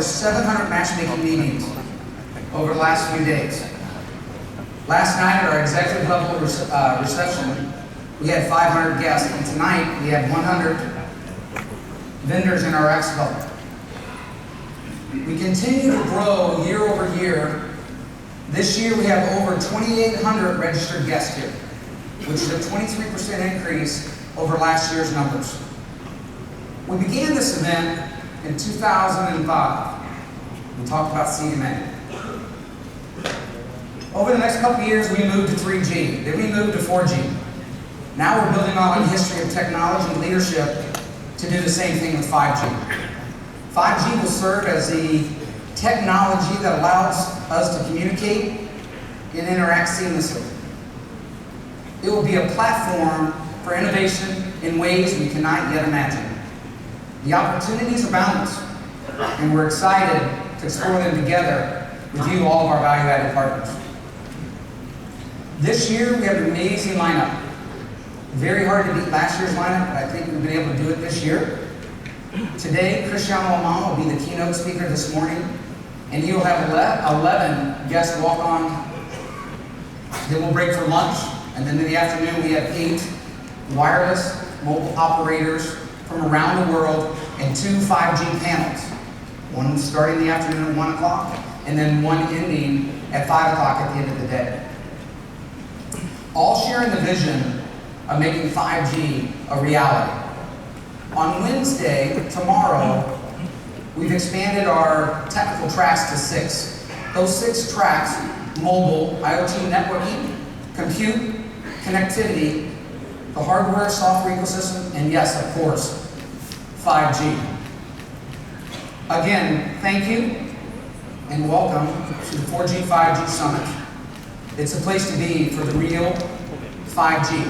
700 matchmaking meetings over the last few days. Last night at our executive level reception, we had 500 guests, and tonight we have 100 vendors in our expo. We continue to grow year over year. This year we have over 2,800 registered guests here, which is a 23% increase over last year's numbers. We began this event in 2005. We talked about CDMA. Over the next couple of years, we moved to 3G. Then we moved to 4G. Now we're building on a history of technology and leadership to do the same thing with 5G. 5G will serve as the technology that allows us to communicate and interact seamlessly. It will be a platform for innovation in ways we cannot yet imagine. The opportunities are boundless, and we're excited to explore them together with you, all of our value-added partners. This year, we have an amazing lineup. Very hard to beat last year's lineup, but I think we've been able to do it this year. Today, Cristiano Amon will be the keynote speaker this morning, and he will have 11 guests walk on. Then we'll break for lunch, and then in the afternoon, we have 8 wireless mobile operators from around the world and 2 5G panels. One starting in the afternoon at 1 o'clock, and then one ending at 5 o'clock at the end of the day. All sharing the vision of making 5G a reality. On Wednesday, tomorrow, we've expanded our technical tracks to 6. Those 6 tracks: mobile, IoT networking, compute, connectivity, the hardware, software ecosystem, and yes, of course, 5G. Again, thank you, and welcome to the 4G 5G Summit. It's a place to be for the real 5G.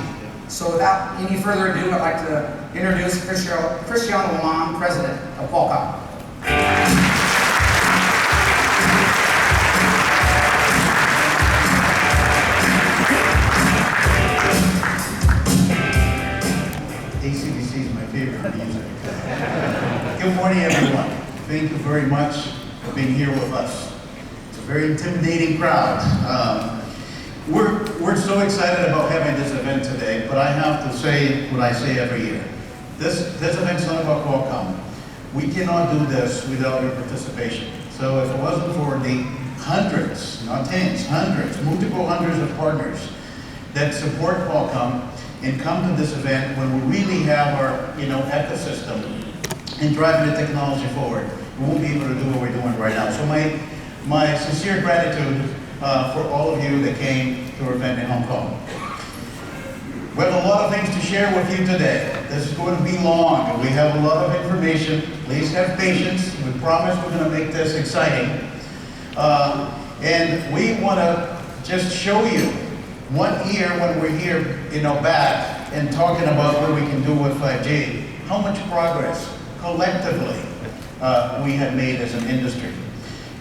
So without any further ado, I'd like to introduce Cristiano Amon, President of Qualcomm. ACDC is my favorite music. Good morning, everyone. Thank you very much for being here with us. It's a very intimidating crowd. We're so excited about having this event today, but I have to say what I say every year. This event's not about Qualcomm. We cannot do this without your participation. So if it wasn't for the hundreds, not tens, hundreds, multiple hundreds of partners that support Qualcomm and come to this event when we really have our ecosystem and driving the technology forward, we won't be able to do what we're doing right now. So my sincere gratitude for all of you that came to our event in Hong Kong. We have a lot of things to share with you today. This is going to be long, and we have a lot of information. Please have patience. We promise we're going to make this exciting. And we want to just show you 1 year when we're here, back and talking about what we can do with 5G, how much progress collectively we have made as an industry.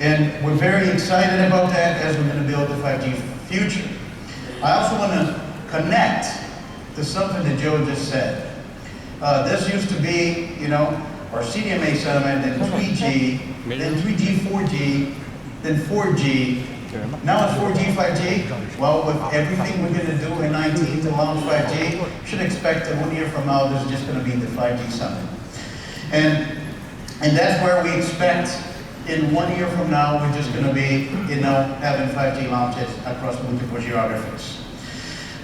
And we're very excited about that as we're going to build the 5G future. I also want to connect to something that Joe just said. This used to be, our CDMA settlement, then 3G, then 3G, 4G, then 4G. Now it's 4G, 5G. Well, with everything we're going to do in 19 to launch 5G, you should expect that 1 year from now, this is just going to be the 5G summit. And that's where we expect in 1 year from now, we're just going to be, having 5G launches across multiple geographies.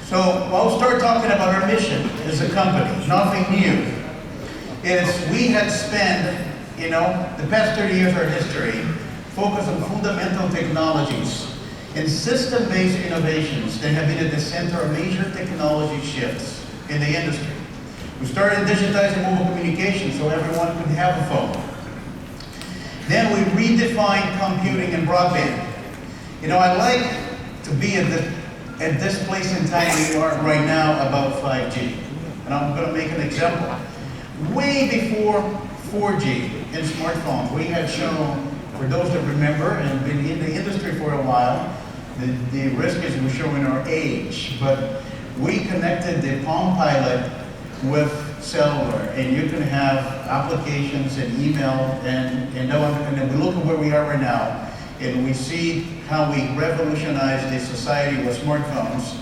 So I'll start talking about our mission as a company. Nothing new. We had spent, the past 30 years of our history focused on fundamental technologies and system-based innovations that have been at the center of major technology shifts in the industry. We started digitizing mobile communications so everyone could have a phone. Then we redefined computing and broadband. I'd like to be at this place in time we are right now about 5G. And I'm going to make an example. Way before 4G and smartphones, we had shown, for those that remember and been in the industry for a while, the risk is we're showing our age, but we connected the Palm Pilot with cellular, and you can have applications and email, and then we look at where we are right now, and we see how we revolutionized the society with smartphones,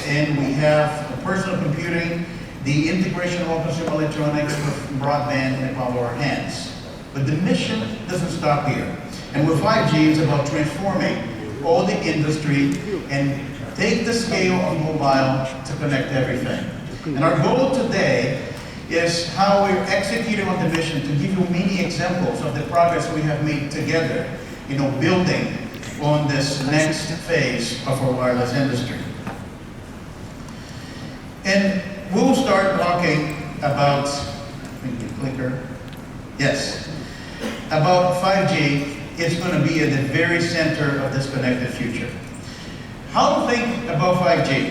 and we have the personal computing, the integration of all consumer electronics with broadband in the palm of our hands. But the mission doesn't stop here. And with 5G, it's about transforming all the industry and take the scale of mobile to connect everything. And our goal today is how we're executing on the mission to give you many examples of the progress we have made together, building on this next phase of our wireless industry. And we'll start talking about, clicker, yes, about 5G. It's going to be at the very center of this connected future. How to think about 5G?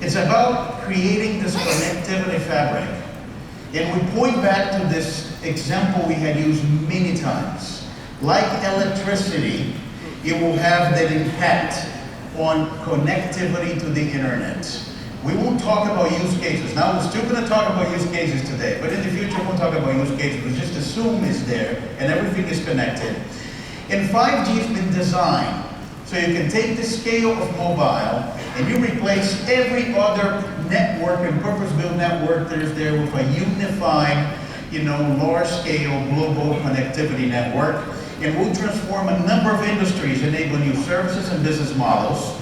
It's about creating this connectivity fabric. And we point back to this example we had used many times. Like electricity, it will have that impact on connectivity to the internet. We won't talk about use cases. Now, we're still going to talk about use cases today, but in the future, we'll talk about use cases. We just assume it's there and everything is connected. And 5G has been designed so you can take the scale of mobile and you replace every other network and purpose-built network that is there with a unified, large-scale global connectivity network. And we'll transform a number of industries, enabling new services and business models,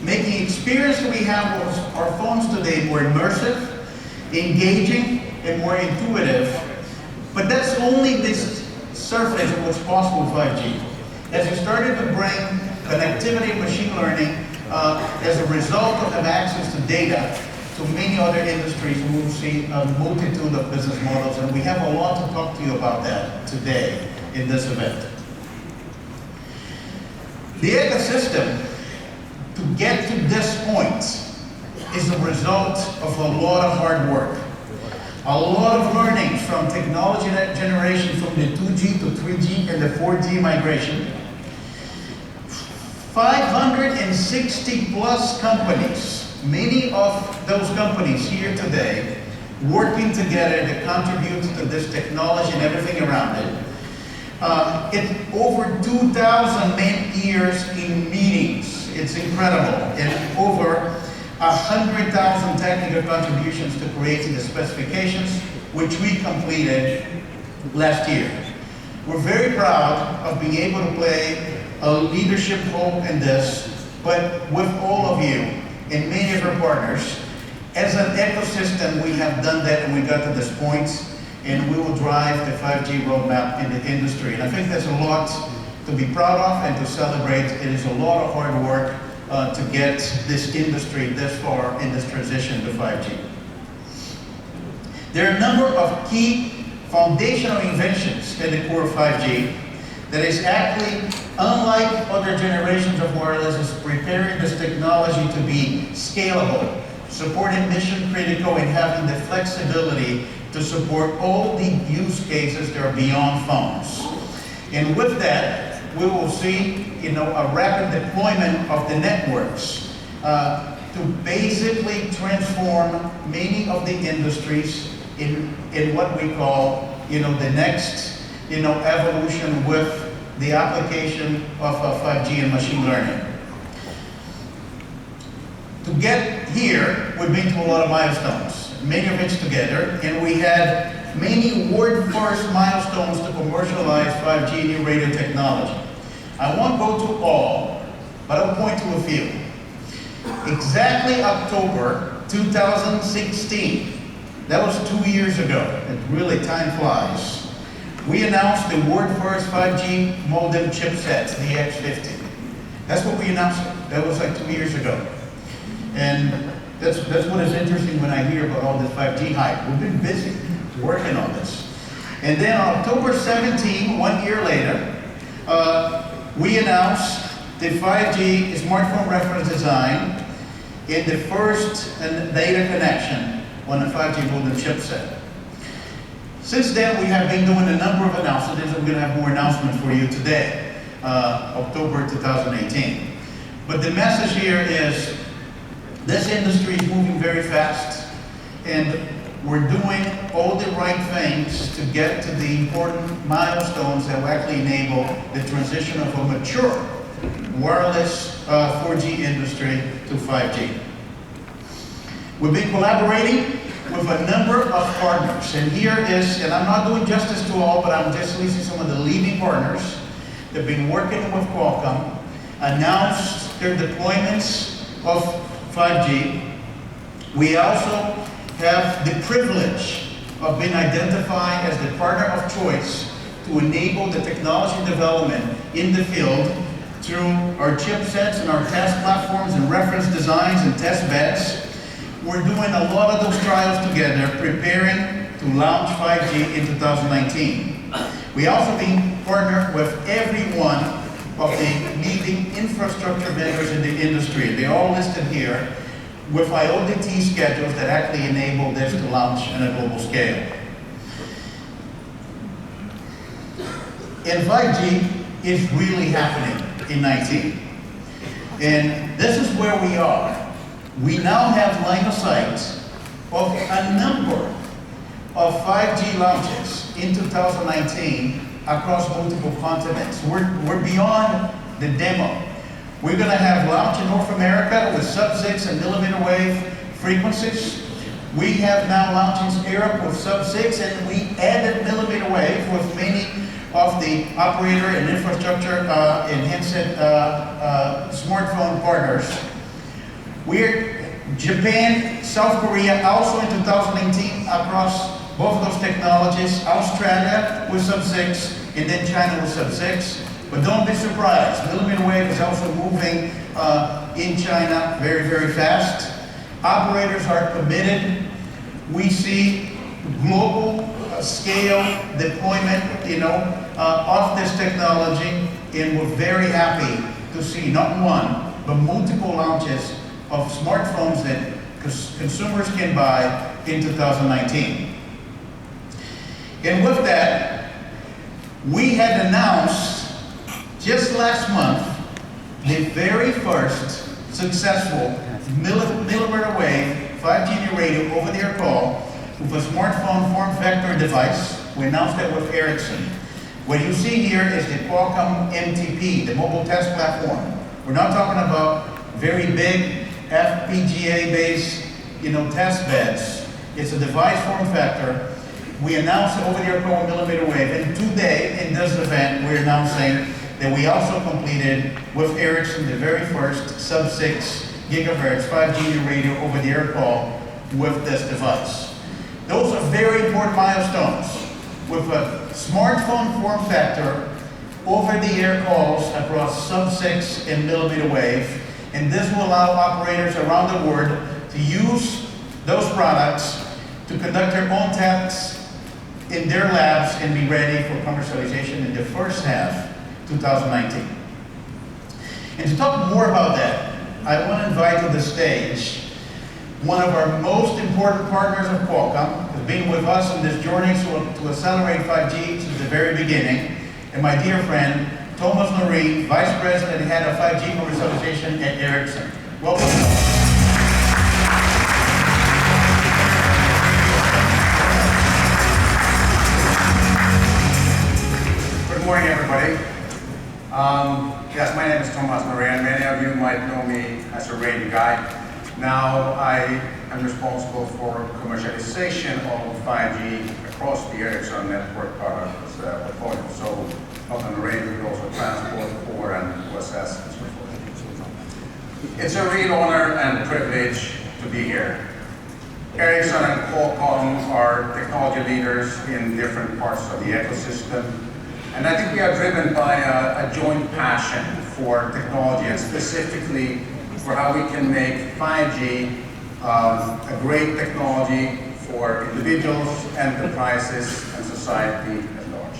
making experience that we have with our phones today more immersive, engaging, and more intuitive. But that's only this surface of what's possible with 5G. As we started to bring connectivity and machine learning as a result of having access to data to many other industries, we will see a multitude of business models, and we have a lot to talk to you about that today in this event. The ecosystem to get to this point is a result of a lot of hard work. A lot of learnings from technology generation from the 2G to 3G and the 4G migration. 560 plus companies, many of those companies here today, working together to contribute to this technology and everything around it. It's over 2,000 man-years in meetings. It's incredible. And over 100,000 technical contributions to creating the specifications, which we completed last year. We're very proud of being able to play a leadership role in this, but with all of you and many of our partners, as an ecosystem, we have done that and we got to this point, and we will drive the 5G roadmap in the industry. And I think there's a lot to be proud of and to celebrate. It is a lot of hard work to get this industry this far in this transition to 5G. There are a number of key foundational inventions at the core of 5G that is actually, unlike other generations of wireless, is preparing this technology to be scalable, supporting mission critical, and having the flexibility to support all the use cases that are beyond phones. And with that, we will see a rapid deployment of the networks to basically transform many of the industries in what we call the next evolution with the application of 5G and machine learning. To get here, we've been through a lot of milestones, many of which together, and we had many world-first milestones to commercialize 5G new radio technology. I won't go to all, but I'll point to a few. Exactly October 2016, that was 2 years ago, and really time flies. We announced the world-first 5G modem chipset, the X50. That's what we announced. That was like 2 years ago. And that's what is interesting when I hear about all this 5G hype. We've been busy working on this. And then on October 17, 1 year later, we announced the 5G smartphone reference design in the first data connection on the 5G modem chipset. Since then, we have been doing a number of announcements, and we're going to have more announcements for you today, October 2018. But the message here is this industry is moving very fast. and we're doing all the right things to get to the important milestones that will actually enable the transition of a mature wireless 4G industry to 5G. We've been collaborating with a number of partners, and here is, and I'm not doing justice to all, but I'm just listing some of the leading partners that have been working with Qualcomm, announced their deployments of 5G. We also have the privilege of being identified as the partner of choice to enable the technology development in the field through our chipsets and our test platforms and reference designs and test beds. We're doing a lot of those trials together, preparing to launch 5G in 2019. We also been partnered with every one of the leading infrastructure vendors in the industry. They're all listed here with IoT schedules that actually enable this to launch on a global scale. And 5G is really happening in 19. And this is where we are. We now have line of sight of a number of 5G launches in 2019 across multiple continents. We're beyond the demo. We're going to have launch in North America with sub-6 and mmWave frequencies. We have now launched in Europe with sub-6, and we added mmWave with many of the operator and infrastructure and handset smartphone partners. We're Japan, South Korea, also in 2019 across both of those technologies. Australia with sub-6, and then China with sub-6. But don't be surprised, mmWave is also moving in China very, very fast. Operators are committed. We see global scale deployment, of this technology, and we're very happy to see not one, but multiple launches of smartphones that consumers can buy in 2019. And with that, we had announced just last month the very first successful millimeter wave 5G radio over-the-air call with a smartphone form factor device. We announced that with Ericsson. What you see here is the Qualcomm MTP, the mobile test platform. We're not talking about very big FPGA-based, test beds. It's a device form factor. We announced over-the-air call millimeter wave, and today in this event, we're announcing that we also completed with Ericsson the very first sub-6 gigahertz 5G radio over-the-air call with this device. Those are very important milestones. With a smartphone form factor, over-the-air calls across sub-6 and millimeter wave, and this will allow operators around the world to use those products to conduct their own tests in their labs and be ready for commercialization in the first half 2019. And to talk more about that, I want to invite to the stage one of our most important partners of Qualcomm, who's been with us in this journey to accelerate 5G since the very beginning, and my dear friend, Thomas Noreen, Vice President and Head of 5G Commercialization at Ericsson. Welcome. Good morning, everybody. Yes, my name is Thomas Noreen. Many of you might know me as a radio guy. Now I am responsible for commercialization of 5G across the Ericsson network products portfolio. So not on the radio, but also transport, core, and OSS and so forth. It's a real honor and privilege to be here. Ericsson and Qualcomm are technology leaders in different parts of the ecosystem. And I think we are driven by a joint passion for technology, and specifically for how we can make 5G a great technology for individuals, enterprises, and society at large.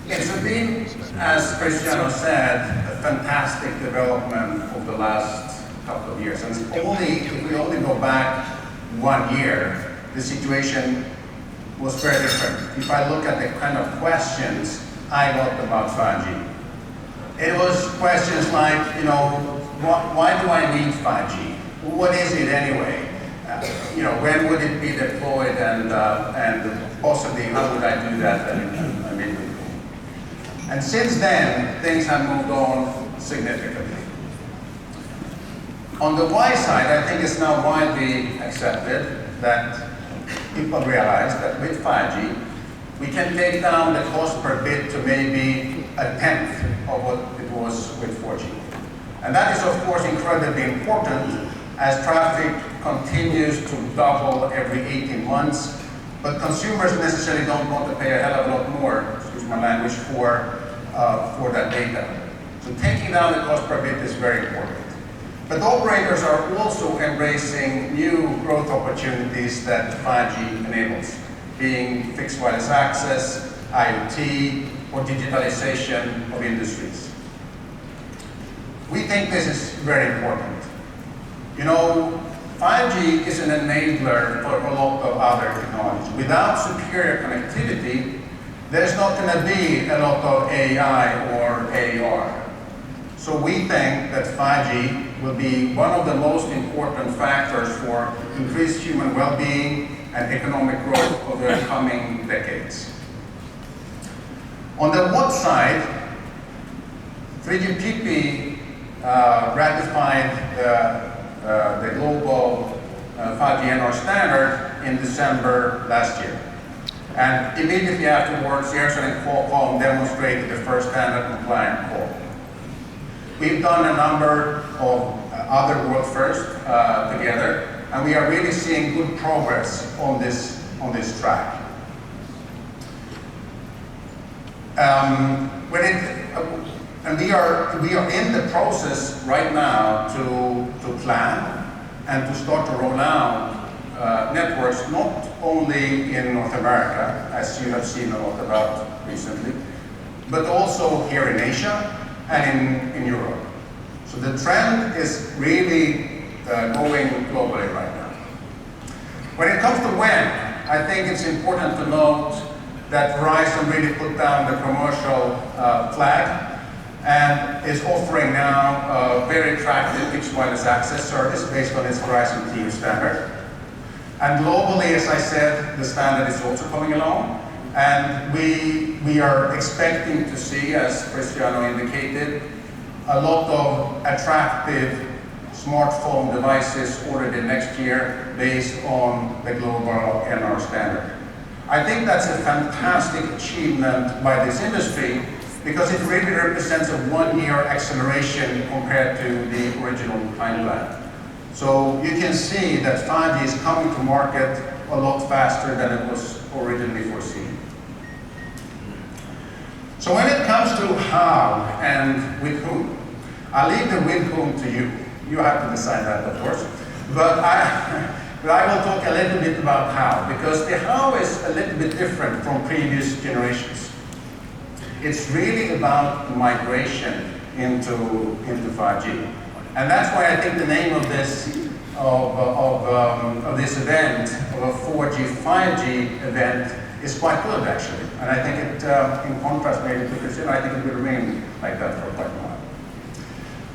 It's been, as Cristiano said, a fantastic development over the last couple of years. And if we only go back 1 year, the situation was very different. If I look at the kind of questions I got about 5G, it was questions like, why do I need 5G? what is it anyway? When would it be deployed, and possibly how would I do that? And since then, things have moved on significantly. On the Y side, I think it's now widely accepted that people realize that with 5G, we can take down the cost per bit to maybe a tenth of what it was with 4G. And that is, of course, incredibly important as traffic continues to double every 18 months, but consumers necessarily don't want to pay a hell of a lot more, excuse my language, for that data. So taking down the cost per bit is very important. But operators are also embracing new growth opportunities that 5G enables, being fixed wireless access, IoT, or digitalization of industries. We think this is very important. 5G is an enabler for a lot of other technologies. Without superior connectivity, there's not going to be a lot of AI or AR. So we think that 5G will be one of the most important factors for increased human well-being and economic growth over the coming decades. On the what side, 3GPP ratified the global 5G NR standard in December last year. And immediately afterwards, Ericsson and Qualcomm demonstrated the first standard compliant call. We've done a number of other world firsts together, and we are really seeing good progress on this track. And we are in the process right now to plan and to start to roll out networks not only in North America, as you have seen a lot about recently, but also here in Asia and in Europe. So the trend is really going globally right now. When it comes to when, I think it's important to note that Verizon really put down the commercial flag and is offering now a very attractive fixed wireless access service based on its Verizon Team standard. And globally, as I said, the standard is also coming along. And we are expecting to see, as Cristiano indicated, a lot of attractive smartphone devices already next year based on the global NR standard. I think that's a fantastic achievement by this industry because it really represents a one-year acceleration compared to the original timeline. So you can see that 5G is coming to market a lot faster than it was originally foreseen. So when it comes to how and with whom, I'll leave the with whom to you. You have to decide that, of course. But I will talk a little bit about how, because the how is a little bit different from previous generations. It's really about migration into 5G. And that's why I think the name of this event, of a 4G, 5G event, is quite good actually. And I think it, in contrast maybe to Cristiano, I think it will remain like that for quite a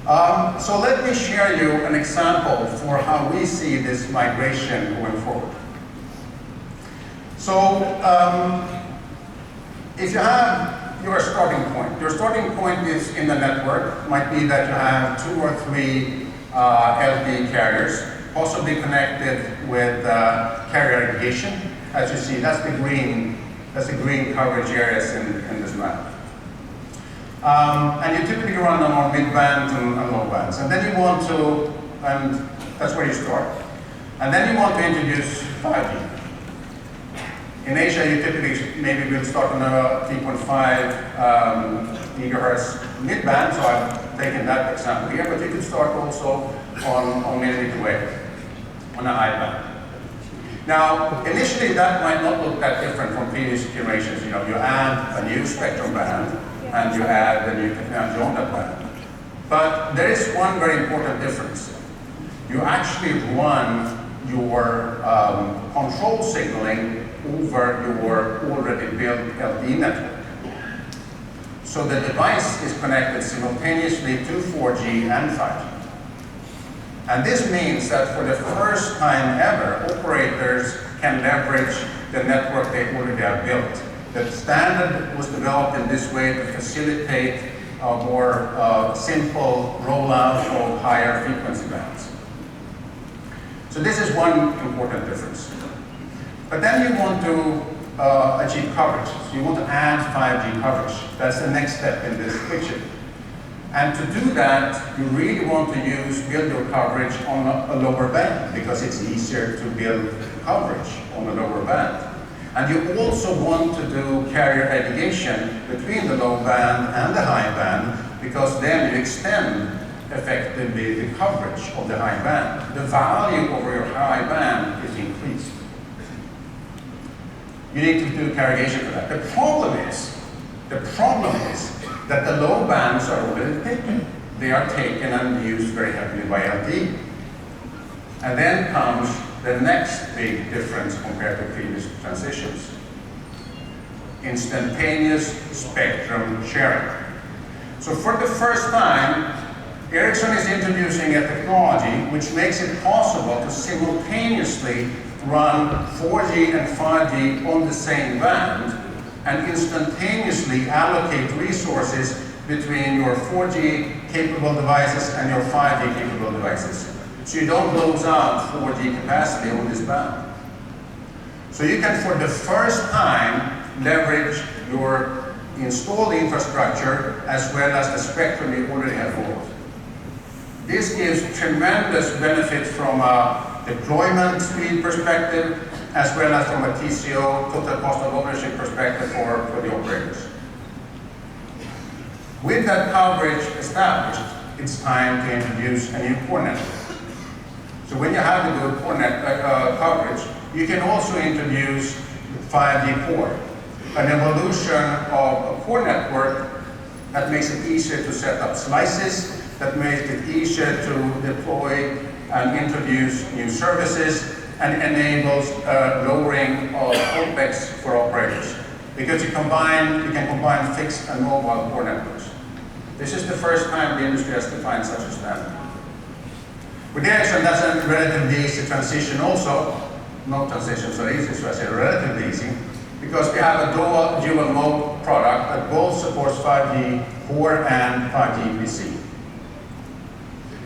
while. So let me share you an example for how we see this migration going forward. So if you have your starting point is in the network, might be that you have 2 or 3 LTE carriers, possibly connected with carrier aggregation. As you see, that's the green coverage areas in this map. And you typically run them on mid-band and low bands. And then you want to, and that's where you start. And then you want to introduce 5G. In Asia, you typically maybe will start on a 3.5 gigahertz mid-band, so I've taken that example here, but you could start also on millimeter wave, on a high band. Now, initially that might not look that different from previous generations. You add a new spectrum band, and you add a new technology on that band. But there is one very important difference. You actually run your control signaling over your already built LTE network. So the device is connected simultaneously to 4G and 5G. And this means that for the first time ever, operators can leverage the network they already have built. The standard was developed in this way to facilitate a more simple rollout of higher frequency bands. So this is one important difference. But then you want to achieve coverage. So you want to add 5G coverage. That's the next step in this picture. And to do that, you really want to build your coverage on a lower band because it's easier to build coverage on a lower band. And you also want to do carrier aggregation between the low band and the high band because then you extend effectively the coverage of the high band. The value over your high band is increased. You need to do carrier aggregation for that. The problem is that the low bands are already taken. They are taken and used very heavily by LTE. And then comes the next big difference compared to previous transitions. Instantaneous spectrum sharing. So for the first time, Ericsson is introducing a technology which makes it possible to simultaneously run 4G and 5G on the same band and instantaneously allocate resources between your 4G capable devices and your 5G capable devices. So you don't lose out 4G capacity on this band. So you can, for the first time, leverage your installed infrastructure as well as the spectrum you already have bought. This gives tremendous benefit from a deployment speed perspective as well as from a TCO, total cost of ownership perspective for the operators. With that coverage established, it's time to introduce a new core network. So when you have to do core coverage, you can also introduce 5G core, an evolution of a core network that makes it easier to set up slices, that makes it easier to deploy and introduce new services, and enables lowering of OpEx for operators. Because you can combine fixed and mobile core networks. This is the first time the industry has defined such a standard. With Ericsson, that's a relatively easy transition also. No transitions are easy, so I say relatively easy, because we have a dual mode product that both supports 5G core and 5G PC.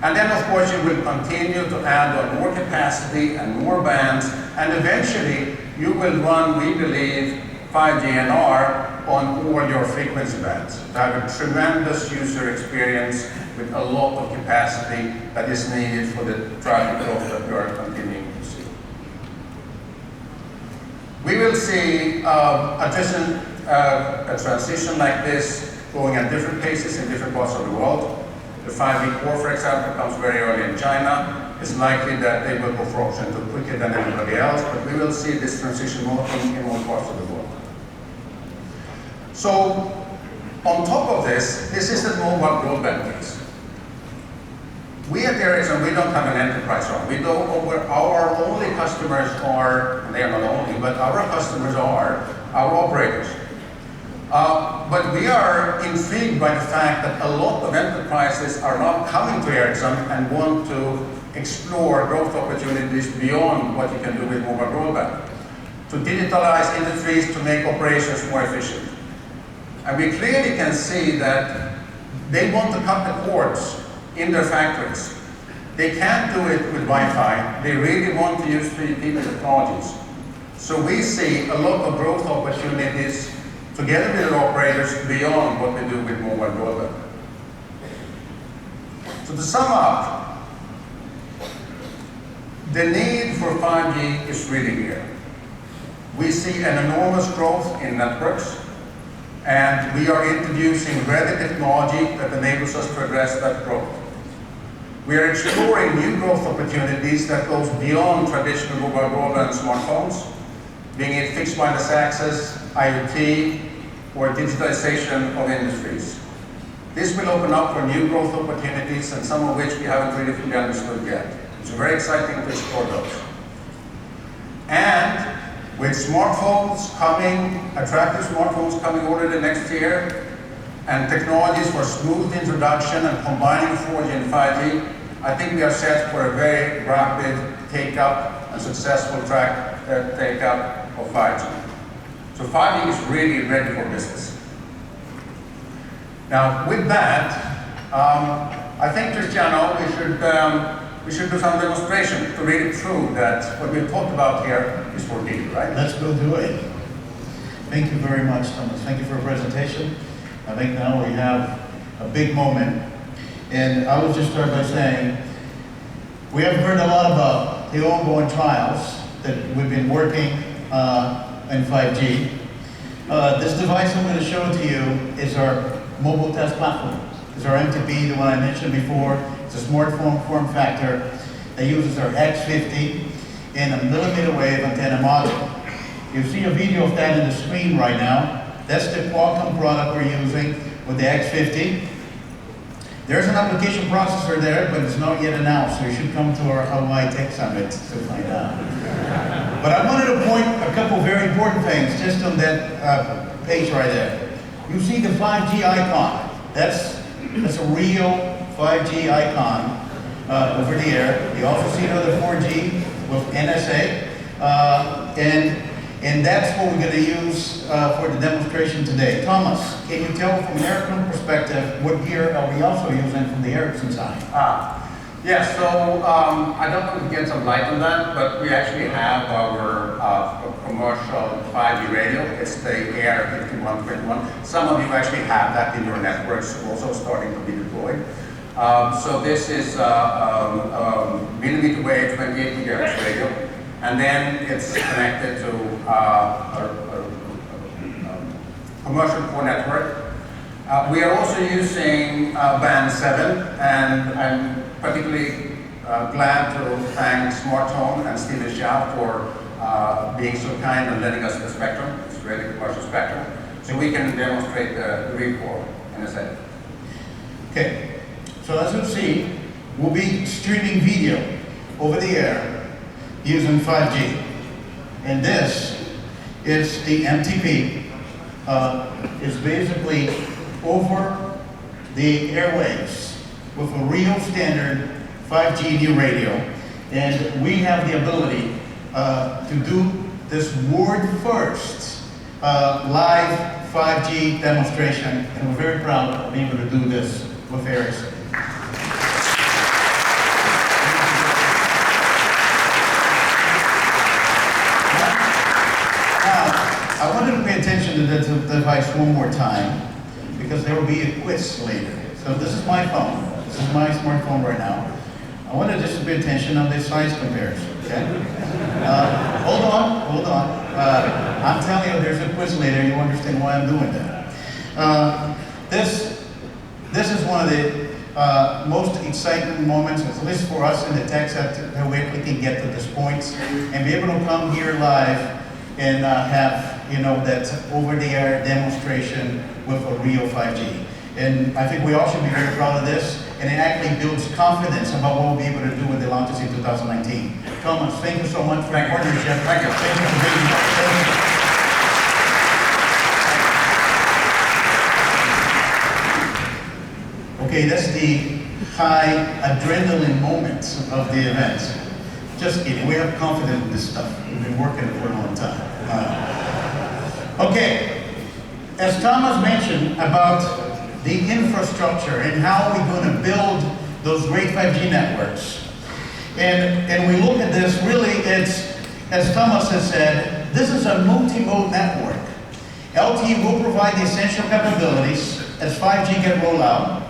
And then, of course, you will continue to add on more capacity and more bands, and eventually you will run, we believe, 5G NR on all your frequency bands to have a tremendous user experience with a lot of capacity that is needed for the traffic growth that we are continuing to see. We will see a transition like this going at different paces in different parts of the world. The 5G core, for example, comes very early in China. It's likely that they will go for option 2 quicker than everybody else, but we will see this transition more in all parts of the world. So, on top of this is the mobile broadband case. We at Ericsson, we don't have an enterprise arm. Our only customers are, and they are not only, but our customers are our operators. But we are intrigued by the fact that a lot of enterprises are now coming to Ericsson and want to explore growth opportunities beyond what you can do with mobile broadband, to digitalize industries, to make operations more efficient. And we clearly can see that they want to cut the cords in their factories. They can't do it with Wi-Fi. They really want to use 3G technologies. So we see a lot of growth opportunities together with our operators beyond what we do with mobile broadband. So to sum up, the need for 5G is really here. We see an enormous growth in networks, and we are introducing ready technology that enables us to address that growth. We are exploring new growth opportunities that goes beyond traditional mobile broadband smartphones, being it fixed wireless access, IoT, or digitalization of industries. This will open up for new growth opportunities, and some of which we haven't really fully understood yet. It's very exciting to explore those. And with smartphones coming, attractive smartphones coming already next year, and technologies for smooth introduction and combining 4G and 5G, I think we are set for a very rapid take-up and successful take-up of 5G. So 5G is really ready for business. Now, with that, I think, Cristiano, we should do some demonstration to really prove that what we've talked about here is for real, right? Let's go do it. Thank you very much, Thomas. Thank you for your presentation. I think now we have a big moment. And I will just start by saying, we have heard a lot about the ongoing trials that we've been working in 5G. This device I'm going to show to you is our mobile test platform. It's our MTP, the one I mentioned before. It's a smartphone form factor that uses our X50 and a mmWave antenna module. You see a video of that in the screen right now. That's the Qualcomm product we're using with the X50. There's an application processor there, but it's not yet announced, so you should come to our Hawaii Tech Summit to find out. But I wanted to point a couple very important things just on that page right there. You see the 5G icon. That's a real 5G icon over the air. You also see another 4G with NSA. And that's what we're going to use for the demonstration today. Thomas, can you tell from an Ericsson perspective what gear are we also using from the Ericsson side? Yeah, so I don't know if we get some light on that, but we actually have our commercial 5G radio. It's the Air 5121. Some of you actually have that in your networks, also starting to be deployed. So this is mmWave 28 GHz radio. And then it's connected to our commercial core network. We are also using band 7, and I'm particularly glad to thank SmartTone and Steve Xiao for being so kind and letting us the spectrum. It's really commercial spectrum. So we can demonstrate the recall in a second. Okay, so as you see, we'll be streaming video over the air using 5G. And this is the MTP. It's basically over the airwaves with a real standard 5G new radio. And we have the ability to do this world first live 5G demonstration. And we're very proud of being able to do this with Ericsson. I wanted to pay attention to the device one more time because there will be a quiz later. So this is my phone. This is my smartphone right now. I wanted just to pay attention on this size comparison, okay? Hold on. I'm telling you there's a quiz later. You understand why I'm doing that. This is one of the most exciting moments, at least for us in the tech sector, that we can get to this point and be able to come here live and have that over-the-air demonstration with a real 5G. And I think we all should be very proud of this, and it actually builds confidence about what we'll be able to do with the launches in 2019. Thomas, thank you so much for your partnership. Thank you. Thank you for being here. Thank you. Okay, that's the high adrenaline moments of the event. Just kidding, we have confidence in this stuff. We've been working it for a long time. Okay, as Thomas mentioned about the infrastructure and how we're going to build those great 5G networks. And we look at this, really, it's, as Thomas has said, this is a multi-mode network. LTE will provide the essential capabilities as 5G get rolled out.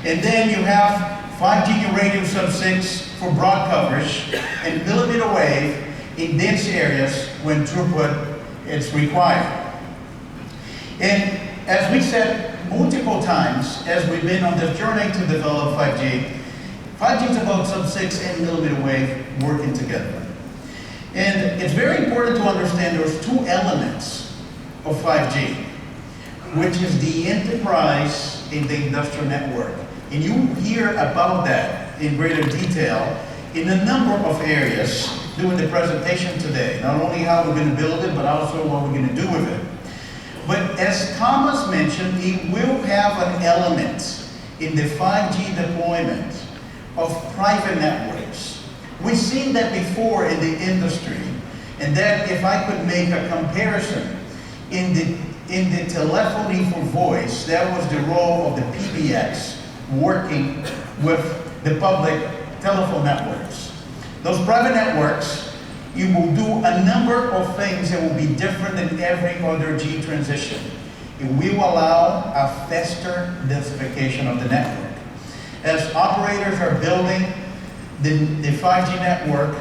And then you have 5G radio sub-6 for broad coverage and mmWave in dense areas when throughput is required. And as we said multiple times as we've been on this journey to develop 5G, 5G is about sub-6 and mmWave working together. And it's very important to understand there's two elements of 5G, which is the enterprise and the industrial network. And you hear about that in greater detail in a number of areas during the presentation today. Not only how we're going to build it, but also what we're going to do with it. But as Thomas mentioned, it will have an element in the 5G deployment of private networks. We've seen that before in the industry, and that if I could make a comparison, in the telephony for voice, that was the role of the PBX working with the public telephone networks. Those private networks, you will do a number of things that will be different than every other G transition. It will allow a faster densification of the network. As operators are building the 5G network,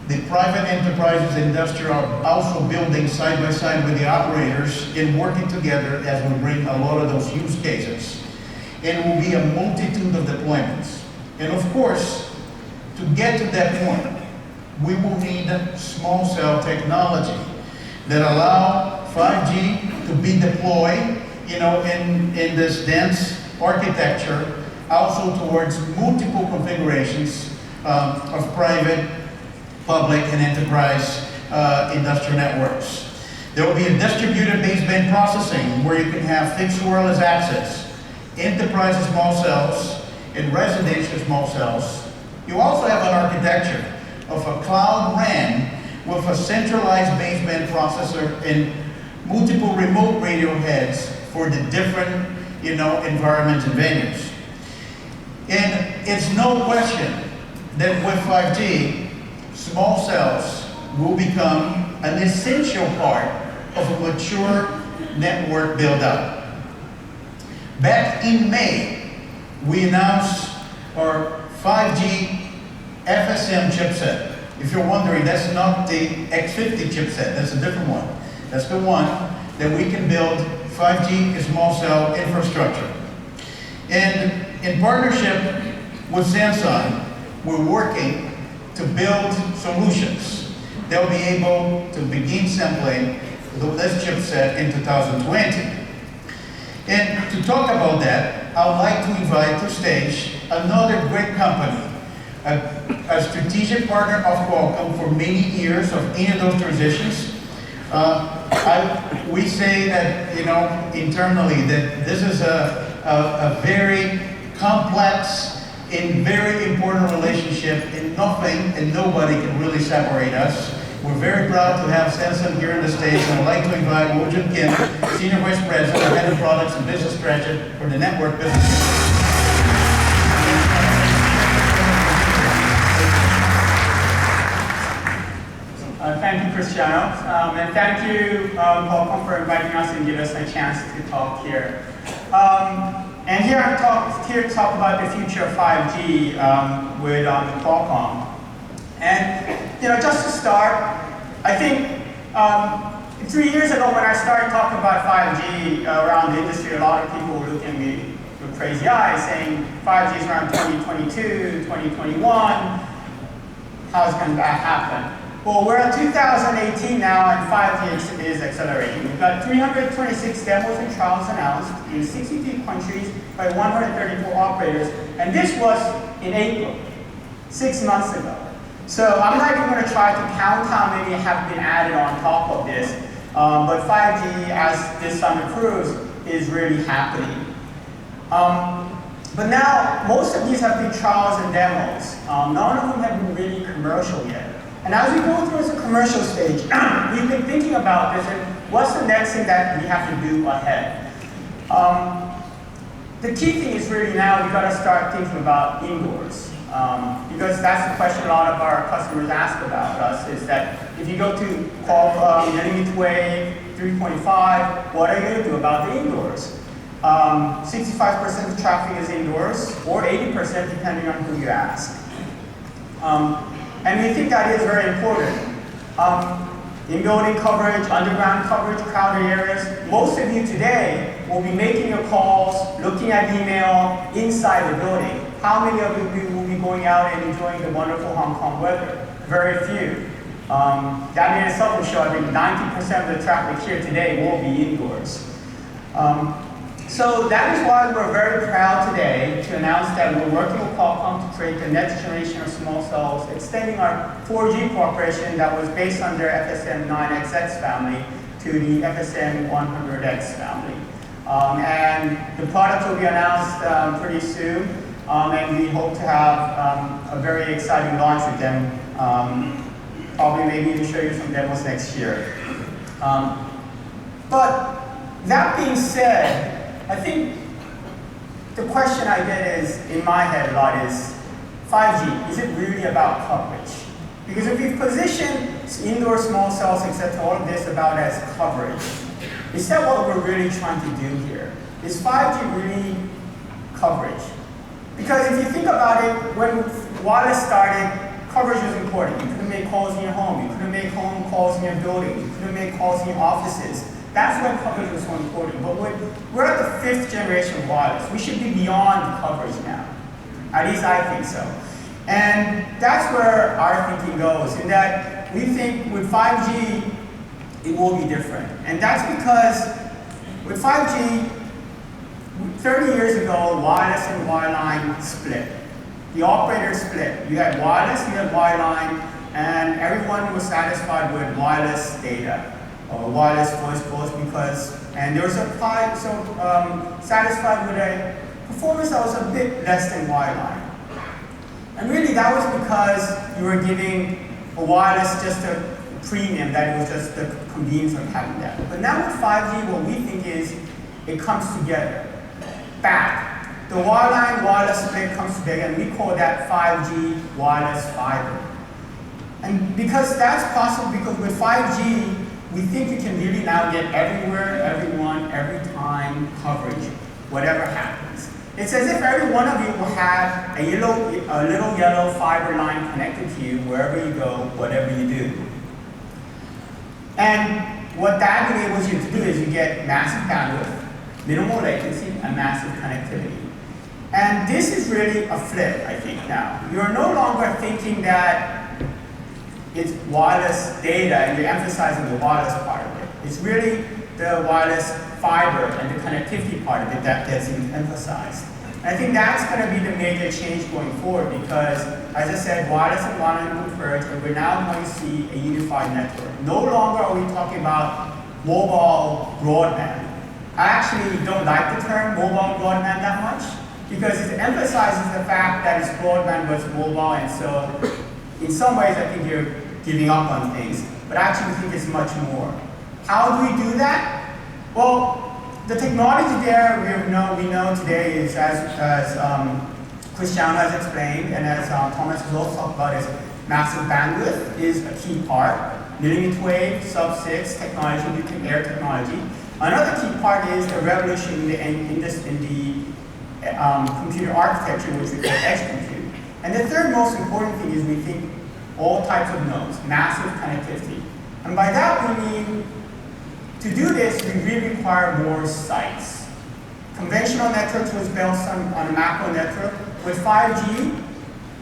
the private enterprises, industrial are also building side by side with the operators and working together as we bring a lot of those use cases. And it will be a multitude of deployments. And of course, to get to that point, we will need small cell technology that allow 5G to be deployed, in this dense architecture, also towards multiple configurations of private, public, and enterprise industrial networks. There will be a distributed baseband processing where you can have fixed wireless access, enterprise small cells, and residential small cells. You also have an architecture of a cloud RAN with a centralized baseband processor and multiple remote radio heads for the different, environments and venues. And it's no question that with 5G, small cells will become an essential part of a mature network build-out. Back in May, we announced our 5G FSM chipset. If you're wondering, that's not the X50 chipset, that's a different one. That's the one that we can build 5G small cell infrastructure. And in partnership with Samsung, we're working to build solutions that will be able to begin sampling this chipset in 2020. And to talk about that, I would like to invite to stage another great company, a strategic partner of Qualcomm for many years of any of those transitions. We say that, internally, that this is a very complex and very important relationship, and nothing and nobody can really separate us. We're very proud to have Samsung here in the States, and I'd like to invite Wojun Kim, Senior Vice President, Head of Products and Business Strategy for the Network Business. Thank you, Cristiano, and thank you, Qualcomm, for inviting us and giving us a chance to talk here. And here I'm here to talk about the future of 5G with Qualcomm. And just to start, I think 3 years ago when I started talking about 5G around the industry, a lot of people were looking at me with crazy eyes, saying 5G is around 2022, 2021. How's going to happen? Well, we're at 2018 now, and 5G is accelerating. We've got 326 demos and trials announced in 63 countries by 134 operators, and this was in April, 6 months ago. So I'm not even going to try to count how many have been added on top of this, but 5G, as this summer proves, is really happening. But now, most of these have been trials and demos. None of them have been really commercial yet. And as we go through the commercial stage, we've been thinking about this and what's the next thing that we have to do ahead. The key thing is really now we've got to start thinking about indoors. Because that's the question a lot of our customers ask about us, is that if you go to Qualcomm, mmWave 3.5, what are you going to do about the indoors? 65% of traffic is indoors, or 80% depending on who you ask. And we think that is very important. In-building coverage, underground coverage, crowded areas. Most of you today will be making your calls, looking at email inside the building. How many of you will be going out and enjoying the wonderful Hong Kong weather? Very few. That in itself will show, I think 90% of the traffic here today will be indoors. So that is why we're very proud today to announce that we're working with Qualcomm to create the next generation of small cells, extending our 4G cooperation that was based on their FSM 9XX family to the FSM 100X family. And the product will be announced pretty soon. and we hope to have a very exciting launch with them. Probably maybe to show you some demos next year. But that being said, I think the question I get is, in my head a lot, is 5G, is it really about coverage? Because if we position indoor small cells, etc., all of this about as coverage, is that what we're really trying to do here? Is 5G really coverage? Because if you think about it, when wireless started, coverage was important. You couldn't make calls in your home. You couldn't make home calls in your building. You couldn't make calls in your offices. That's when coverage was so important. But we're at the 5th generation of wireless. We should be beyond coverage now. At least I think so. And that's where our thinking goes, in that we think with 5G, it will be different. And that's because with 5G, 30 years ago, wireless and wireline split. The operators split. You had wireless, you had wireline, and everyone was satisfied with wireless data, or wireless voice calls, and there was satisfied with a performance that was a bit less than wireline. And really that was because you were giving a wireless just a premium, that it was just the convenience of having that. But now with 5G, what we think is it comes together. Back. The wireline wireless split comes together, and we call that 5G wireless fiber. And because that's possible, because with 5G, we think you can really now get everywhere, everyone, every time coverage, whatever happens. It's as if every one of you will have a little yellow fiber line connected to you wherever you go, whatever you do. And what that enables you to do is you get massive bandwidth, minimal latency, and massive connectivity. And this is really a flip, I think, now. You're no longer thinking that it's wireless data and you're emphasizing the wireless part of it. It's really the wireless fiber and the connectivity part of it that gets emphasized. And I think that's going to be the major change going forward, because, as I said, wireless and wireline converge, and we're now going to see a unified network. No longer are we talking about mobile broadband. I actually don't like the term mobile broadband that much, because it emphasizes the fact that it's broadband was mobile, and so in some ways I think you're giving up on things, but I actually think it's much more. How do we do that? Well, the technology there we know today is, as Cristiano has explained, and as Thomas has also talked about, is massive bandwidth is a key part. mmWave, sub-6 technology, nuclear air technology. Another key part is a revolution in the computer architecture, which we call edge compute. And the third most important thing is we think all types of nodes, massive connectivity. And by that we mean, to do this, we really require more sites. Conventional networks was built on a macro network. With 5G,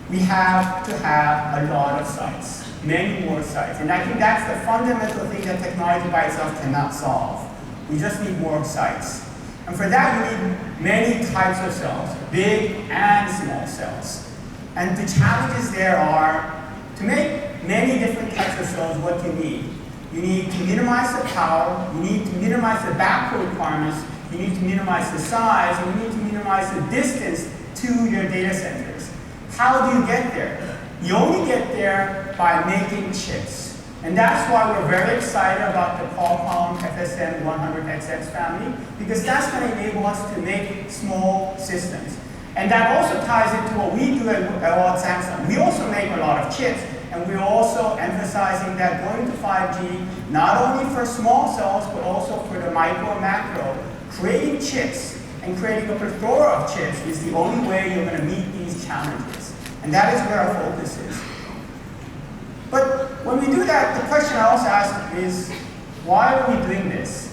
we have to have a lot of sites, many more sites. And I think that's the fundamental thing that technology by itself cannot solve. We just need more sites. And for that, you need many types of cells, big and small cells. And the challenges there are, to make many different types of cells, what you need. You need to minimize the power, you need to minimize the backhaul requirements, you need to minimize the size, and you need to minimize the distance to your data centers. How do you get there? You only get there by making chips. And that's why we're very excited about the Qualcomm FSM 100XX family, because that's going to enable us to make small systems. And that also ties into what we do at Samsung. We also make a lot of chips, and we're also emphasizing that going to 5G, not only for small cells, but also for the micro and macro, creating chips and creating a plethora of chips is the only way you're going to meet these challenges. And that is where our focus is. But when we do that, the question I also ask is, why are we doing this?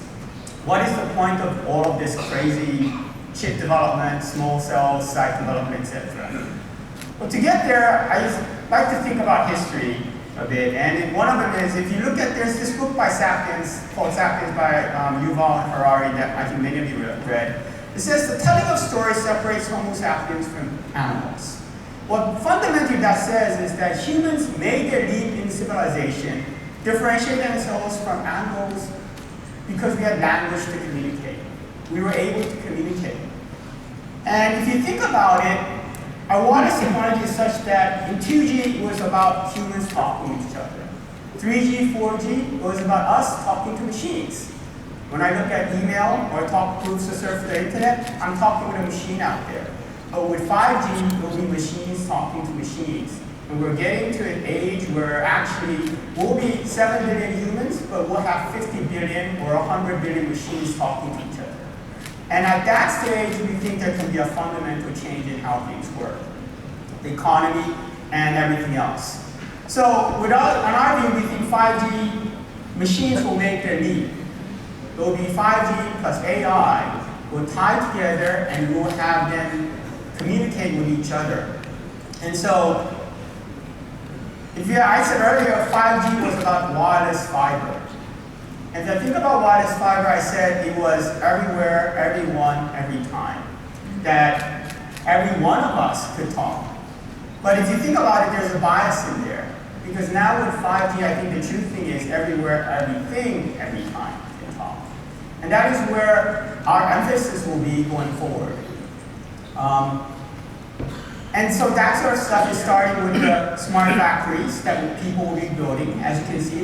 What is the point of all of this crazy chip development, small cells, site development, etc.? Well, to get there, I just like to think about history a bit. And one of them is, if you look at, there's this book by Sapiens, called Sapiens by Yuval Harari, that I think many of you read. It says, the telling of stories separates Homo sapiens from animals. What fundamentally that says is that humans made their leap in civilization, differentiate themselves from animals because we had language to communicate. We were able to communicate. And if you think about it, Our wireless technology is such that in 2G it was about humans talking to each other. 3G, 4G was about us talking to machines. When I look at email or talk to surf the internet, I'm talking with a machine out there. But with 5G, it will be machines talking to machines. And we're getting to an age where actually we'll be 7 billion humans, but we'll have 50 billion or 100 billion machines talking to each other. And at that stage, we think there can be a fundamental change in how things work, the economy and everything else. So on our view, we think 5G machines will make their leap. It will be 5G plus AI will tie together and we'll have them communicate with each other. And so, I said earlier, 5G was about wireless fiber. And if I think about wireless fiber, I said it was everywhere, everyone, every time. That every one of us could talk. But if you think about it, there's a bias in there. Because now with 5G, I think the true thing is everywhere, everything, every time can talk. And that is where our emphasis will be going forward. And so that sort of stuff is starting with the smart factories that people will be building. As you can see,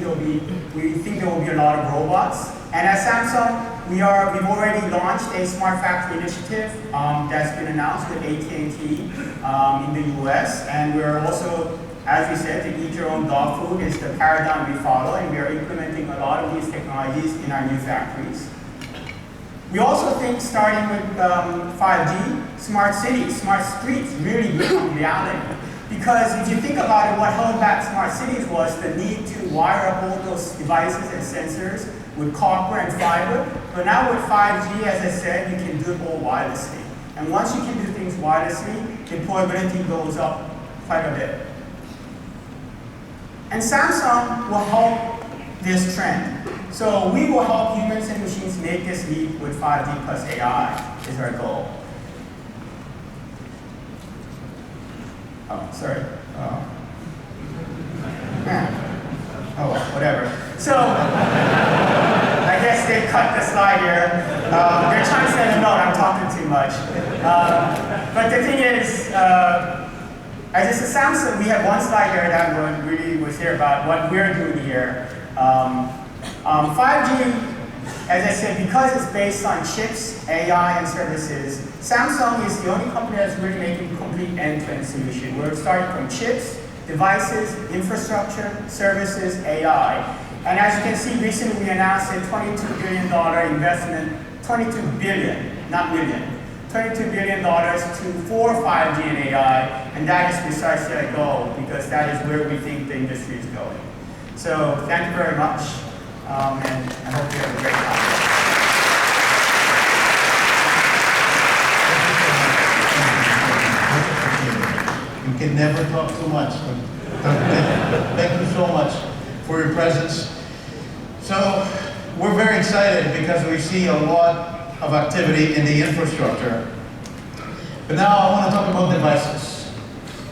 we think there will be a lot of robots. And at Samsung, we've already launched a smart factory initiative that's been announced with AT&T in the US. And we're also, as we said, to eat your own dog food is the paradigm we follow, and we are implementing a lot of these technologies in our new factories. We also think, starting with 5G, smart cities, smart streets really become reality. Because if you think about it, what held back smart cities was the need to wire up all those devices and sensors with copper and fiber. But now with 5G, as I said, you can do it all wirelessly. And once you can do things wirelessly, deployability goes up quite a bit. And Samsung will help this trend. So we will help humans and machines make this leap with 5G plus AI is our goal. Oh, sorry. Oh, well, whatever. So I guess they cut the slide here. They're trying to send a note, I'm talking too much. But the thing is, as it's a Samsung, we have one slide here that one really was here about what we're doing here. 5G, as I said, because it's based on chips, AI, and services, Samsung is the only company that's really making a complete end-to-end solution. We're starting from chips, devices, infrastructure, services, AI. And as you can see, recently we announced a $22 billion investment, $22 billion, not million, $22 billion for 5G and AI, and that is precisely our goal, because that is where we think the industry is going. So thank you very much, and I hope you have a great time. You can never talk too much. Thank you so much for your presence. So we're very excited because we see a lot of activity in the infrastructure. But now I want to talk about devices.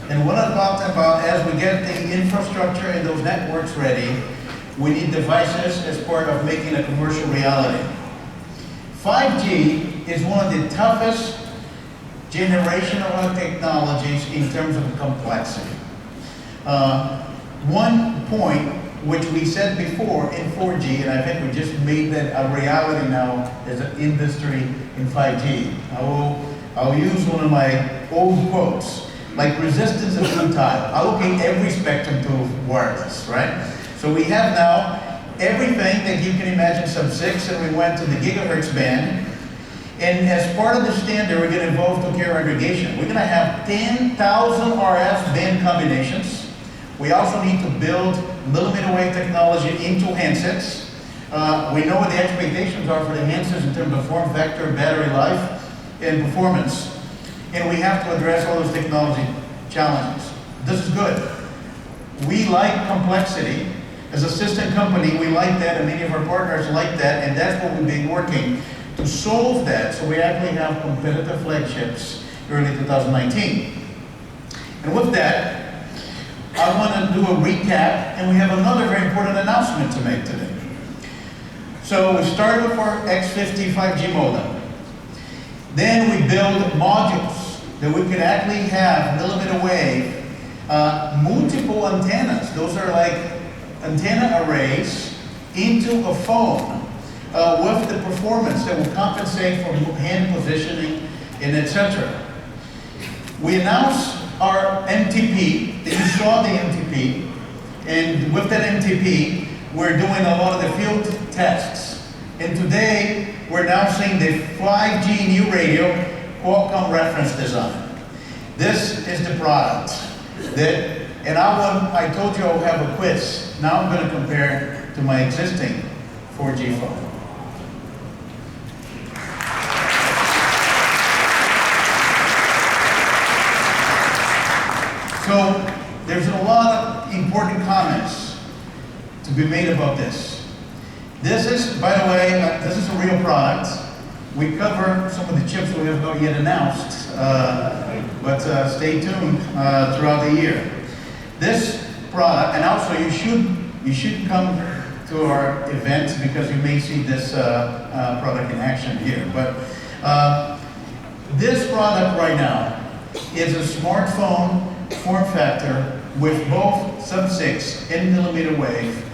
And what I'm talking about, as we get the infrastructure and those networks ready, we need devices as part of making a commercial reality. 5G is one of the toughest generational technologies in terms of complexity. One point which we said before in 4G, and I think we just made that a reality now as an industry in 5G. I'll use one of my old quotes, like resistance is futile. Allocate every spectrum to wireless, right? So we have now everything that you can imagine sub-6, and we went to the gigahertz band. And as part of the standard, we're going to evolve to carrier aggregation. We're going to have 10,000 RF band combinations. We also need to build millimeter wave technology into handsets. We know what the expectations are for the handsets in terms of form factor, battery life, and performance. And we have to address all those technology challenges. This is good. We like complexity. As a system company, we like that, and many of our partners like that, and that's what we've been working to solve that, so we actually have competitive flagships early 2019. And with that, I want to do a recap, and we have another very important announcement to make today. So we started with our X50 5G modem. Then we build modules that we could actually have millimeter wave, multiple antennas. Those are like antenna arrays into a phone with the performance that will compensate for hand positioning and etc. We announced our MTP, that you saw the MTP, and with that MTP, we're doing a lot of the field tests. And today, we're announcing the 5G new radio Qualcomm reference design. This is the product that, and I told you I'll have a quiz. Now I'm going to compare to my existing 4G phone. So there's a lot of important comments to be made about this. This is, by the way, this is a real product. We cover some of the chips we have not yet announced, but stay tuned throughout the year. This product, and also you should come to our event because you may see this product in action here. But this product right now is a smartphone form factor with both sub-6 and millimeter wave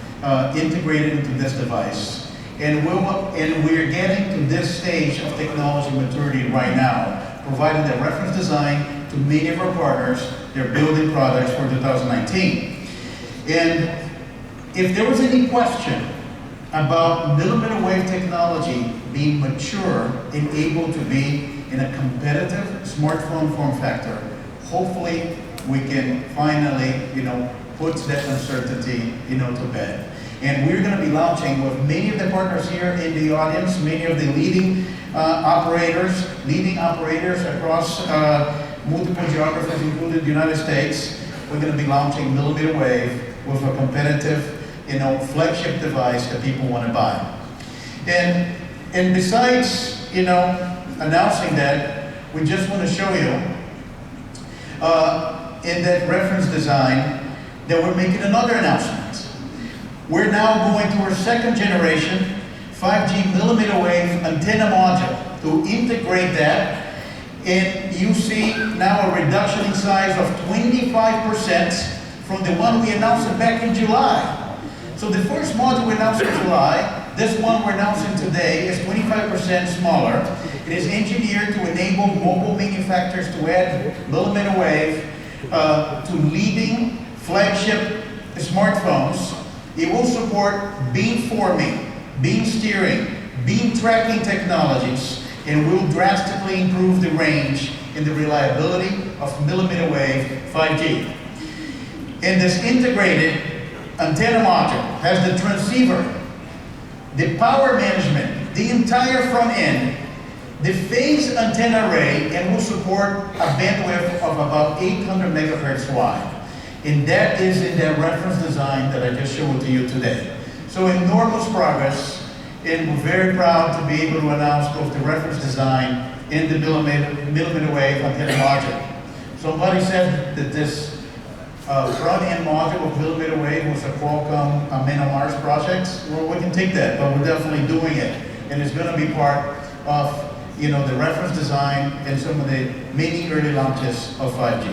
integrated into this device. And we're getting to this stage of technology maturity right now, providing the reference design to many of our partners. They're building products for 2019. And if there was any question about millimeter wave technology being mature and able to be in a competitive smartphone form factor, hopefully we can finally, put that uncertainty, to bed. And we're going to be launching with many of the partners here in the audience, many of the leading operators across multiple geographies, including the United States. We're going to be launching millimeter wave with a competitive, flagship device that people want to buy. And besides, announcing that, we just want to show you in that reference design that we're making another announcement. We're now going to our second generation 5G millimeter wave antenna module to integrate that. And you see now a reduction in size of 25% from the one we announced back in July. So the first module we announced in July, this one we're announcing today, is 25% smaller. It is engineered to enable mobile manufacturers to add millimeter wave to leading flagship smartphones. It will support beam forming, beam steering, beam tracking technologies, and will drastically improve the range and the reliability of millimeter wave 5G. And this integrated antenna module has the transceiver, the power management, the entire front end, the phase antenna array, and will support a bandwidth of about 800 megahertz wide. And that is in that reference design that I just showed to you today. So enormous progress, and we're very proud to be able to announce both the reference design and the millimeter wave antenna module. Somebody said that this front-end module of millimeter wave was a Qualcomm Mars project. Well, we can take that, but we're definitely doing it. And it's going to be part of the reference design and some of the many early launches of 5G.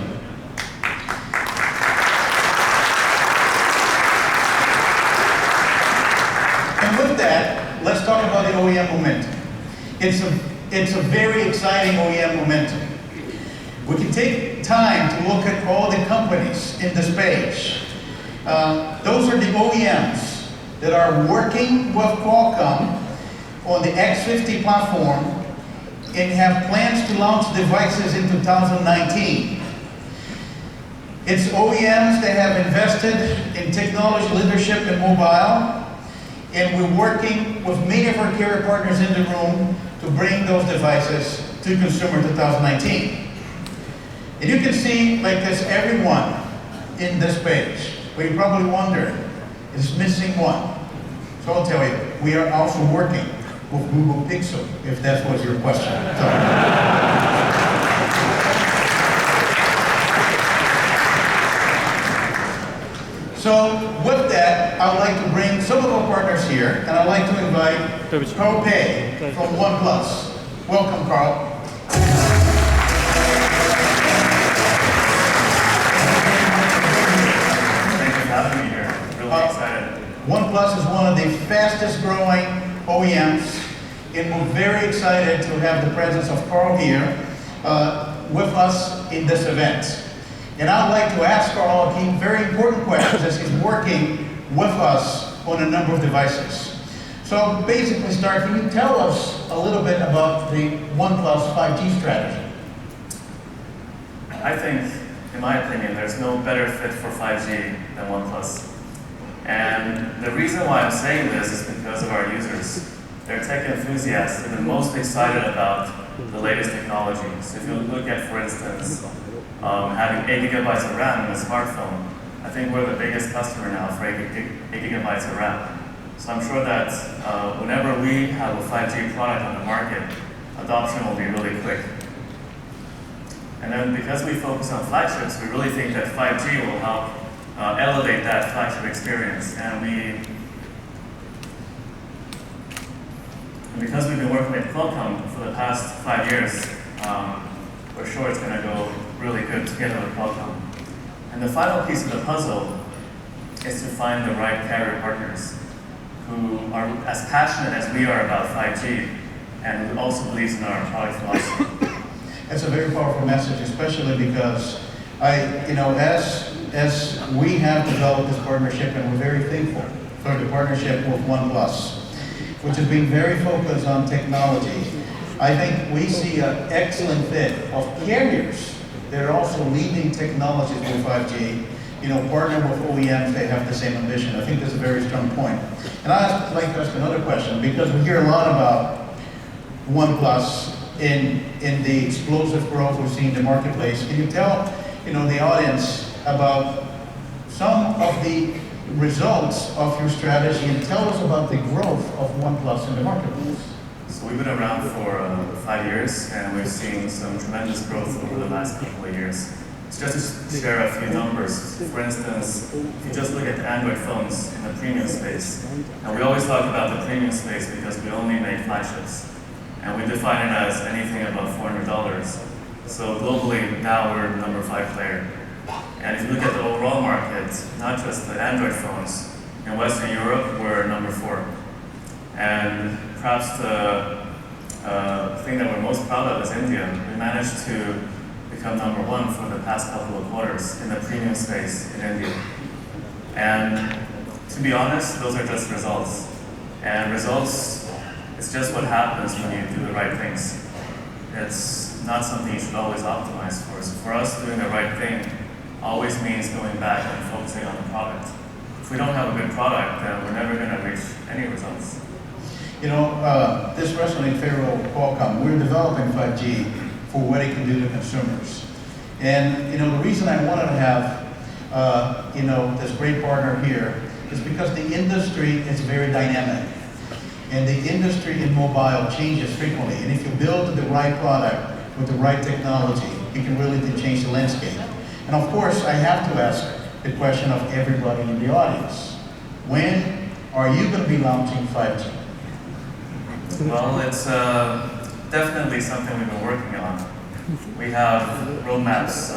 And with that, let's talk about the OEM momentum. It's a very exciting OEM momentum. We can take time to look at all the companies in this page. Those are the OEMs that are working with Qualcomm on the X50 platform and have plans to launch devices in 2019. It's OEMs that have invested in technology leadership in mobile, and we're working with many of our carrier partners in the room to bring those devices to consumer 2019. And you can see, like this, everyone in this page. But you're probably wondering, is missing one? So I'll tell you, we are also working with Google Pixel, if that was your question. So with that, I would like to bring some of our partners here, and I'd like to invite Carl Pei from OnePlus. Welcome, Carl. excited. OnePlus is one of the fastest growing OEMs, and we're very excited to have the presence of Carl here with us in this event. And I'd like to ask Carl a few very important questions as he's working with us on a number of devices. So basically, can you tell us a little bit about the OnePlus 5G strategy? I think, in my opinion, there's no better fit for 5G than OnePlus. And the reason why I'm saying this is because of our users. They're tech enthusiasts and the most excited about the latest technology. So if you look at, for instance, having 8 gigabytes of RAM in a smartphone, I think we're the biggest customer now for 8 gigabytes of RAM. So I'm sure that whenever we have a 5G product on the market, adoption will be really quick. And then because we focus on flagships, we really think that 5G will help elevate that flagship experience. And because we've been working with Qualcomm for the past 5 years, we're sure it's going to go really good together with Qualcomm. And the final piece of the puzzle is to find the right carrier partners who are as passionate as we are about 5G and who also believes in our product philosophy. That's a very powerful message, especially because as we have developed this partnership, and we're very thankful for the partnership with OnePlus, which has been very focused on technology. I think we see an excellent fit of carriers that are also leading technologies with 5G, partner with OEMs that have the same ambition. I think that's a very strong point. And I'd like to ask another question, because we hear a lot about OnePlus in the explosive growth we see in the marketplace. Can you tell the audience about some of the results of your strategy and tell us about the growth of OnePlus in the marketplace? So we've been around for 5 years and we've seen some tremendous growth over the last couple of years. So just to share a few numbers, for instance, if you just look at the Android phones in the premium space, and we always talk about the premium space because we only make flagships. And we define it as anything above $400. So globally, now we're number 5 player. And if you look at the overall market, not just the Android phones, in Western Europe, we're number 4. And perhaps the thing that we're most proud of is India. We managed to become number 1 for the past couple of quarters in the premium space in India. And to be honest, those are just results. And results, it's just what happens when you do the right things. It's not something you should always optimize for. So for us, doing the right thing always means going back and focusing on the product. If we don't have a good product, then we're never going to reach any results. This resonates very well with Qualcomm. We're developing 5G for what it can do to consumers. And the reason I wanted to have this great partner here is because the industry is very dynamic. And the industry in mobile changes frequently. And if you build the right product with the right technology, you can really change the landscape. And of course, I have to ask the question of everybody in the audience. When are you going to be launching 5G? Well, it's definitely something we've been working on. We have roadmaps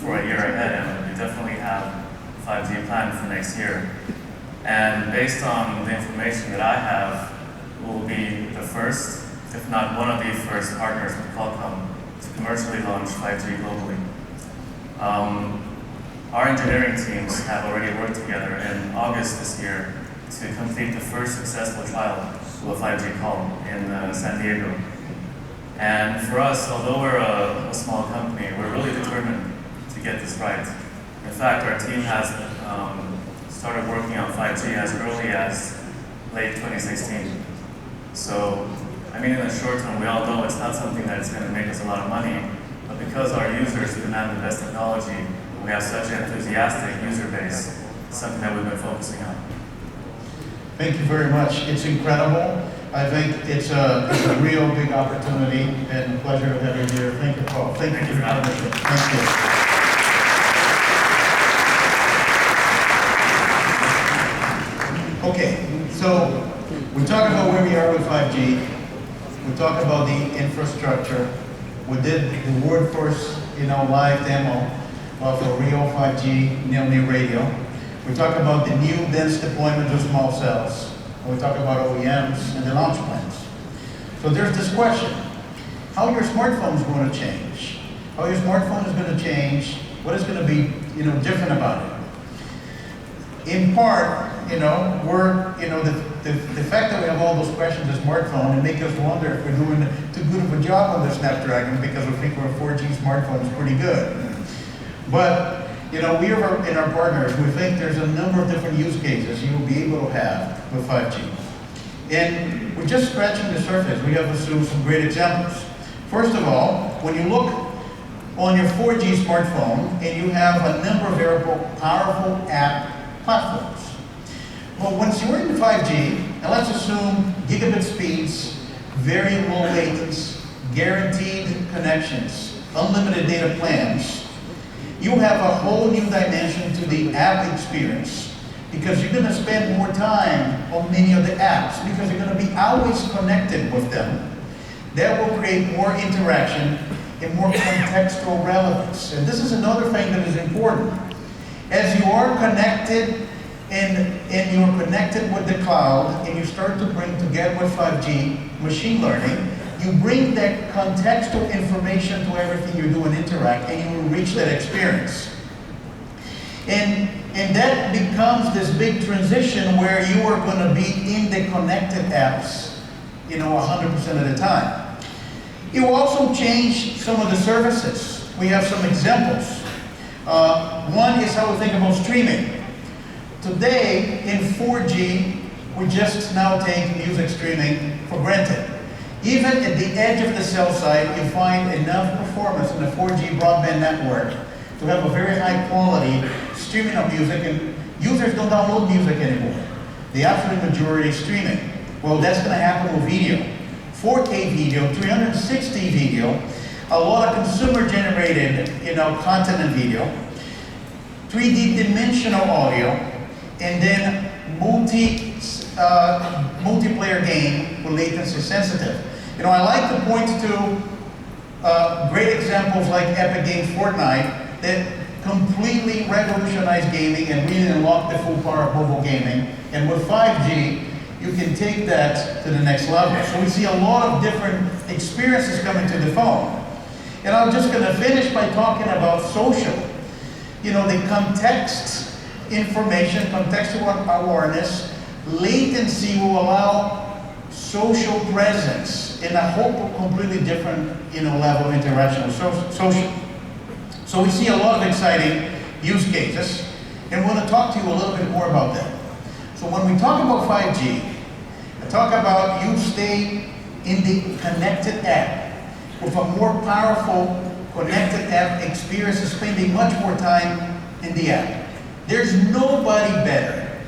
for a year ahead, and we definitely have 5G planned for next year. And based on the information that I have, we'll be the first, if not one of the first partners with Qualcomm to commercially launch 5G globally. Our engineering teams have already worked together in August this year to complete the first successful trial of a 5G call in San Diego. And for us, although we're a small company, we're really determined to get this right. In fact, our team has started working on 5G as early as late 2016. So, in the short term, we all know it's not something that's going to make us a lot of money, but because our users demand the best technology, we have such an enthusiastic user base, it's something that we've been focusing on. Thank you very much. It's incredible. I think it's a real big opportunity and a pleasure to have you here. Thank you, Paul. Thank you for having me. Thank you. Okay, so we talked about where we are with 5G. We talked about the infrastructure. We did the world first, live demo of a real 5G new radio. We talk about the new dense deployment of small cells. And we talk about OEMs and the launch plans. So there's this question, how your smartphone is going to change? How your smartphone is going to change? What is going to be, different about it? In part, the fact that we have all those questions of smartphone, it makes us wonder if we're doing too good of a job on the Snapdragon because we think our 4G smartphone is pretty good. But, we are in our partners, we think there's a number of different use cases you'll be able to have with 5G. And we're just scratching the surface. We have assumed some great examples. First of all, when you look on your 4G smartphone and you have a number of very powerful app platforms. Well, once you're into 5G, and let's assume gigabit speeds, very low latency, guaranteed connections, unlimited data plans, you have a whole new dimension to the app experience because you're going to spend more time on many of the apps because you're going to be always connected with them. That will create more interaction and more contextual relevance. And this is another thing that is important. As you are connected and you're connected with the cloud and you start to bring together with 5G machine learning, you bring that contextual information to everything you do and interact, and you will reach that experience. And that becomes this big transition where you are going to be in the connected apps, 100% of the time. It will also change some of the services. We have some examples. One is how we think about streaming. Today, in 4G, we just now take music streaming for granted. Even at the edge of the cell site, you find enough performance in the 4G broadband network to have a very high quality streaming of music, and users don't download music anymore. The absolute majority is streaming. Well, that's going to happen with video. 4K video, 360 video, a lot of consumer-generated, content and video, 3D dimensional audio, and then multiplayer game with latency sensitive. I like to point to great examples like Epic Games Fortnite that completely revolutionized gaming and really unlocked the full power of mobile gaming. And with 5G, you can take that to the next level. So we see a lot of different experiences coming to the phone. And I'm just going to finish by talking about social. The context information, contextual awareness, latency will allow social presence in a whole completely different level of interaction with social. So we see a lot of exciting use cases, and we want to talk to you a little bit more about that. So when we talk about 5G, I talk about you stay in the connected app with a more powerful connected app experience, spending much more time in the app. There's nobody better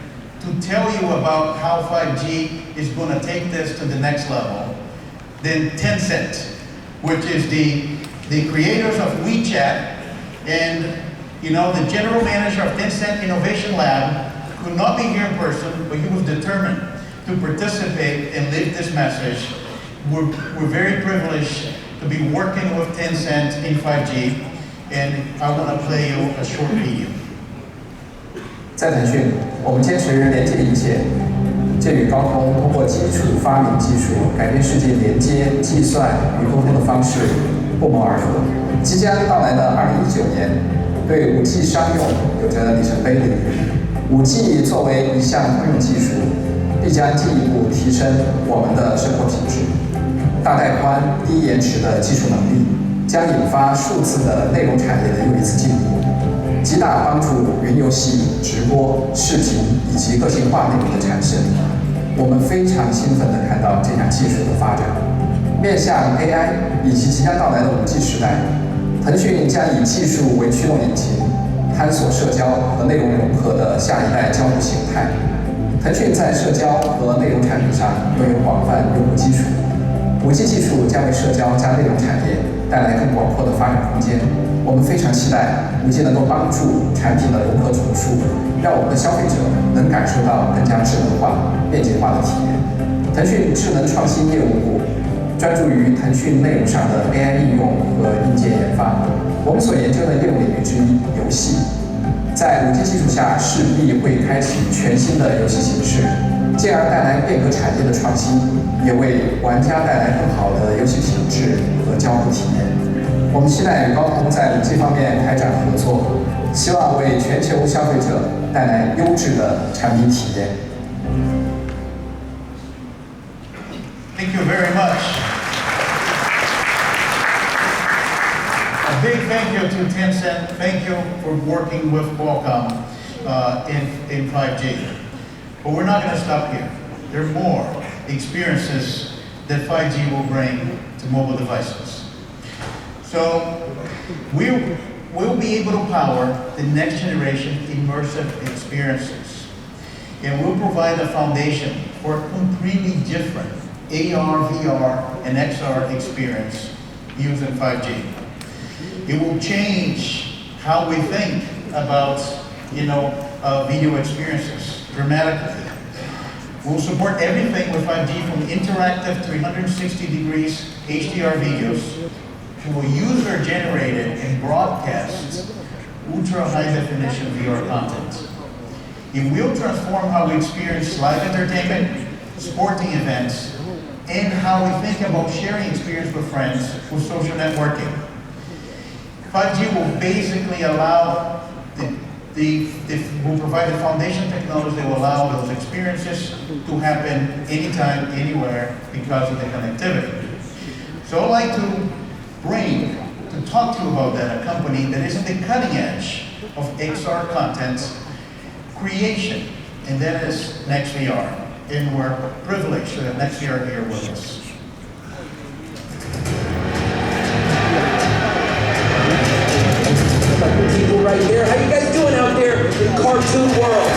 to tell you about how 5G is going to take this to the next level than Tencent, which is the creators of WeChat, and the general manager of Tencent Innovation Lab could not be here in person, but he was determined to participate and live this message. We're very privileged to be working with Tencent in 5G, and I want to play you a short video. 在腾讯，我们坚持连接一切。鉴于高通通过基础发明技术改变世界连接、计算与沟通的方式，不谋而合。即将到来的2019年，对 5G 商用有着里程碑的意义。5G 作为一项通用技术，必将进一步提升我们的生活品质。大带宽、低延迟的技术能力，将引发数字的内容产业的又一次进步。 极大帮助云游戏、直播、视频以及个性化内容的产生。我们非常兴奋地看到这项技术的发展。面向 AI 以及即将到来的5G 时代，腾讯将以技术为驱动引擎，探索社交和内容融合的下一代交互形态。腾讯在社交和内容产品上拥有广泛用户基础。5G 技术将为社交加内容产业带来更广阔的发展空间。 我们非常期待5G 能够帮助产品的融合重塑，让我们的消费者能感受到更加智能化、便捷化的体验。腾讯智能创新业务部专注于腾讯内容上的 AI 应用和硬件研发。我们所研究的业务领域之一，游戏。在5G 基础下势必会开启全新的游戏形式，进而带来变革产业的创新，也为玩家带来更好的游戏品质和交互体验。我们期待与高通在5G 方面开展合作，希望为全球消费者带来优质的产品体验。Thank you very much. A big thank you to Tencent. Thank you for working with Qualcomm in 5G. But we're not going to stop here. There are more experiences that 5G will bring to mobile devices. So we'll be able to power the next generation immersive experiences. And we'll provide a foundation for a completely different AR, VR, and XR experience using 5G. It will change how we think about, video experiences dramatically. We'll support everything with 5G from interactive 360 degrees HDR videos to a user-generated and broadcast ultra-high-definition VR content. It will transform how we experience live entertainment, sporting events, and how we think about sharing experience with friends with social networking. 5G will basically allow will provide the foundation technology that will allow those experiences to happen anytime, anywhere because of the connectivity. So I'd like to talk to you about that, a company that is at the cutting edge of XR content creation, and that is NextVR. And we're privileged to have NextVR here with us. People right there. How you guys doing out there in cartoon world?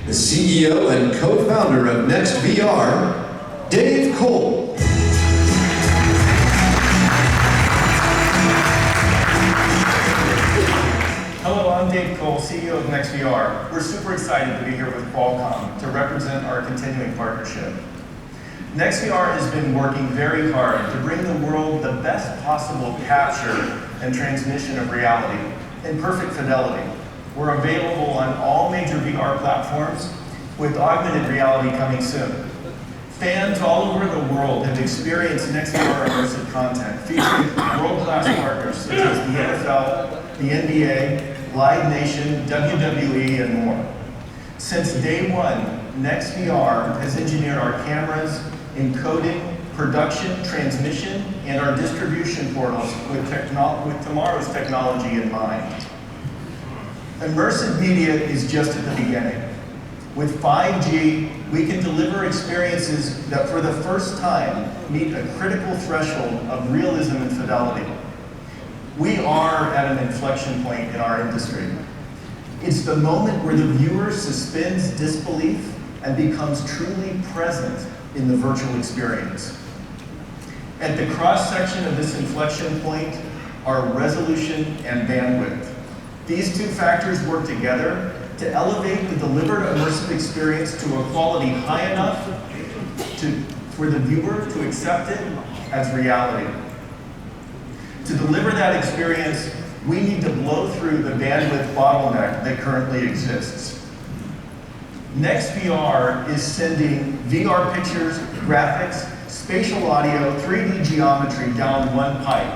The CEO and co-founder of NextVR, Dave Cole. Hello, I'm Dave Cole, CEO of NextVR. We're super excited to be here with Qualcomm to represent our continuing partnership. NextVR has been working very hard to bring the world the best possible capture and transmission of reality in perfect fidelity. We're available on all major VR platforms, with augmented reality coming soon. Fans all over the world have experienced NextVR immersive content featuring world-class partners such as the NFL, the NBA, Live Nation, WWE, and more. Since day one, NextVR has engineered our cameras, encoding, production, transmission, and our distribution portals with tomorrow's technology in mind. Immersive media is just at the beginning. With 5G, we can deliver experiences that for the first time meet a critical threshold of realism and fidelity. We are at an inflection point in our industry. It's the moment where the viewer suspends disbelief and becomes truly present in the virtual experience. At the cross-section of this inflection point are resolution and bandwidth. These two factors work together to elevate the delivered immersive experience to a quality high enough for the viewer to accept it as reality. To deliver that experience, we need to blow through the bandwidth bottleneck that currently exists. NextVR is sending VR pictures, graphics, spatial audio, 3D geometry down one pipe.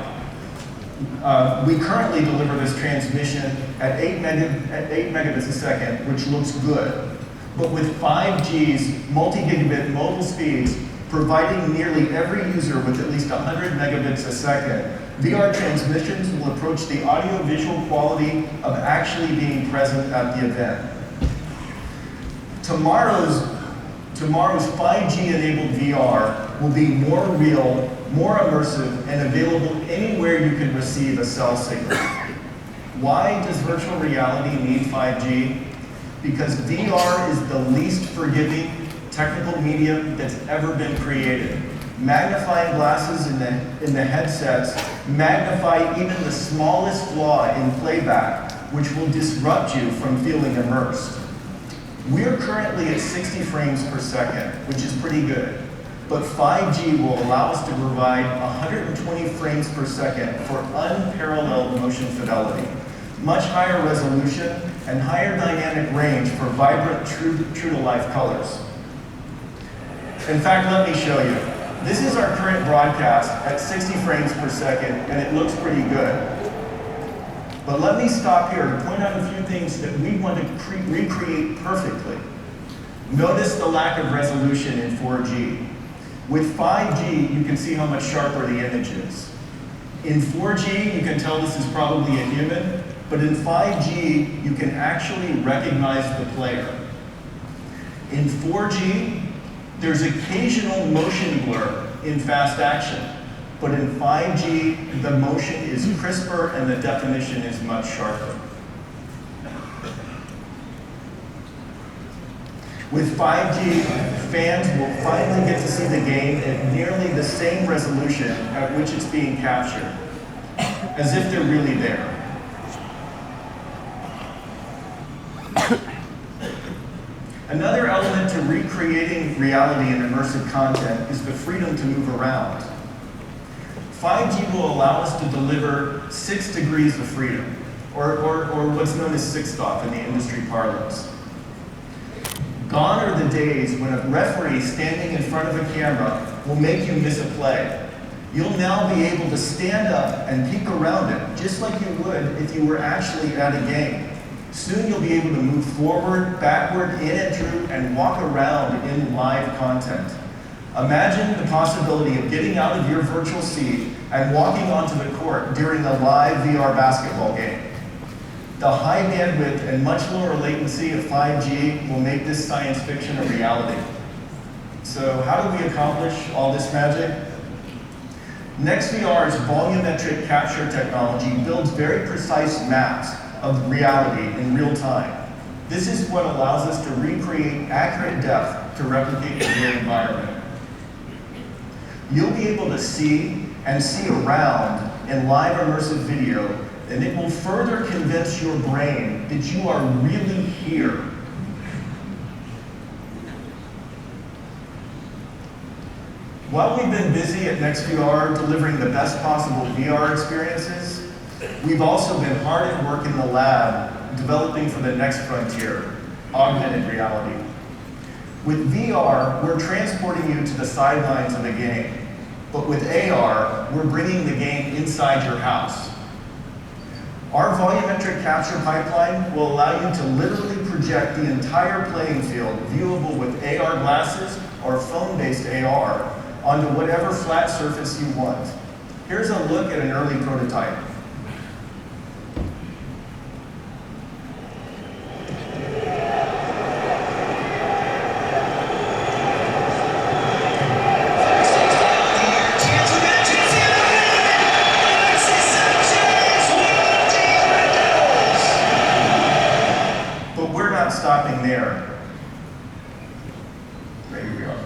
We currently deliver this transmission at 8 megabits a second, which looks good. But with 5G's multi-gigabit mobile speeds, providing nearly every user with at least 100 megabits a second, VR transmissions will approach the audio-visual quality of actually being present at the event. Tomorrow's 5G-enabled VR will be more real, more immersive, and available anywhere you can receive a cell signal. Why does virtual reality need 5G? Because VR is the least forgiving technical medium that's ever been created. Magnifying glasses in the headsets magnify even the smallest flaw in playback, which will disrupt you from feeling immersed. We're currently at 60 frames per second, which is pretty good. But 5G will allow us to provide 120 frames per second for unparalleled motion fidelity, much higher resolution, and higher dynamic range for vibrant, true-to-life colors. In fact, let me show you. This is our current broadcast at 60 frames per second, and it looks pretty good. But let me stop here to point out a few things that we want to recreate perfectly. Notice the lack of resolution in 4G. With 5G, you can see how much sharper the image is. In 4G, you can tell this is probably a human, but in 5G, you can actually recognize the player. In 4G, there's occasional motion blur in fast action, but in 5G, the motion is crisper and the definition is much sharper. With 5G, fans will finally get to see the game at nearly the same resolution at which it's being captured, as if they're really there. Another element to recreating reality and immersive content is the freedom to move around. 5G will allow us to deliver 6 degrees of freedom, or what's known as 6-stop in the industry parlance. Gone are the days when a referee standing in front of a camera will make you miss a play. You'll now be able to stand up and peek around it, just like you would if you were actually at a game. Soon you'll be able to move forward, backward, in and through, and walk around in live content. Imagine the possibility of getting out of your virtual seat and walking onto the court during a live VR basketball game. The high bandwidth and much lower latency of 5G will make this science fiction a reality. So how do we accomplish all this magic? NextVR's volumetric capture technology builds very precise maps of reality in real time. This is what allows us to recreate accurate depth to replicate the real environment. You'll be able to see and see around in live immersive video, and it will further convince your brain that you are really here. While we've been busy at NextVR delivering the best possible VR experiences, we've also been hard at work in the lab developing for the next frontier, augmented reality. With VR, we're transporting you to the sidelines of the game. But with AR, we're bringing the game inside your house. Our volumetric capture pipeline will allow you to literally project the entire playing field, viewable with AR glasses or phone-based AR, onto whatever flat surface you want. Here's a look at an early prototype. Stopping there. There we are.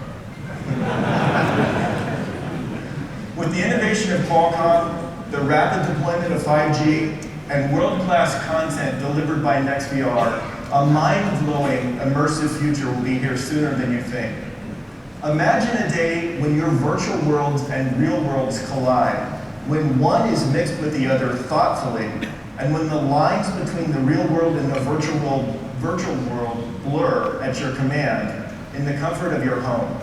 With the innovation of Qualcomm, the rapid deployment of 5G, and world-class content delivered by NextVR, a mind-blowing, immersive future will be here sooner than you think. Imagine a day when your virtual worlds and real worlds collide, when one is mixed with the other thoughtfully, and when the lines between the real world and the virtual world blur at your command in the comfort of your home.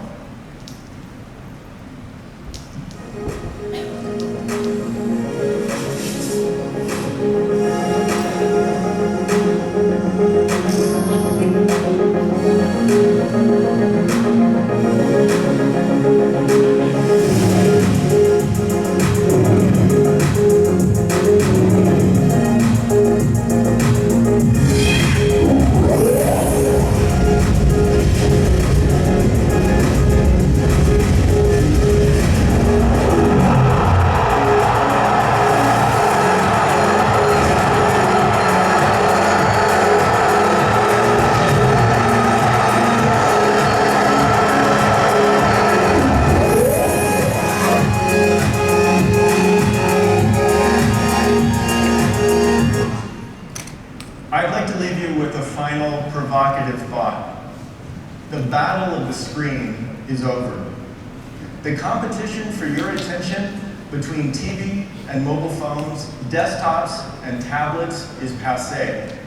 I'd like to leave you with a final provocative thought. The battle of the screen is over. The competition for your attention between TV and mobile phones, desktops and tablets is passe.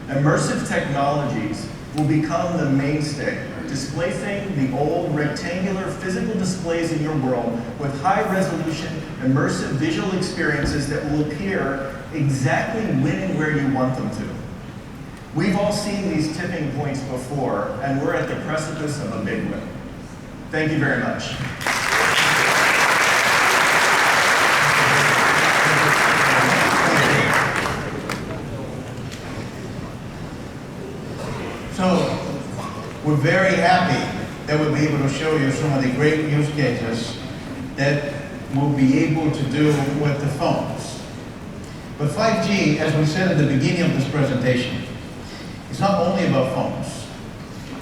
Immersive technologies will become the mainstay, displacing the old rectangular physical displays in your world with high-resolution, immersive visual experiences that will appear exactly when and where you want them to. We've all seen these tipping points before, and we're at the precipice of a big one. Thank you very much. So, we're very happy that we'll be able to show you some of the great use cases that we'll be able to do with the phones. But 5G, as we said at the beginning of this presentation, it's not only about phones,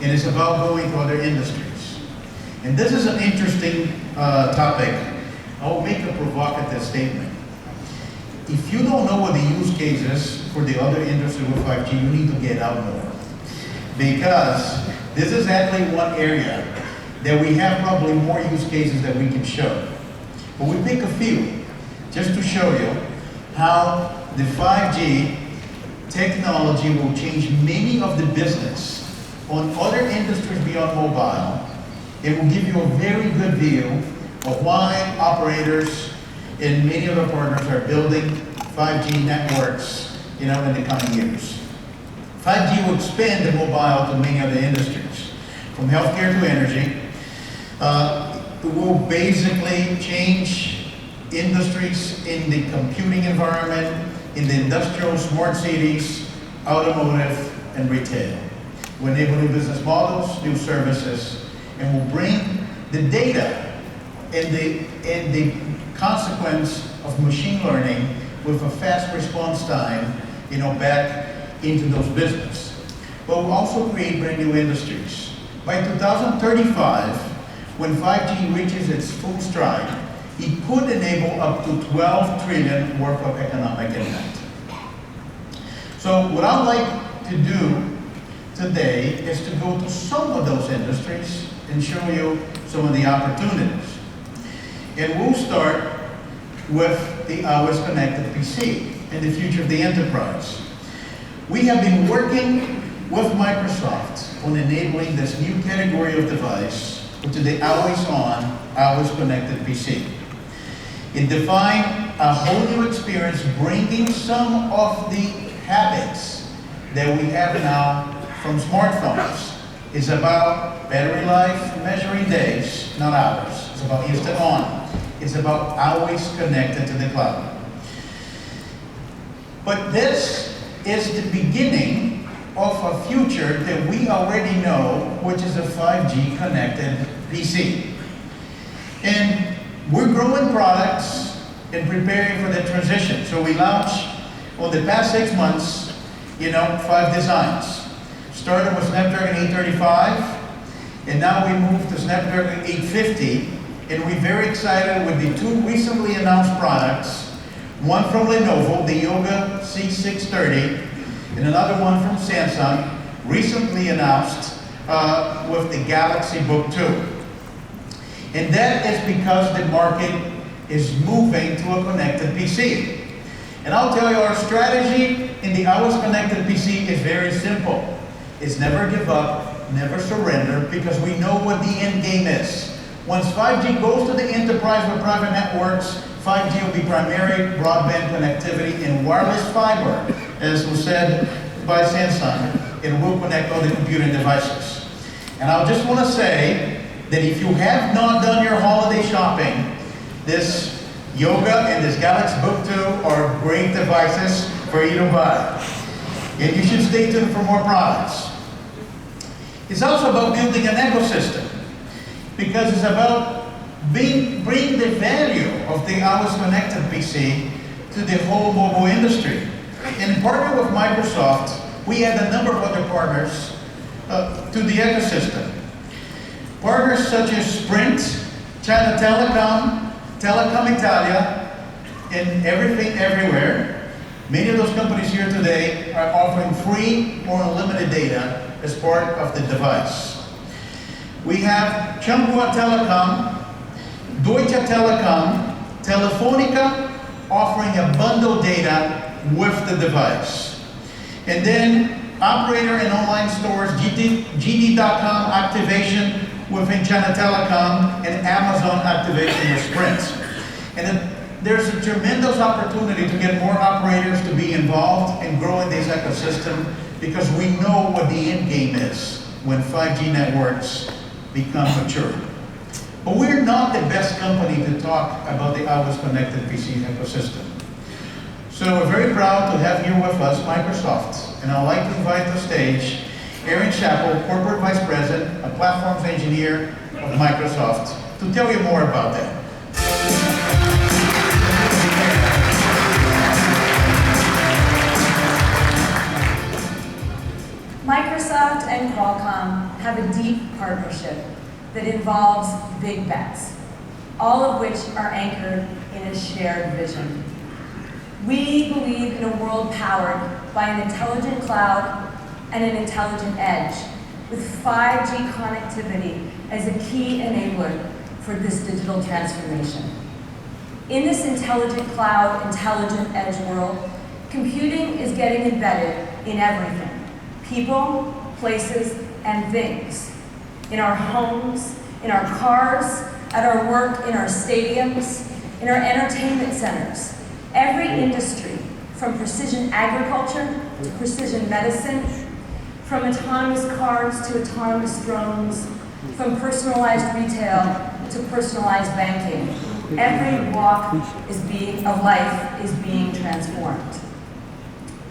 and it's about going to other industries. And this is an interesting topic. I'll make a provocative statement. If you don't know what the use case is for the other industry with 5G, you need to get out more. Because this is actually one area that we have probably more use cases that we can show. But we pick a few just to show you how the 5G technology will change many of the business on other industries beyond mobile. It will give you a very good view of why operators and many of our partners are building 5G networks, in the coming years. 5G will expand the mobile to many other industries, from healthcare to energy. It will basically change industries in the computing environment, in the industrial smart cities, automotive, and retail. We'll enable new business models, new services, and will bring the data and the consequence of machine learning with a fast response time, back into those businesses. But we'll also create brand new industries. By 2035, when 5G reaches its full stride, it could enable up to 12 trillion worth of economic impact. So what I'd like to do today is to go to some of those industries and show you some of the opportunities. And we'll start with the always connected PC and the future of the enterprise. We have been working with Microsoft on enabling this new category of device, which is the always-on, always-connected PC. It defined a whole new experience, bringing some of the habits that we have now from smartphones. It's about battery life, measuring days, not hours. It's about instant on. It's about always connected to the cloud. But this is the beginning of a future that we already know, which is a 5G connected PC. And we're growing products and preparing for the transition. So we launched, over the past 6 months, 5 designs. Started with Snapdragon 835, and now we moved to Snapdragon 850, and we're very excited with the 2 recently announced products. One from Lenovo, the Yoga C630, and another one from Samsung, recently announced with the Galaxy Book 2. And that is because the market is moving to a connected PC. And I'll tell you, our strategy in the always connected PC is very simple. It's never give up, never surrender, because we know what the end game is. Once 5G goes to the enterprise with private networks, 5G will be primary broadband connectivity and wireless fiber, as was said by Samsung. It will connect all the computing devices. And I just want to say that if you have not done your holiday shopping, this Yoga and this Galaxy Book 2 are great devices for you to buy. And you should stay tuned for more products. It's also about building an ecosystem, because it's about bringing the value of the always connected PC to the whole mobile industry. And in partner with Microsoft, we add a number of other partners to the ecosystem. Partners such as Sprint, China Telecom, Telecom Italia, and Everything Everywhere. Many of those companies here today are offering free or unlimited data as part of the device. We have Changhua Telecom, Deutsche Telekom, Telefonica offering a bundled data with the device. And then operator and online stores, GD.com activation within China Telecom and Amazon activation with Sprint. And there's a tremendous opportunity to get more operators to be involved and grow in this ecosystem, because we know what the end game is when 5G networks become mature. But we're not the best company to talk about the always connected PC ecosystem. So we're very proud to have here with us Microsoft. And I'd like to invite to the stage Aaron Chappell, Corporate Vice President, a Platforms Engineer of Microsoft, to tell you more about that. Microsoft and Qualcomm have a deep partnership that involves big bets, all of which are anchored in a shared vision. We believe in a world powered by an intelligent cloud and an intelligent edge, with 5G connectivity as a key enabler for this digital transformation. In this intelligent cloud, intelligent edge world, computing is getting embedded in everything: people, places, and things. In our homes, in our cars, at our work, in our stadiums, in our entertainment centers. Every industry, from precision agriculture to precision medicine, from autonomous cars to autonomous drones, from personalized retail to personalized banking. Every walk of life is being transformed.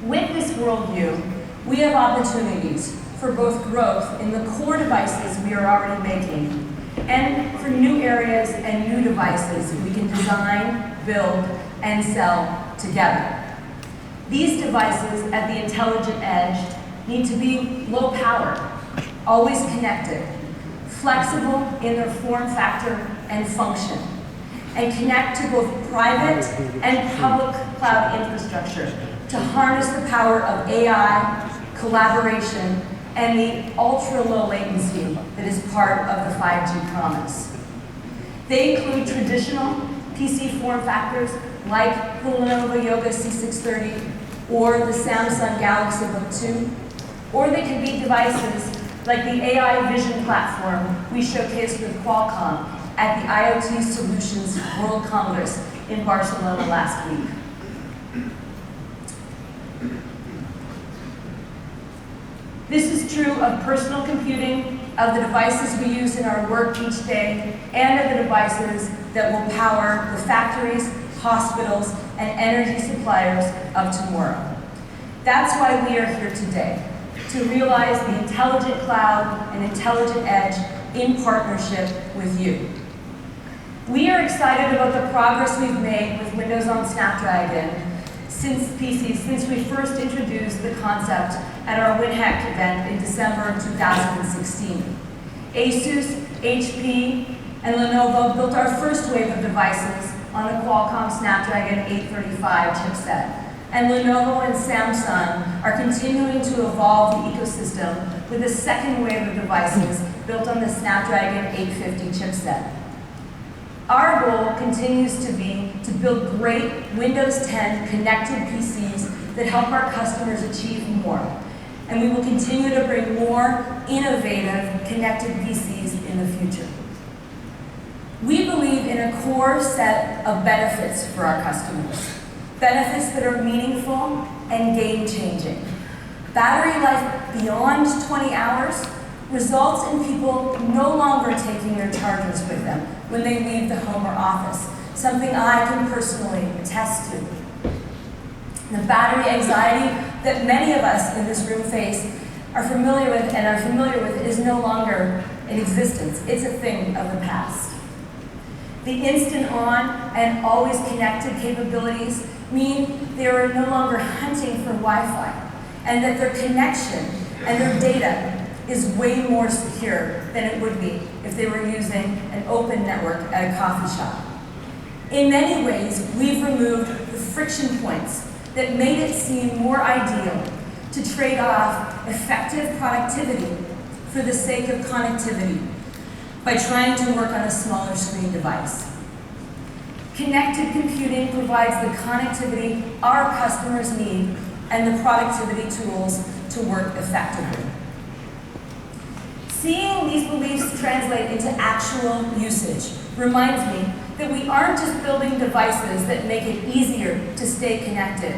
With this worldview, we have opportunities for both growth in the core devices we are already making, and for new areas and new devices we can design, build, and sell together. These devices at the intelligent edge need to be low power, always connected, flexible in their form factor and function, and connect to both private and public cloud infrastructure to harness the power of AI, collaboration, and the ultra-low latency that is part of the 5G promise. They include traditional PC form factors like the Lenovo Yoga C630 or the Samsung Galaxy Book 2, or they can be devices like the AI Vision platform we showcased with Qualcomm at the IoT Solutions World Congress in Barcelona last week. This is true of personal computing, of the devices we use in our work each day, and of the devices that will power the factories, hospitals, and energy suppliers of tomorrow. That's why we are here today, to realize the intelligent cloud and intelligent edge in partnership with you. We are excited about the progress we've made with Windows on Snapdragon since we first introduced the concept at our WinHack event in December of 2016. Asus, HP, and Lenovo built our first wave of devices on the Qualcomm Snapdragon 835 chipset. And Lenovo and Samsung are continuing to evolve the ecosystem with a second wave of devices built on the Snapdragon 850 chipset. our goal continues to be to build great Windows 10 connected PCs that help our customers achieve more. And we will continue to bring more innovative connected PCs in the future. We believe in a core set of benefits for our customers. Benefits that are meaningful and game-changing. Battery life beyond 20 hours results in people no longer taking their chargers with them when they leave the home or office, something I can personally attest to. The battery anxiety that many of us in this room face are familiar with is no longer in existence. It's a thing of the past. The instant on and always connected capabilities mean they are no longer hunting for Wi-Fi, and that their connection and their data is way more secure than it would be if they were using an open network at a coffee shop. In many ways, we've removed the friction points that made it seem more ideal to trade off effective productivity for the sake of connectivity by trying to work on a smaller screen device. Connected computing provides the connectivity our customers need and the productivity tools to work effectively. Seeing these beliefs translate into actual usage reminds me that we aren't just building devices that make it easier to stay connected.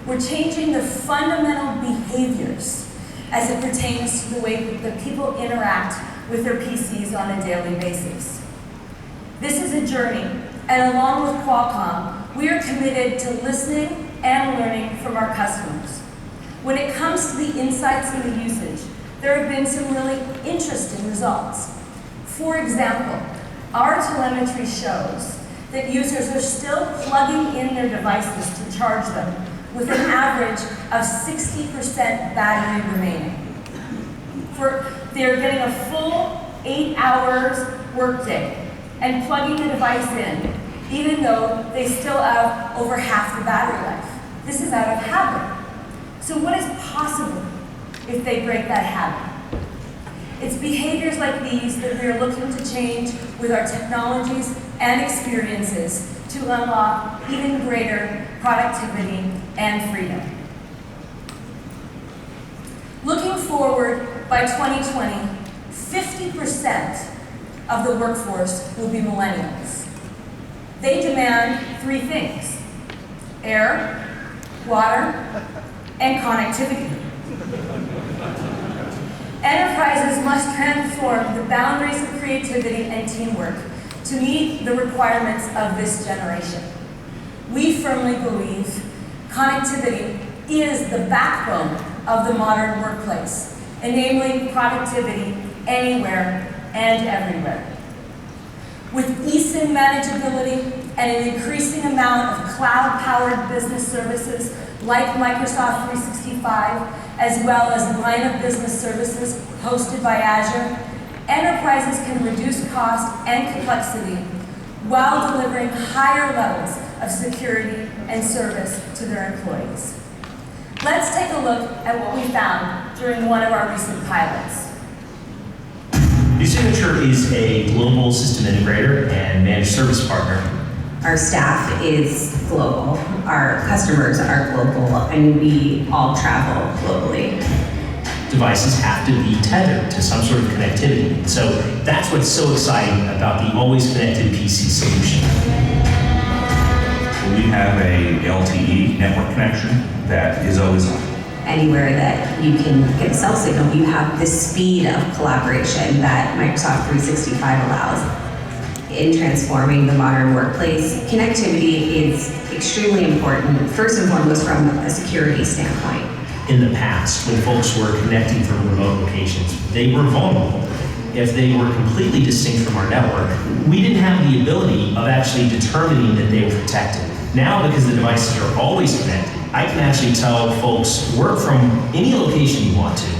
We're changing the fundamental behaviors as it pertains to the way that people interact with their PCs on a daily basis. This is a journey, and along with Qualcomm, we are committed to listening and learning from our customers. When it comes to the insights and the usage, there have been some really interesting results. For example, our telemetry shows that users are still plugging in their devices to charge them with an average of 60% battery remaining. They're getting a full 8 hours workday and plugging the device in, even though they still have over half the battery life. This is out of habit. So what is possible if they break that habit? It's behaviors like these that we are looking to change with our technologies and experiences to unlock even greater productivity and freedom. Looking forward, by 2020, 50% of the workforce will be millennials. They demand 3 things: air, water, and connectivity. Enterprises must transform the boundaries of creativity and teamwork to meet the requirements of this generation. We firmly believe connectivity is the backbone of the modern workplace, enabling productivity anywhere and everywhere. With eSIM manageability and an increasing amount of cloud-powered business services like Microsoft 365, as well as line of business services hosted by Azure, enterprises can reduce cost and complexity while delivering higher levels of security and service to their employees. Let's take a look at what we found during one of our recent pilots. Signature is a global system integrator and managed service partner. Our staff is global, our customers are global, and we all travel globally. Devices have to be tethered to some sort of connectivity. So that's what's so exciting about the always connected PC solution. We have a LTE network connection that is always on. Anywhere that you can get a cell signal, you have the speed of collaboration that Microsoft 365 allows. In transforming the modern workplace, connectivity is extremely important, first and foremost from a security standpoint. In the past, when folks were connecting from remote locations, they were vulnerable. If they were completely distinct from our network, we didn't have the ability of actually determining that they were protected. Now, because the devices are always connected, I can actually tell folks, work from any location you want to.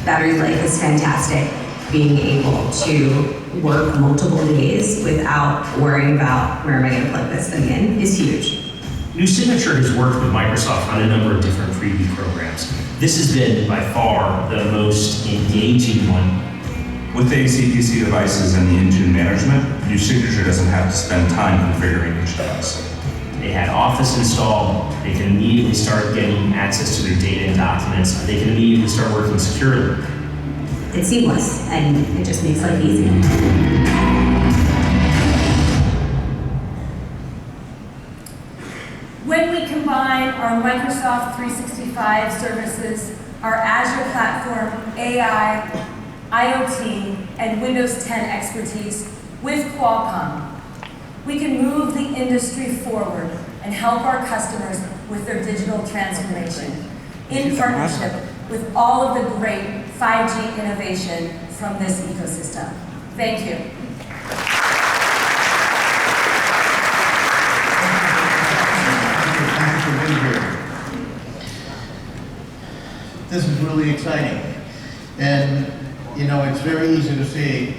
Battery life is fantastic. Being able to work multiple days without worrying about where am I going to plug this thing in is huge. New Signature has worked with Microsoft on a number of different preview programs. This has been by far the most engaging one. With the ACPC devices and the engine management, your signature doesn't have to spend time configuring each device. They had Office installed. They can immediately start getting access to their data and documents. They can immediately start working securely. It's seamless, and it just makes life easy. When we combine our Microsoft 365 services, our Azure platform, AI, IoT, and Windows 10 expertise with Qualcomm, we can move the industry forward and help our customers with their digital transformation in partnership with all of the great 5G innovation from this ecosystem. Thank you. Thank you for being here. This is really exciting. And, you know, it's very easy to see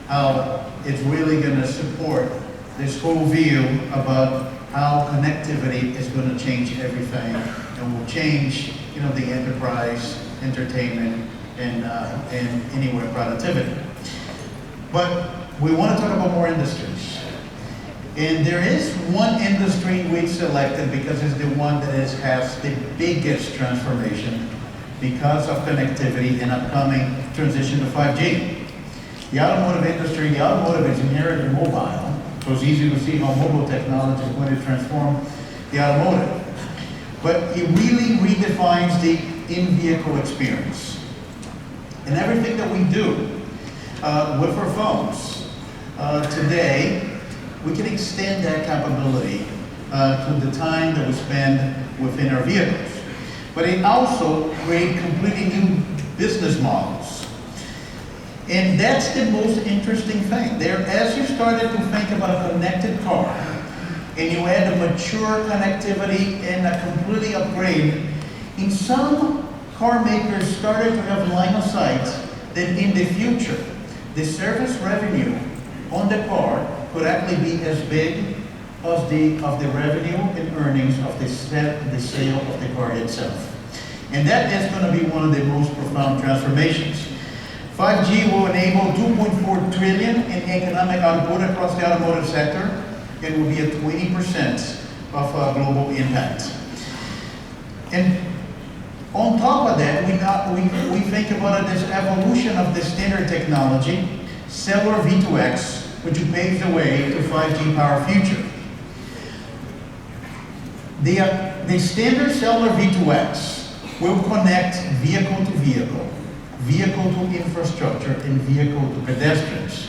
how it's really going to support this whole view about how connectivity is going to change everything and will change, you know, the enterprise, entertainment, and anywhere productivity. But we want to talk about more industries. And there is one industry we selected because it's the one that has the biggest transformation because of connectivity and upcoming transition to 5G. The automotive industry, the automotive is inherently mobile, so it's easy to see how mobile technology is going to transform the automotive. But it really redefines the in-vehicle experience. And everything that we do with our phones today, we can extend that capability to the time that we spend within our vehicles. But it also creates completely new business models. And that's the most interesting thing. There, as you started to think about a connected car, and you add a mature connectivity and a completely upgrade, in some car makers started to have line of sight that in the future, the service revenue on the car could actually be as big as the revenue and earnings of the sale of the car itself. And that is going to be one of the most profound transformations. 5G will enable 2.4 trillion in economic output across the automotive sector and will be at 20% of global impact. And on top of that, we think about this evolution of the standard technology, cellular V2X, which paves the way to 5G power future. The standard cellular V2X will connect vehicle to vehicle, vehicle to infrastructure, and vehicle to pedestrians.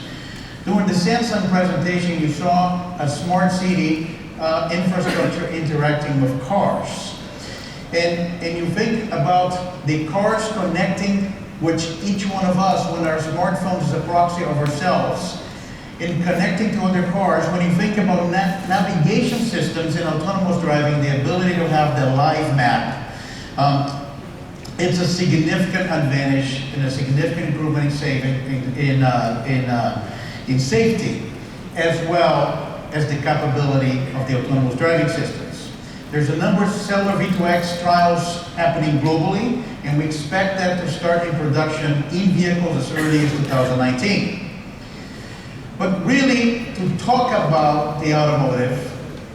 During the Samsung presentation, you saw a smart city infrastructure interacting with cars. And you think about the cars connecting which each one of us, when our smartphone is a proxy of ourselves, in connecting to other cars. When you think about navigation systems in autonomous driving, the ability to have the live map, it's a significant advantage and a significant improvement in saving in safety, as well as the capability of the autonomous driving systems. There's a number of cellular V2X trials happening globally, and we expect that to start in production in vehicles as early as 2019. But really, to talk about the automotive,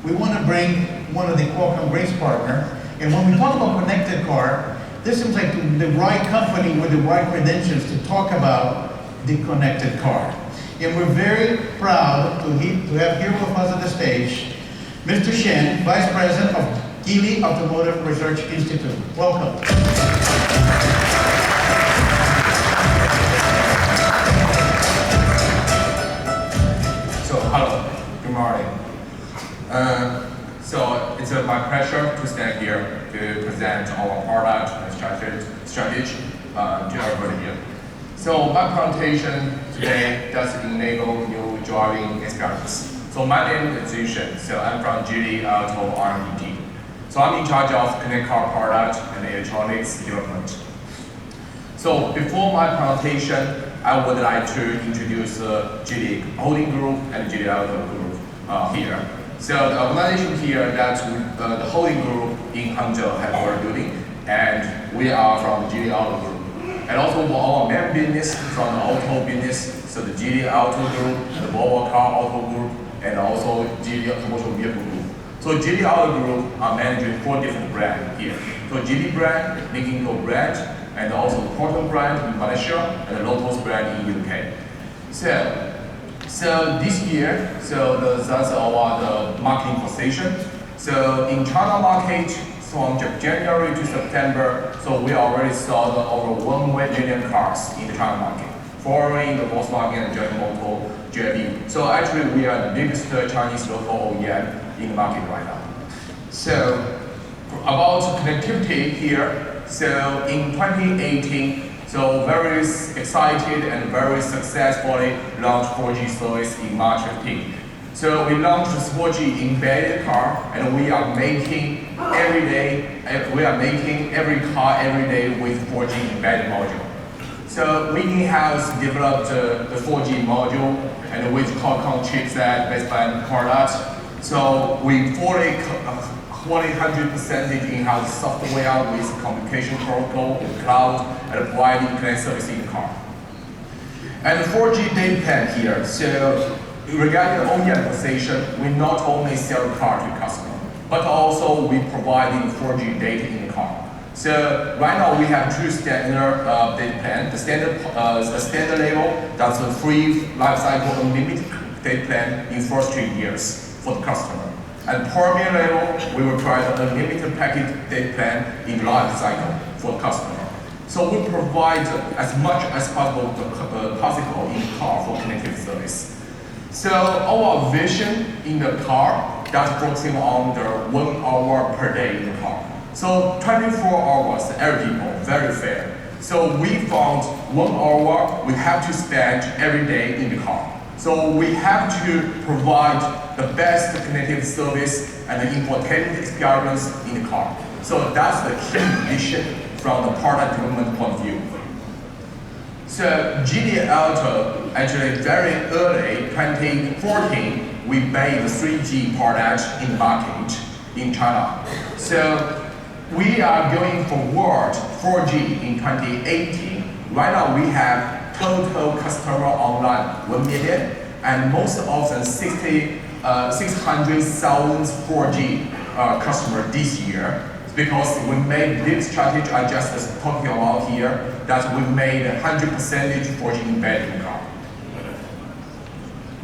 we want to bring one of the Qualcomm Grace partner. And when we talk about connected car, this seems like the right company with the right credentials to talk about the connected car. And we're very proud to have here with us at the stage, Mr. Shen, Vice President of Geely Automotive Research Institute. Welcome. So, hello, good morning. So it's my pleasure to stand here to present our product and strategy to everybody here. So my presentation today does enable new driving experience. So my name is Zhu Shen, so I'm from Geely Auto R&D team. So I'm in charge of connected car product and electronics development. So before my presentation, I would like to introduce Geely Holding Group and Geely Auto Group here. So the organization here, that's the holding group in Hangzhou headquarters building, and we are from Geely Auto Group. And also for our main business from the auto business, so the Geely Auto Group, the Volvo Car Auto Group, and also Geely Commercial Vehicle Group. So Geely Auto Group are managing 4 different brands here. So Geely brand, Lincoln brand, and also the Qualcomm brand in Malaysia, and the Lotus brand in UK. So this year, that's our the marketing position. So in China market, from January to September, so we already sold over 1 million cars in the China market, following the Volkswagen and General JV. So actually, we are the biggest Chinese local OEM in the market right now. So about connectivity here, so in 2018, so very excited and very successfully launched 4G service in March 15. So we launched this 4G embedded car, and we are making every day, we are making every car every day with 4G embedded module. So we in-house developed the 4G module, and with Qualcomm chipset baseband product. So we fully 100% in-house software with communication protocol, with cloud, and providing connect service in the car. And the 4G data plan here. So regarding the OEM position, we not only sell the car to customer, but also we providing 4G data in the car. So right now we have 2 standard data plan. The standard level, that's a free lifecycle unlimited data plan in first 2 years for the customer. At premium level, we will provide an unlimited package data plan in life cycle for the customer. So we provide as much as possible in the car for connectivity service. So our vision in the car, that's focusing on the 1 hour per day in the car. So 24 hours, every people, very fair. So we found 1 hour we have to spend every day in the car. So we have to provide the best connectivity service and the infotainment experience in the car. So that's the key mission from the product development point of view. So Geely Auto, actually very early, 2014, we made the 3G product in the market in China. So we are going forward 4G in 2018. Right now we have total customer online 1 million, and most often 600,000 4G customer this year, because we made this strategy I just talking about here, that we made 100% 4G embedded in the car.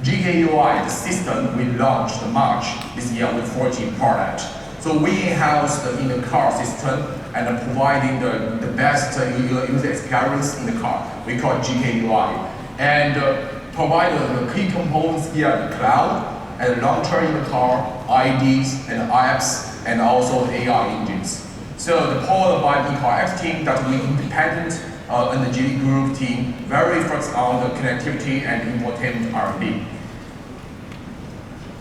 GKUI, the system we launched in March this year with 4G product. So we in-house in the car system and providing the best user experience in the car. We call it GKUI. And provide the key components here, the cloud, and launcher in the car, IDs and apps, and also the AI engines. So the powered by ECARX team that we independent and the Geely Group team, very focused on the connectivity and infotainment R&D.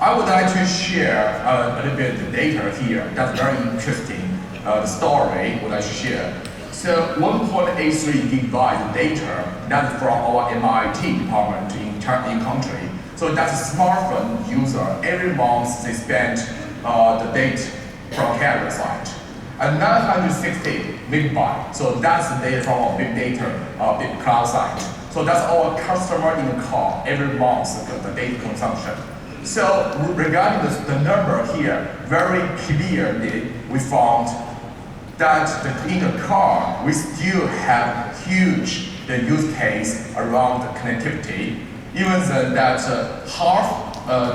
I would like to share a little bit of the data here. That's very interesting. The story would like to share. So 1.83 gigabyte data, that's from our MIT department in country. So that's a smartphone user. Every month they spend the data from carrier side. And 960 megabyte. So that's the data from our big data, big cloud side. So that's our customer in the car every month, the data consumption. So regarding the number here, very clearly we found that in the car, we still have huge use case around the connectivity, even that half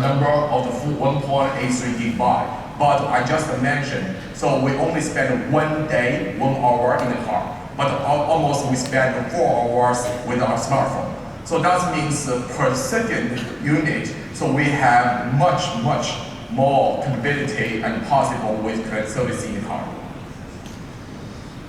number of the 1.83 gigabyte. But I just mentioned, so we only spend 1 day, 1 hour in the car, but almost we spend 4 hours with our smartphone. So that means per second unit, so we have much more capability and possible with connect service in the car.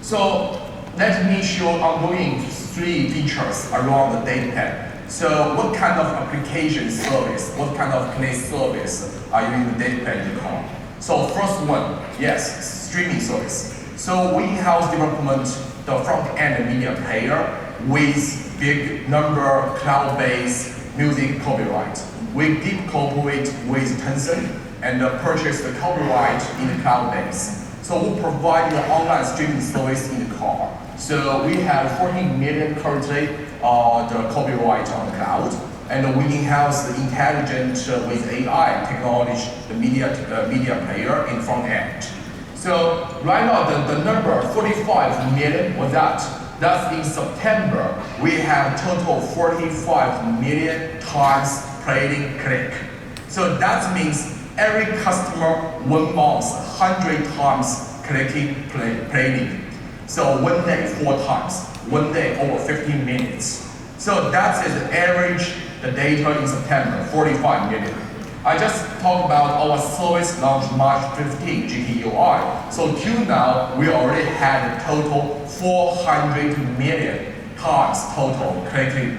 So let me show ongoing 3 features around the data plan. So what kind of application service, what kind of connect service are you in the data plan in the car? So first one, yes, streaming service. So we in-house development the front-end media player with big number cloud-based music copyright. We did cooperate with Tencent and purchase the copyright in the cloud base. So we provide the online streaming service in the car. So we have 14 million currently the copyright on the cloud. And we enhance the intelligent with AI technology, the media player in front end. So right now the number 45 million was that's in September. We have total 45 million times playing click. So that means every customer 1 month 100 times clicking playing. So 1 day 4 times, 1 day over 15 minutes. So that is the average the data in September, 45 million. I just talked about our service launched March 15, GTUI. So till now, we already had a total 400 million times total clicking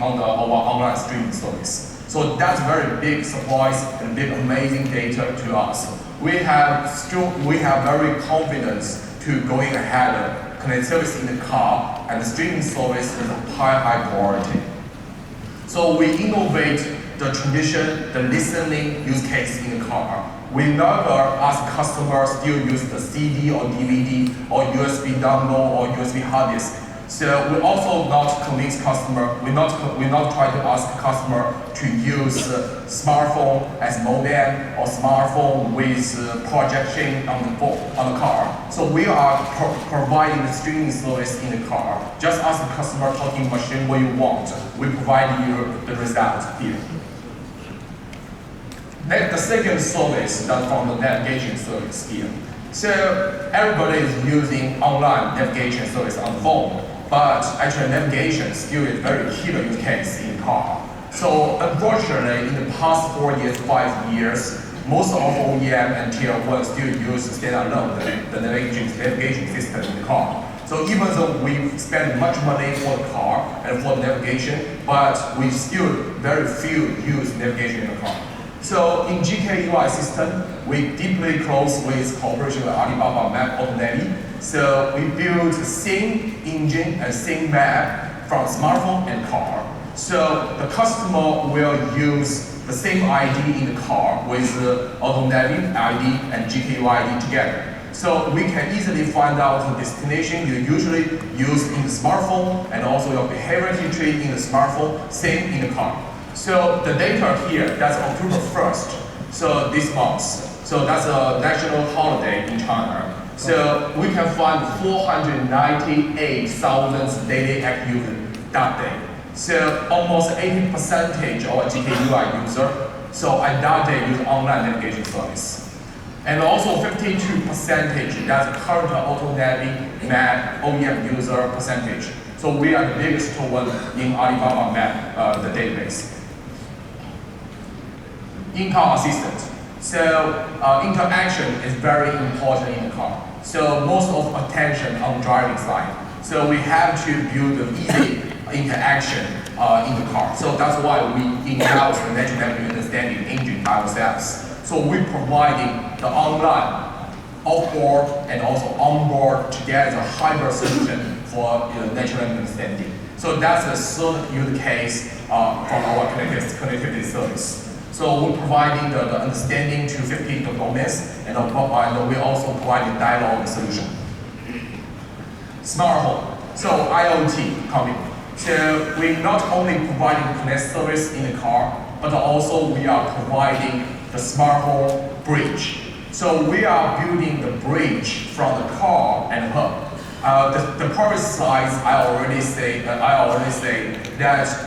on our online streaming service. So that's very big surprise and big amazing data to us. We have very confidence to going ahead connectivity in the car and the streaming service is of high quality. So we innovate the tradition, the listening use case in the car. We never ask customers still use the CD or DVD or USB dongle or USB hard disk. So we also not convince customer, we not try to ask customer to use smartphone as modem or smartphone with projection on the car. So we are providing the streaming service in the car. Just ask the customer talking machine what you want. We provide you the result here. Next, the second service that's from the navigation service here. So everybody is using online navigation service on the phone. But actually navigation still is a very key use case in car. So unfortunately, in the past 4 years, 5 years, most of OEM and Tier 1 still use standalone the navigation system in the car. So even though we spend much money for the car and for the navigation, but we still very few use navigation in the car. So in GKUI system, we deeply close with cooperation with Alibaba Map Automotive. So we build the same engine and same map from smartphone and car. So the customer will use the same ID in the car with the Automotive ID and GKUI ID together. So we can easily find out the destination you usually use in the smartphone and also your behavior history in the smartphone, same in the car. So the data here, that's October 1st, so this month. So that's a national holiday in China. So we can find 498,000 daily active users that day. So almost 80% of our GKUI user, so at that day use online navigation service. And also 52% that's current Automotive Map OEM user percentage. So we are the biggest one in Alibaba Map, the database. In-car assistant. So interaction is very important in the car. So most of attention on driving side. So we have to build an easy interaction in the car. So that's why we in-house the natural language understanding engine by ourselves. So we're providing the online, off-board, and also on-board together hybrid solution for natural language understanding. So that's the third use case from our connectivity service. So we're providing the understanding to 50 domains, and we also provide the dialogue solution. Smart home, so IoT coming. So we're not only providing connect service in the car, but also we are providing the smart home bridge. So we are building the bridge from the car and home. The purpose size, I already say that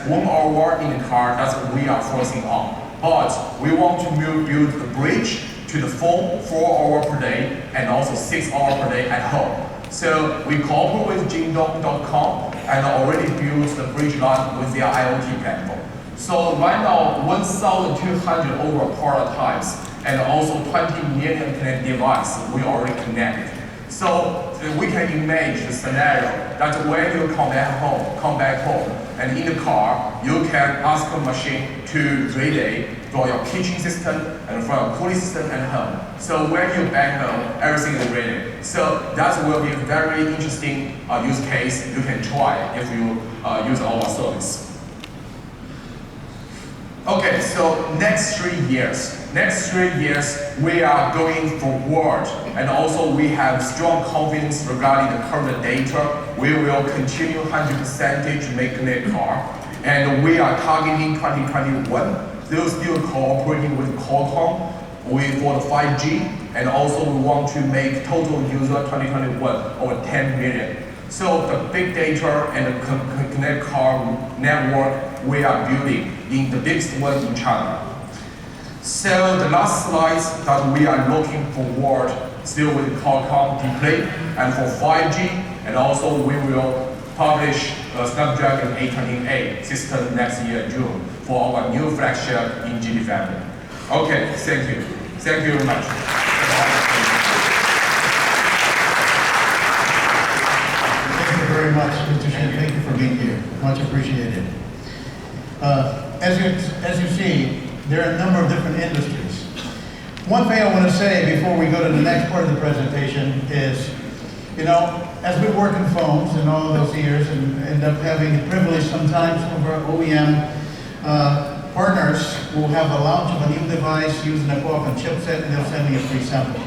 1 hour in the car, that's what we are focusing on. But we want to build the bridge to the phone 4 hours per day and also 6 hours per day at home. So we cooperate with Jingdong.com and already built the bridge line with their IoT platform. So right now, 1,200 over prototypes and also 20 million connected devices we already connected. So we can imagine the scenario that when you come back home, and in the car, you can ask a machine to relay for your kitchen system and for your cooling system at home. So when you back home, everything is ready. So that will be a very interesting use case you can try if you use our service. Okay, so next 3 years, next 3 years, we are going forward, and also we have strong confidence regarding the current data. We will continue 100% to make connected car, and we are targeting 2021. Still cooperating with Qualcomm for the 5G, and also we want to make total user 2021 over 10 million. So the big data and the connected car network we are building in the biggest one in China. So the last slide that we are looking forward still with Qualcomm display and for 5G, and also we will publish a Snapdragon 828 system next year in June for our new flagship in Gina family. Okay, thank you. Thank you very much. Thank you very much, Mr. Shin. Thank you for being here. Much appreciated. As you see, there are a number of different industries. One thing I want to say before we go to the next part of the presentation is, as we work in phones in all those years and end up having the privilege sometimes of our OEM partners will have a launch of a new device using a Qualcomm chipset and they'll send me a free sample.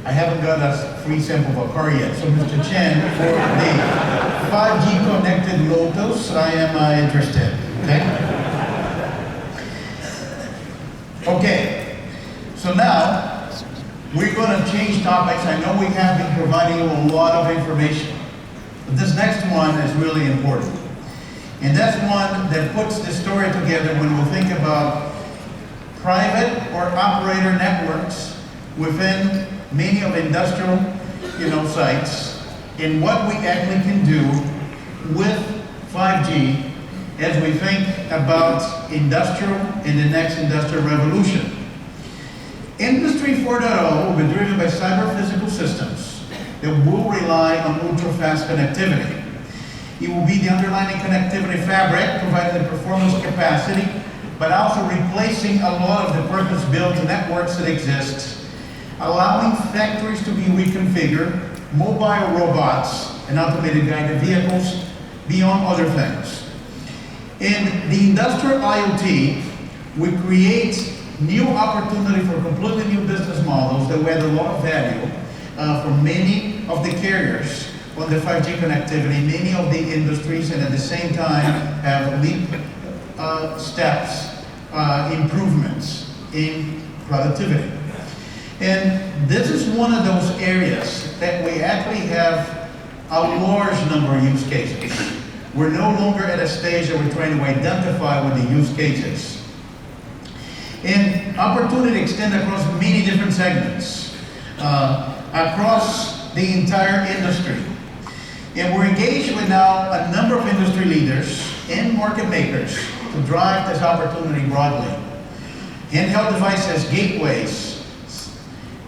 I haven't got a free sample of a car yet, so Mr. Chen, for the 5G connected Lotus, I am interested, okay? Okay, so now we're going to change topics. I know we have been providing you a lot of information, but this next one is really important. And that's one that puts the story together when we think about private or operator networks within many of industrial, sites, and what we actually can do with 5G as we think about industrial and the next industrial revolution. Industry 4.0 will be driven by cyber-physical systems that will rely on ultra-fast connectivity. It will be the underlying connectivity fabric, providing the performance capacity, but also replacing a lot of the purpose-built networks that exist, allowing factories to be reconfigured, mobile robots, and automated guided vehicles, beyond other things. In the industrial IoT, we create new opportunity for completely new business models that will add a lot of value for many of the carriers on the 5G connectivity, many of the industries, and at the same time have leap steps, improvements in productivity. And this is one of those areas that we actually have a large number of use cases. We're no longer at a stage that we're trying to identify what the use cases. And opportunity extend across many different segments, across the entire industry. And we're engaged with now a number of industry leaders and market makers to drive this opportunity broadly. Handheld devices, gateways,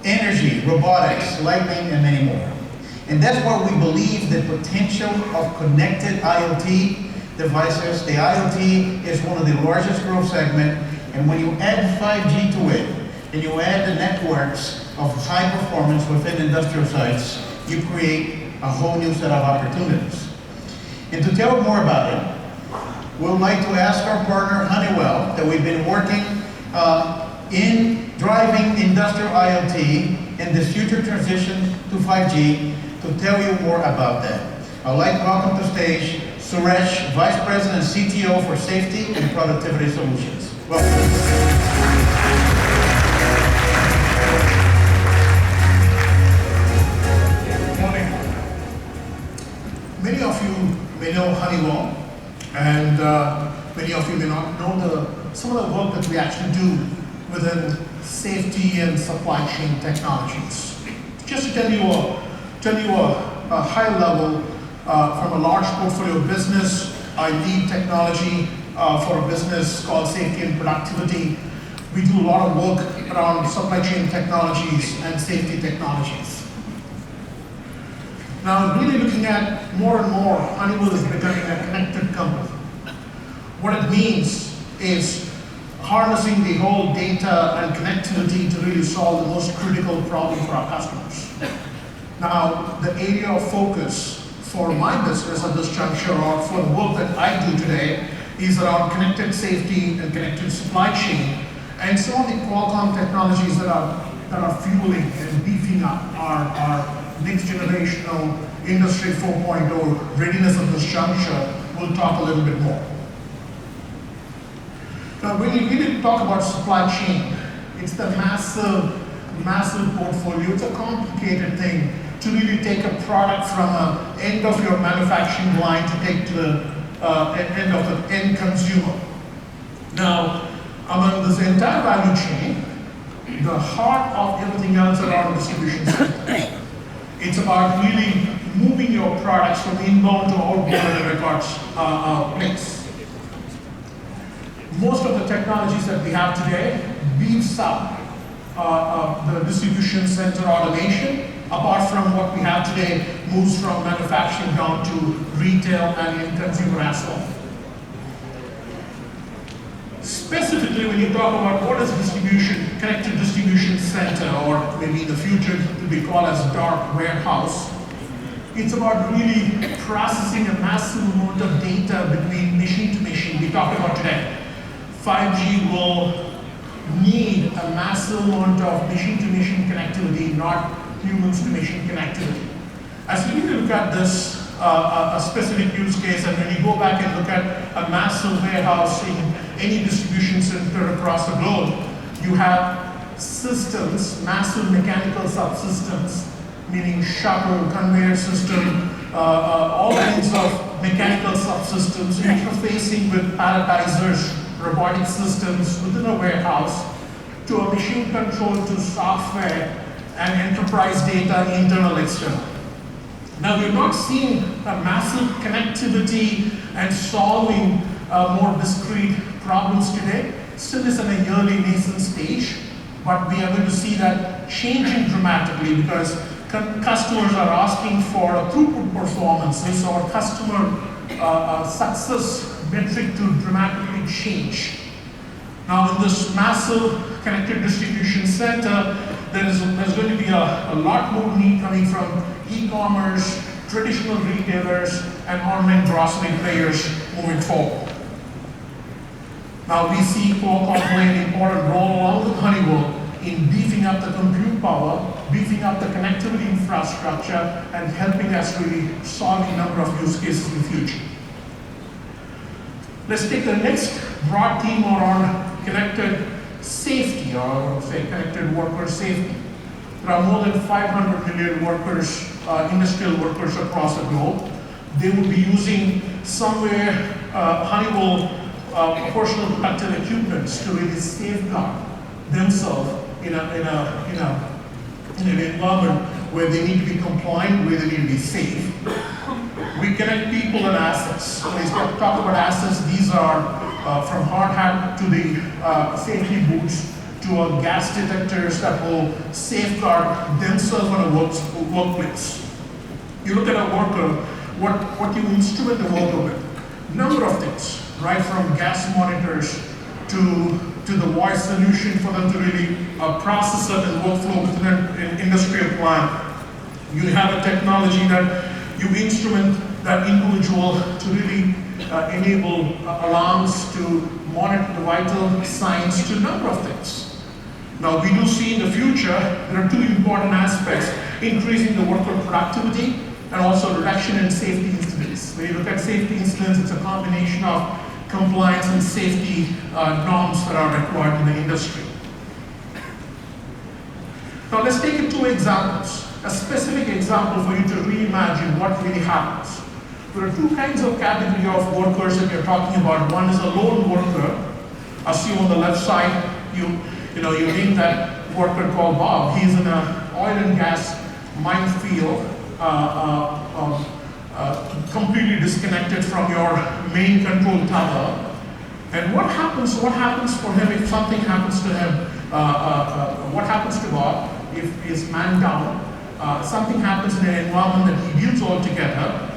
energy, robotics, lighting, and many more. And that's why we believe the potential of connected IoT devices. The IoT is one of the largest growth segments, and when you add 5G to it, and you add the networks of high performance within industrial sites, you create a whole new set of opportunities. And to tell more about it, we'd like to ask our partner Honeywell, that we've been working in driving industrial IoT and this future transition to 5G, to tell you more about that. I'd like to welcome to stage Suresh, Vice President and CTO for Safety and Productivity Solutions. Welcome. Good morning. Many of you may know Honeywell, and many of you may not know some of the work that we actually do within safety and supply chain technologies. Just to tell you a high level from a large portfolio of business, I lead technology for a business called Safety and Productivity. We do a lot of work around supply chain technologies and safety technologies. Now, really looking at more and more, Honeywell is becoming a connected company. What it means is harnessing the whole data and connectivity to really solve the most critical problem for our customers. Now, the area of focus for my business at this juncture, or for the work that I do today, is around connected safety and connected supply chain, And some of the Qualcomm technologies that are fueling and beefing up our next generational Industry 4.0 readiness of this juncture, we'll talk a little bit more. Now, when you really talk about supply chain, it's the massive portfolio. It's a complicated thing to really take a product from an end of your manufacturing line to take to the end of the end consumer. Now, among this entire value chain, the heart of everything else around distribution center. It's about really moving your products from inbound to outbound in a records place. Most of the technologies that we have today beefs up the distribution center automation. Apart from what we have today, moves from manufacturing down to retail and end consumer as well. Specifically, when you talk about what is distribution, connected distribution center, or maybe in the future it will be called as dark warehouse, it's about really processing a massive amount of data between machine to machine. We talked about today. 5G will need a massive amount of machine to machine connectivity, not humans to machine connectivity. As you look at this, a specific use case, and when you go back and look at a massive warehouse in any distribution center across the globe, you have systems, massive mechanical subsystems, meaning shuttle, conveyor system, all kinds of mechanical subsystems interfacing with palletizers, robotic systems within a warehouse, to a machine control, to software, and enterprise data, internal, external. Now, we're not seeing a massive connectivity and solving more discrete problems today. Still is in a early nascent stage, but we are going to see that changing dramatically because customers are asking for throughput performances or customer success metric to dramatically change. Now, in this massive connected distribution center, there's going to be a lot more need coming from e-commerce, traditional retailers, and online grocery players moving forward. Now, we see Qualcomm playing an important role along with Honeywell in beefing up the compute power, beefing up the connectivity infrastructure, and helping us really solve a number of use cases in the future. Let's take the next broad theme around connected safety, or I would say connected worker safety. There are more than 500 million workers, industrial workers across the globe. They will be using somewhere Honeywell personal protective equipments to really safeguard themselves in an environment where they need to be compliant, where they need to be safe. We connect people and assets. When we talk about assets, these are from hard hat to the safety boots to gas detectors that will safeguard themselves on a workplace. You look at a worker, what you instrument the worker with. Number of things, right from gas monitors to the voice solution for them to really process certain workflow within an industrial plant. You have a technology that you instrument that individual to really enable alarms to monitor the vital signs to a number of things. Now, we do see in the future, there are two important aspects: increasing the worker productivity and also reduction in safety incidents. When you look at safety incidents, it's a combination of compliance and safety norms that are required in the industry. Now, let's take two examples. A specific example for you to reimagine what really happens. There are two kinds of category of workers that you're talking about. One is a lone worker. As you on the left side, you name that worker called Bob. He's in an oil and gas minefield, completely disconnected from your main control tower. And what happens for him if something happens to him? What happens to Bob if he's man down? Something happens in an environment that he builds altogether.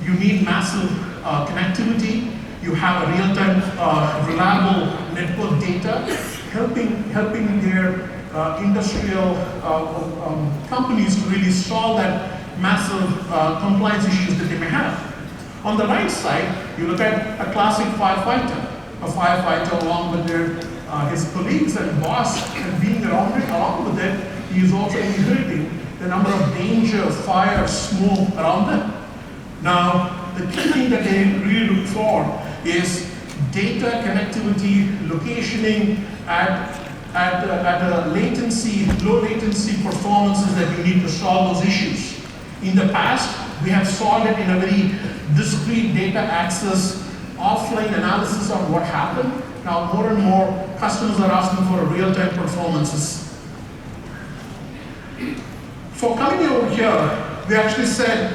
You need massive connectivity. You have a real-time, reliable network data, helping their industrial companies to really solve that massive compliance issues that they may have. On the right side, you look at a classic firefighter. A firefighter along with their his colleagues and boss and being along with it, he is also inheriting the number of danger, fire, smoke around them. Now, the key thing that they really look for is data connectivity, locationing at a latency, low latency performances that you need to solve those issues. In the past, we have solved it in a very discrete data access, offline analysis on what happened. Now more and more customers are asking for real-time performances. For coming over here, we actually said,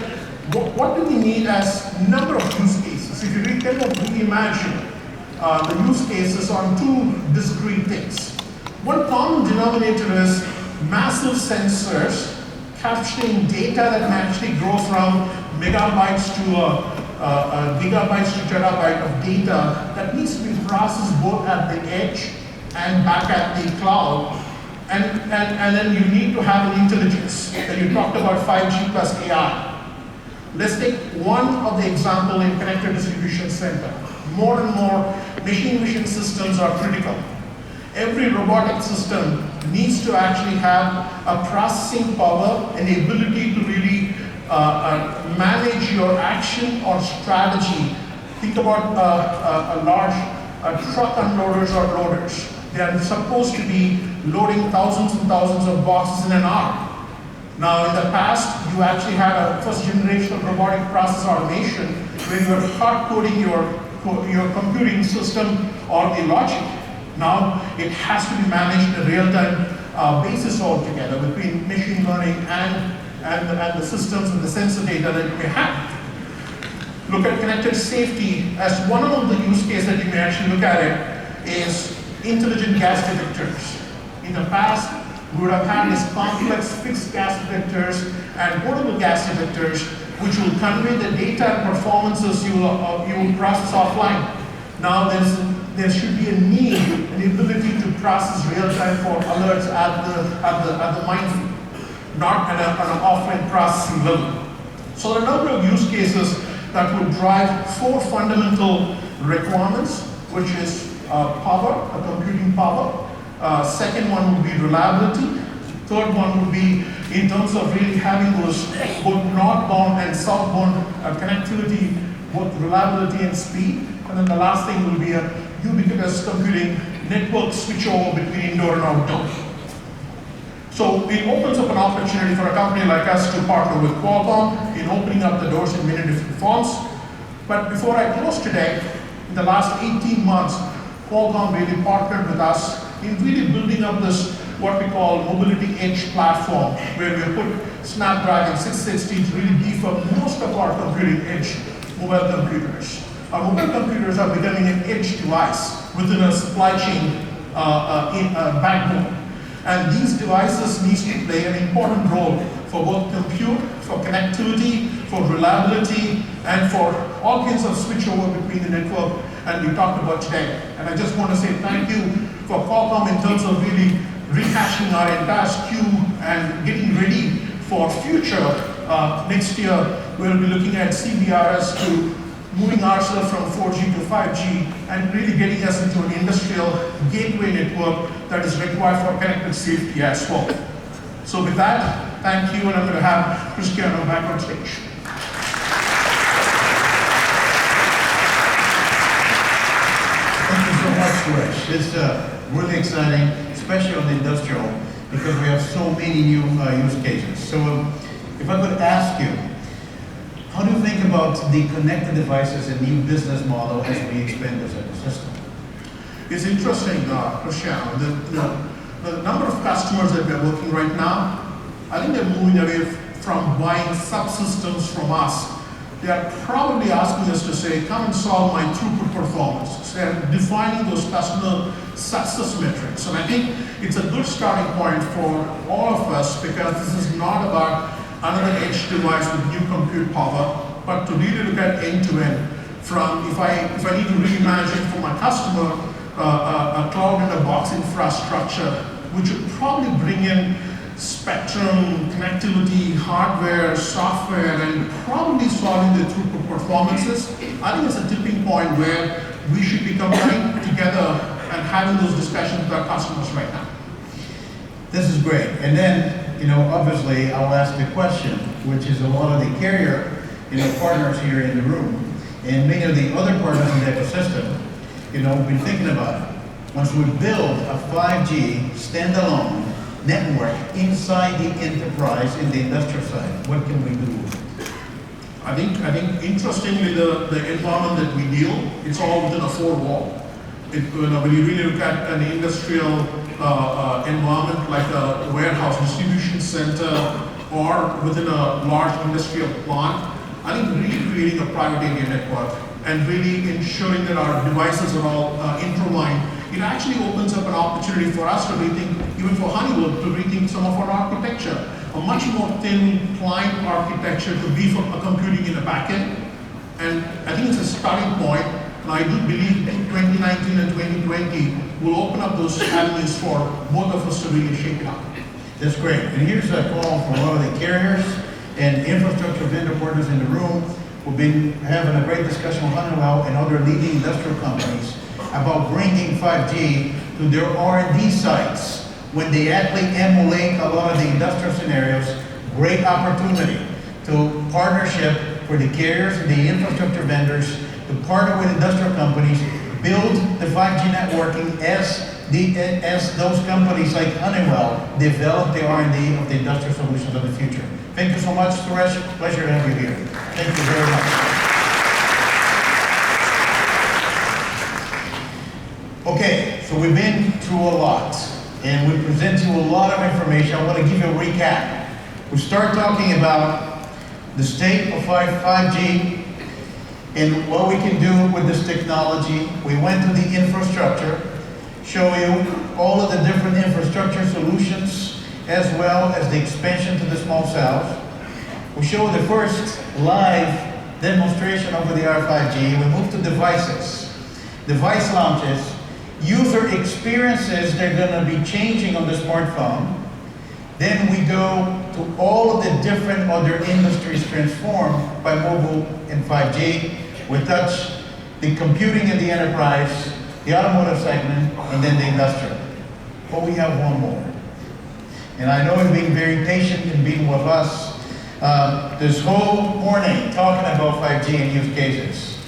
what do we need as number of use cases? If you kind of reimagine the use cases on two discrete things. One common denominator is massive sensors capturing data that can actually grow from megabytes to gigabytes to terabyte of data that needs to be processed both at the edge and back at the cloud. And then you need to have an intelligence. And you talked about 5G plus AI. Let's take one of the example in connected distribution center. More and more machine vision systems are critical. Every robotic system needs to actually have a processing power and the ability to really manage your action or strategy. Think about a large truck unloaders or loaders. They are supposed to be loading thousands and thousands of boxes in an hour. Now, in the past, you actually had a first generation of robotic process automation where you were hard coding your computing system or the logic. Now, it has to be managed in a real-time basis altogether between machine learning and the systems and the sensor data that you may have. Look at connected safety as one of the use cases that you may actually look at it is intelligent gas detectors. In the past, we would have had these complex fixed gas detectors and portable gas detectors which will convey the data and performances you will process offline. Now there should be a need and the ability to process real-time for alerts at the minefield, not at an offline processing level. So there are a number of use cases that will drive four fundamental requirements, which is power, computing power. Second one would be reliability. Third one would be in terms of really having those both northbound and southbound connectivity, both reliability and speed. And then the last thing will be a ubiquitous computing network switchover between indoor and outdoor. So it opens up an opportunity for a company like us to partner with Qualcomm in opening up the doors in many different forms. But before I close today, in the last 18 months, Qualcomm really partnered with us in really building up this, what we call mobility edge platform, where we put Snapdragon 660 to really beef up most of our computing edge mobile computers. Our mobile computers are becoming an edge device within a supply chain backbone. And these devices need to play an important role for both compute, for connectivity, for reliability, and for all kinds of switchover between the network and we talked about today. And I just want to say thank you for Qualcomm in terms of really rehashing our entire SKU and getting ready for future. Next year, we'll be looking at CBRS to moving ourselves from 4G to 5G and really getting us into an industrial gateway network that is required for connected safety as well. So with that, thank you, and I'm going to have Cristiano back on stage. Thank you so much, Suresh. It's really exciting, especially on the industrial, because we have so many new use cases. So if I could ask you, how do you think about the connected devices and new business model as we expand this ecosystem? It's interesting, Cristiano, the number of customers that we're working right now, I think they're moving away from buying subsystems from us. They are probably asking us to say, come and solve my throughput performance. So they're defining those customer success metrics. And I think it's a good starting point for all of us, because this is not about another edge device with new compute power, but to really look at end-to-end. From if I need to really manage it for my customer, a cloud-in-a-box infrastructure, which would probably bring in spectrum, connectivity, hardware, software, and probably solving the throughput performances. I think it's a tipping point where we should be coming together and having those discussions with our customers right now. This is great. And then, obviously, I'll ask the question, which is a lot of the carrier, partners here in the room, and many of the other partners in the ecosystem, we've been thinking about it. Once we build a 5G standalone network inside the enterprise in the industrial side, what can we do? I think interestingly, the environment that we deal, it's all within a four-wall. When you really look at an industrial environment like a warehouse distribution center or within a large industrial plant, I think really creating a private area network and really ensuring that our devices are all interlined, it actually opens up an opportunity for us to rethink, even for Honeywell, to rethink some of our architecture. A much more thin client architecture to beef up a computing in the back end. And I think it's a starting point. And I do believe in 2019 and 2020 will open up those avenues for both of us to really shake it up. That's great. And here's a call from one of the carriers and infrastructure vendor partners in the room. We've been having a great discussion with Honeywell and other leading industrial companies about bringing 5G to their R&D sites when they actually emulate a lot of the industrial scenarios. Great opportunity to partnership for the carriers and the infrastructure vendors to partner with industrial companies, build the 5G networking as those companies like Honeywell develop the R&D of the industrial solutions of the future. Thank you so much, Suresh. Pleasure to have you here. Thank you very much. Okay, so we've been through a lot, and we present you a lot of information. I want to give you a recap. We start talking about the state of 5G and what we can do with this technology. We went to the infrastructure, show you all of the different infrastructure solutions, as well as the expansion to the small cells. We show the first live demonstration over the R5G. We move to devices, device launches, user experiences they're going to be changing on the smartphone. Then we go to all of the different other industries transformed by mobile and 5G. We touch the computing in the enterprise, the automotive segment, and then the industrial. But we have one more. And I know you've been very patient in being with us this whole morning talking about 5G and use cases.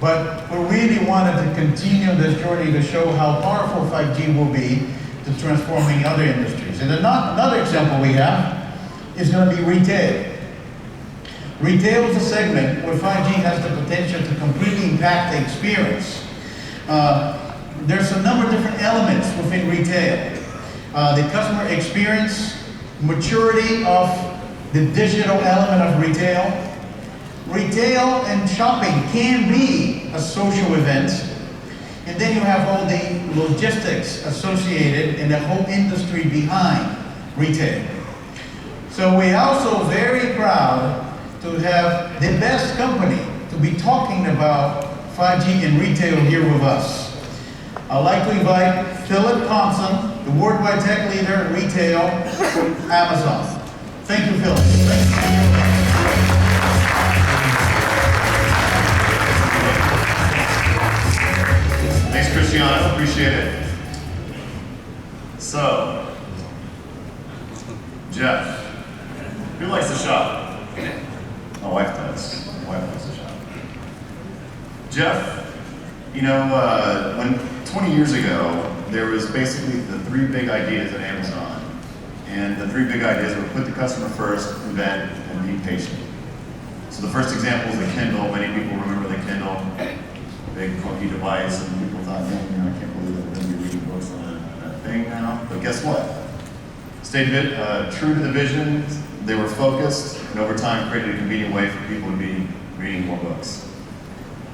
But we really wanted to continue this journey to show how powerful 5G will be to transforming other industries. And another example we have is going to be retail. Retail is a segment where 5G has the potential to completely impact the experience. There's a number of different elements within retail. The customer experience, maturity of the digital element of retail. Retail and shopping can be a social event. And then you have all the logistics associated and the whole industry behind retail. So we're also very proud to have the best company to be talking about 5G and retail here with us. I'd like to invite Philip Thompson, the worldwide tech leader in retail from Amazon. Thank you, Philip. Thanks, Cristiano. Appreciate it. So, Jeff, who likes to shop? My wife does. My wife likes to shop. Jeff, when 20 years ago, there was basically the three big ideas at Amazon. And the three big ideas were put the customer first, invent, and be patient. So the first example is the Kindle. Many people remember the Kindle, big clunky device, and people thought, I can't believe that we're going to be reading books on that thing now. But guess what? Stayed true to the vision. They were focused, and over time created a convenient way for people to be reading more books.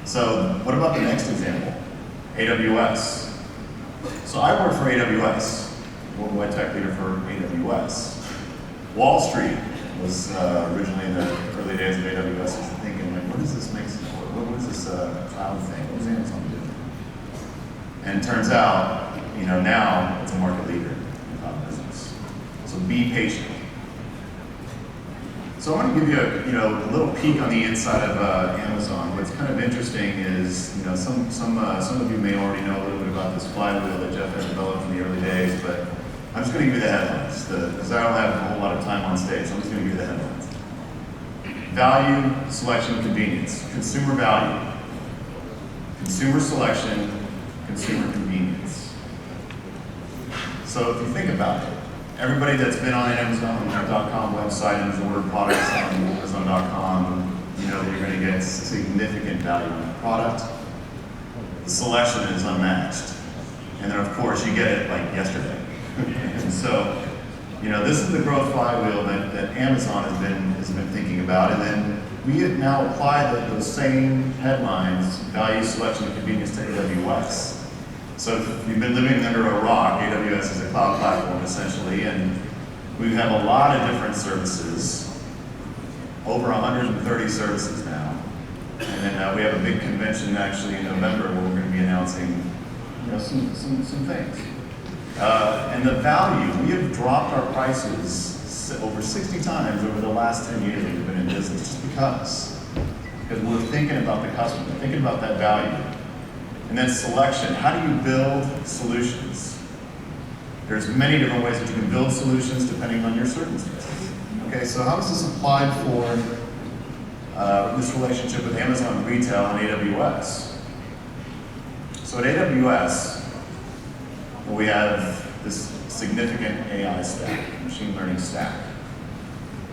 So what about the next example? AWS. So I work for AWS, worldwide tech leader for AWS. Wall Street was originally the early days of AWS was thinking, like, what does this make sense for? What is this cloud thing? What does Amazon do? And it turns out, now it's a market leader in cloud business. So be patient. So I want to give you a little peek on the inside of Amazon. What's kind of interesting is, some of you may already know a little bit about this flywheel that Jeff had developed in the early days, but I'm just going to give you the headlines, because I don't have a whole lot of time on stage, so I'm just going to give you the headlines. Value, selection, convenience. Consumer value. Consumer selection, consumer convenience. So if you think about it, everybody that's been on an Amazon.com website and has ordered products on Amazon.com, you know that you're going to get significant value in the product. The selection is unmatched. And then of course you get it like yesterday. And so, this is the growth flywheel that Amazon has been thinking about. And then we have now applied those same headlines, value, selection, and convenience to AWS. So if you've been living under a rock, AWS is a cloud platform essentially, and we have a lot of different services, over 130 services now. And then we have a big convention actually in November where we're going to be announcing some things. And the value, we have dropped our prices over 60 times over the last 10 years that we've been in business, just because we're thinking about the customer, thinking about that value. And then selection, how do you build solutions? There's many different ways that you can build solutions depending on your circumstances. Okay, so how does this apply for this relationship with Amazon Retail and AWS? So at AWS, we have this significant AI stack, machine learning stack.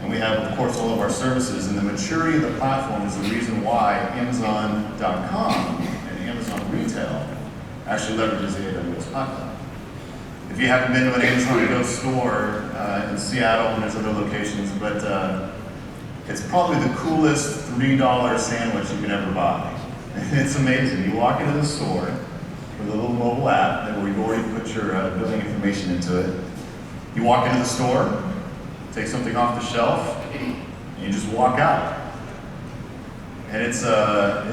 And we have, of course, all of our services, and the maturity of the platform is the reason why Amazon.com and Amazon Retail actually leverages the AWS platform. If you haven't been to an Amazon Go store in Seattle, and there's other locations, but it's probably the coolest $3 sandwich you can ever buy. It's amazing. You walk into the store with a little mobile app where you've already put your billing information into it. You walk into the store, take something off the shelf, and you just walk out. And it's a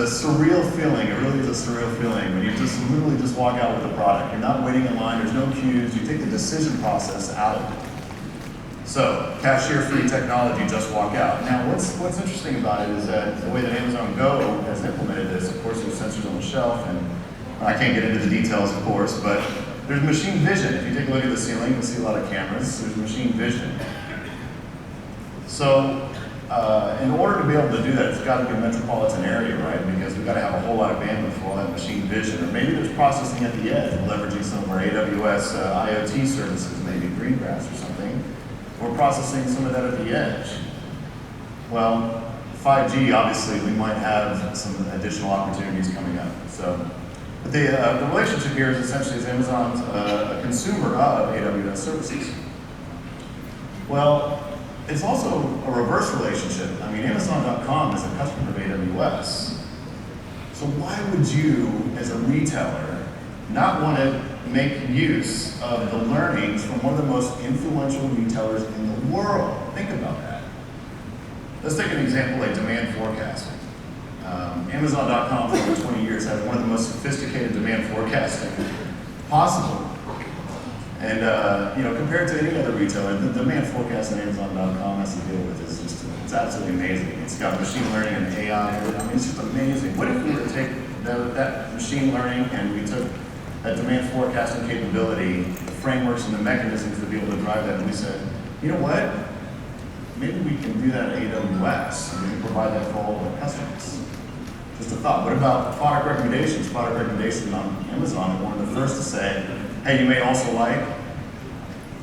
surreal feeling. It really is a surreal feeling when you just literally just walk out with the product. You're not waiting in line. There's no queues. You take the decision process out of it. So cashier-free technology, just walk out. Now, what's interesting about it is that the way that Amazon Go has implemented this, of course, there's sensors on the shelf, and I can't get into the details, of course, but there's machine vision. If you take a look at the ceiling, you'll see a lot of cameras. There's machine vision. So, in order to be able to do that, it's got to be a metropolitan area, right? Because we've got to have a whole lot of bandwidth for all that machine vision. Or maybe there's processing at the edge, leveraging some of our AWS IoT services, maybe Greengrass or something. We're processing some of that at the edge. Well, 5G, obviously, we might have some additional opportunities coming up. So, but the relationship here is essentially Amazon's a consumer of AWS services. Well, it's also a reverse relationship. I mean, Amazon.com is a customer of AWS. So why would you, as a retailer, not want to make use of the learnings from one of the most influential retailers in the world? Think about that. Let's take an example like demand forecasting. Amazon.com for over 20 years has one of the most sophisticated demand forecasting possible. And compared to any other retailer, the demand forecast that Amazon.com has to deal with is just, it's absolutely amazing. It's got machine learning and AI. I mean, it's just amazing. What if we were to take that machine learning and we took that demand forecasting capability, the frameworks and the mechanisms to be able to drive that, and we said, you know what? Maybe we can do that at AWS, and we can provide that for all of our customers. Just a thought. What about product recommendations? Product recommendations on Amazon are one of the first to say, hey, you may also like,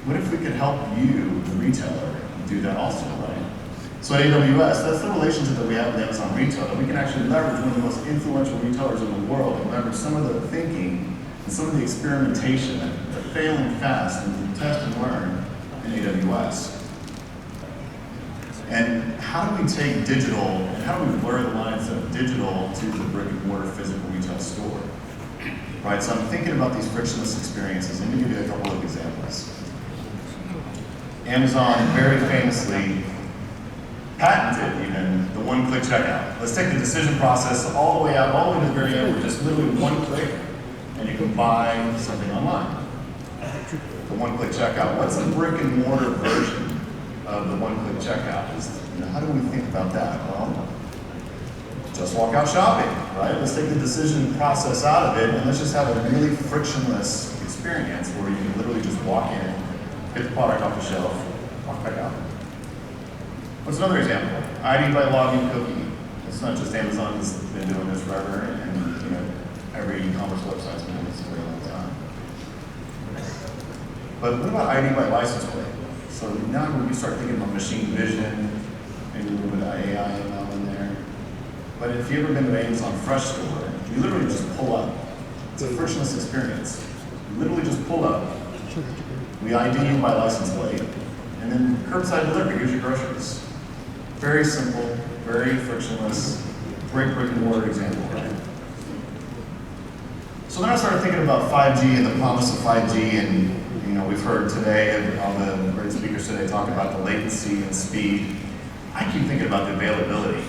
what if we could help you, the retailer, do that also, right? So at AWS, that's the relationship that we have with Amazon Retail, that we can actually leverage one of the most influential retailers in the world and leverage some of the thinking and some of the experimentation, the failing fast and the test and learn in AWS. And how do we take digital, and how do we blur the lines of digital to the brick and mortar physical retail store? Right, so I'm thinking about these frictionless experiences. Let me give you a couple of examples. Amazon very famously patented even the one-click checkout. Let's take the decision process all the way out, all the way to the very end, with just literally one click, and you can buy something online. The one-click checkout. What's a brick and mortar version of the one-click checkout. Is, how do we think about that? Well, just walk out shopping, right? Let's take the decision process out of it, and let's just have a really frictionless experience where you can literally just walk in, get the product off the shelf, walk back out. What's another example? ID by login cookie. It's not just Amazon that's been doing this forever, and every e-commerce website's been doing this for a long time. But what about ID by license plate? So now when you start thinking about machine vision, maybe a little bit of AI ML in there. But if you've ever been to Amazon Fresh Store, you literally just pull up. It's a frictionless experience. You literally just pull up. We ID you by license plate, and then curbside delivery. Here's your groceries. Very simple, very frictionless, great brick and mortar example, right? So then I started thinking about 5G and the promise of 5G, and we've heard today, all the great speakers today talk about the latency and speed. I keep thinking about the availability.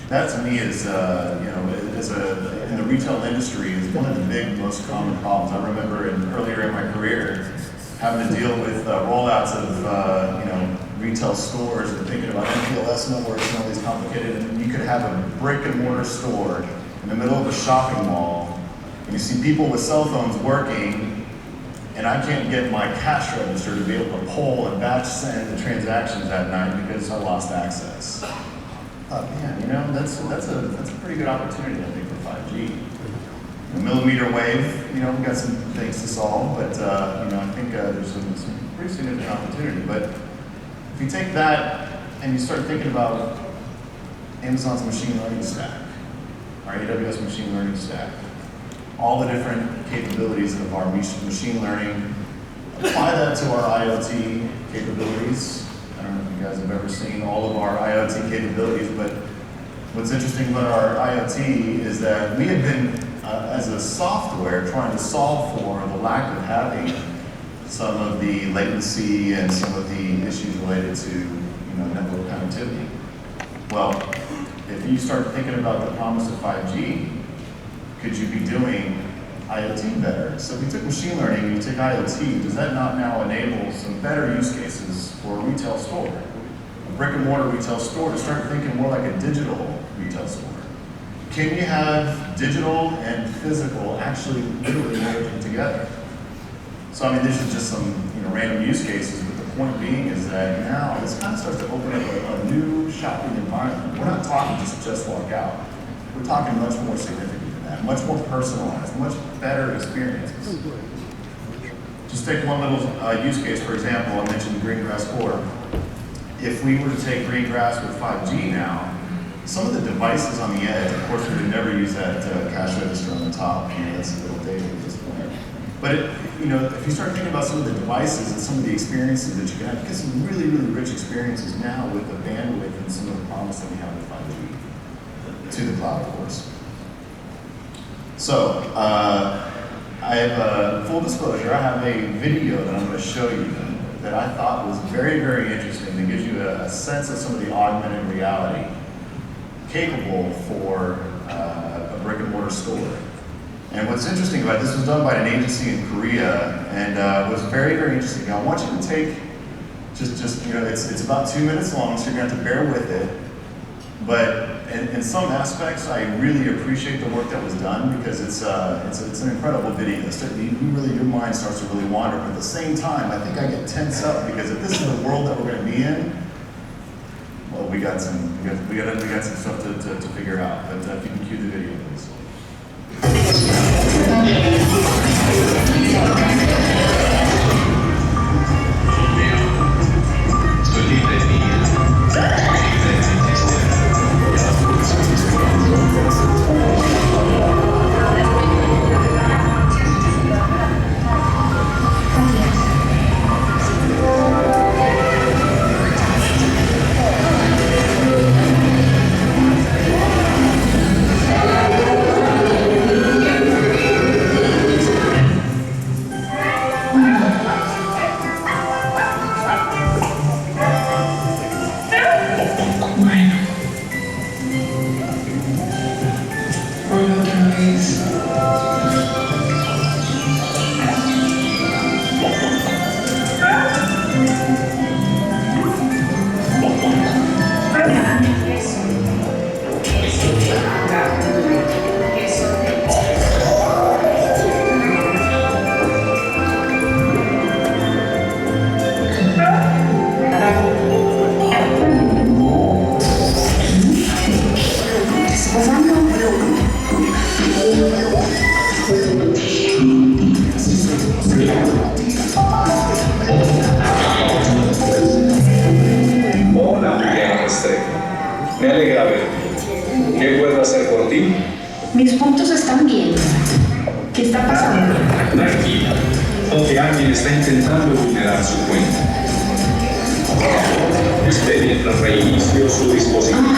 That to me is, in the retail industry, is one of the big, most common problems. I remember earlier in my career having to deal with rollouts of retail stores and thinking about MPLS networks and all these complicated. And you could have a brick and mortar store in the middle of a shopping mall, and you see people with cell phones working, and I can't get my cash register to be able to pull and batch send the transactions at night because I lost access. Man, that's a pretty good opportunity, I think, for 5G. Millimeter wave, we've got some things to solve, but I think there's some pretty significant opportunity. But if you take that and you start thinking about Amazon's machine learning stack, our AWS machine learning stack, all the different capabilities of our machine learning, apply that to our IoT capabilities. I don't know if you guys have ever seen all of our IoT capabilities, but what's interesting about our IoT is that we have been, as a software, trying to solve for the lack of having some of the latency and some of the issues related to network connectivity. Well, if you start thinking about the promise of 5G, could you be doing IoT better? So if you took machine learning and you take IoT, does that not now enable some better use cases for a retail store? A brick and mortar retail store to start thinking more like a digital retail store. Can you have digital and physical actually literally merging together? So I mean, these are just some random use cases, but the point being is that now this kind of starts to open up a new shopping environment. We're not talking just walk out. We're talking much more significant than that, much more personalized, much better experiences. Just take one little use case, for example, I mentioned green grass core. If we were to take green grass with 5G now, some of the devices on the edge, of course we would never use that cash register on the top, that's a little dated at this point. But if you start thinking about some of the devices and some of the experiences that you can have, you get some really, really rich experiences now with the bandwidth and some of the promise that we have with 5G. To the cloud, of course. So, I have full disclosure, I have a video that I'm going to show you that I thought was very, very interesting that gives you a sense of some of the augmented reality capable for a brick and mortar store. And what's interesting about this was done by an agency in Korea, and was very, very interesting. Now, I want you to take it's about 2 minutes long, so you're going to have to bear with it. But in some aspects, I really appreciate the work that was done because it's an incredible video. Your mind starts to really wander. But at the same time, I think I get tense up because if this is the world that we're going to be in, well, we got some stuff to figure out. But if you can cue the video, please. Me alegra verte. ¿Qué puedo hacer por ti? Mis puntos están bien. ¿Qué está pasando? Tranquila. O que alguien está intentando vulnerar su cuenta. Usted mientras reinicio su dispositivo.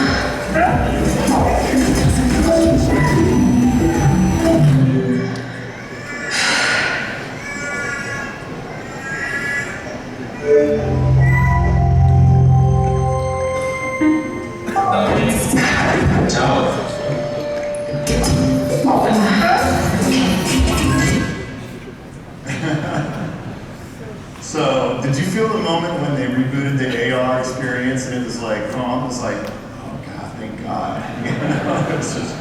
Ciao. So, did you feel the moment when they rebooted the AR experience and it was like, oh God, thank God. You know, it's just...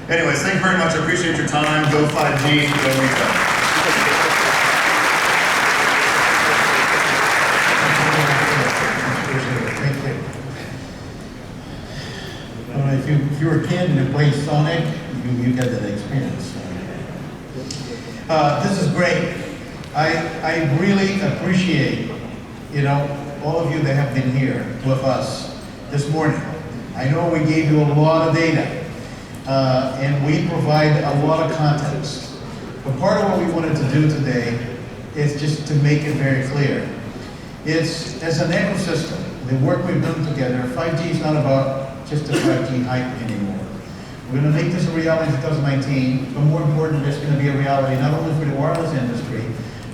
Anyways, thank you very much. I appreciate your time. Go 5G. Go Mika. If you were a kid and you played Sonic, you got that experience. This is great. I really appreciate, all of you that have been here with us this morning. I know we gave you a lot of data, and we provide a lot of context. But part of what we wanted to do today is just to make it very clear. It's, as an ecosystem, the work we've done together, 5G is not about just a 5G hype anymore. We're going to make this a reality in 2019, but more important, it's going to be a reality not only for the wireless industry,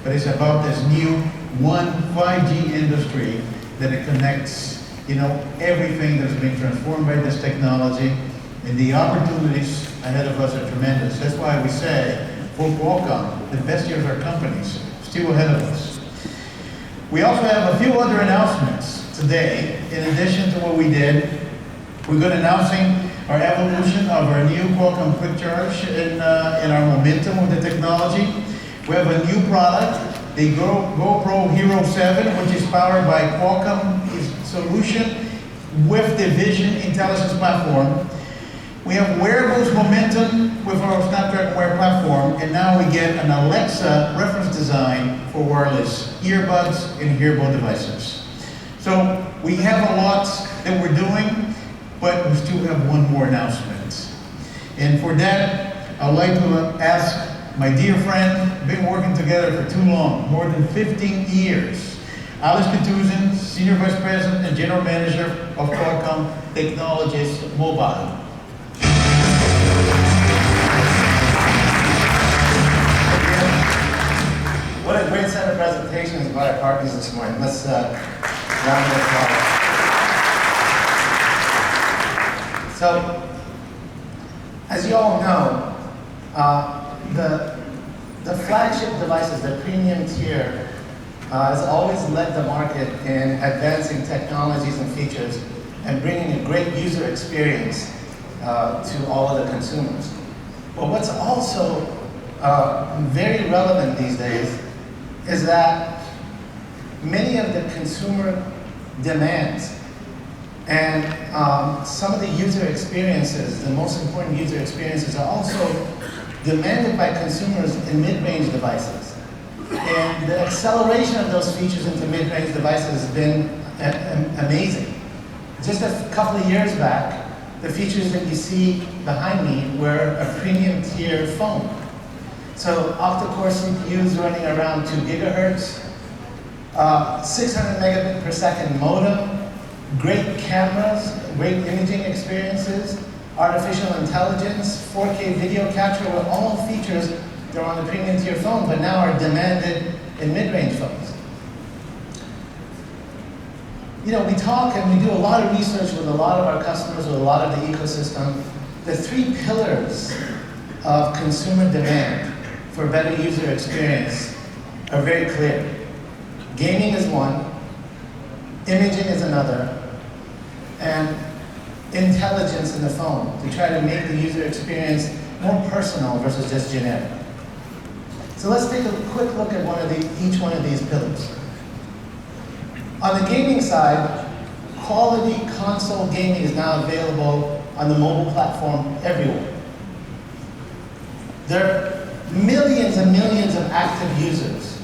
but it's about this new 5G industry that it connects, everything that's being transformed by this technology, and the opportunities ahead of us are tremendous. That's why we say, for Qualcomm, the best years are companies still ahead of us. We also have a few other announcements today, in addition to what we did. We're going to announcing our evolution of our new Qualcomm Quick Charge in our momentum with the technology. We have a new product, the GoPro Hero 7, which is powered by Qualcomm solution with the Vision Intelligence platform. We have wearables momentum with our Snapdragon Wear platform, and now we get an Alexa reference design for wireless earbuds and hearable devices. So we have a lot that we're doing, but we still have one more announcement. And for that, I'd like to ask my dear friend, been working together for too long, more than 15 years, Alice Kutuzin, Senior Vice President and General Manager of Qualcomm Technologies Mobile. What a great set of presentations by our partners this morning. Let's round of applause. So, as you all know, the flagship devices, the premium tier, has always led the market in advancing technologies and features and bringing a great user experience to all of the consumers. But what's also very relevant these days is that many of the consumer demands and some of the user experiences, the most important user experiences, are also demanded by consumers in mid-range devices. And the acceleration of those features into mid-range devices has been amazing. Just a couple of years back, the features that you see behind me were a premium tier phone. So octa-core CPUs running around 2 gigahertz, 600 megabit per second modem, great cameras, great imaging experiences, artificial intelligence, 4K video capture were all features that are on the premium tier phone, but now are demanded in mid-range phones. We talk and we do a lot of research with a lot of our customers, with a lot of the ecosystem. The 3 pillars of consumer demand for better user experience are very clear. Gaming is one, imaging is another, and intelligence in the phone to try to make the user experience more personal versus just generic. So let's take a quick look at each one of these pillars. On the gaming side, quality console gaming is now available on the mobile platform everywhere. There are millions and millions of active users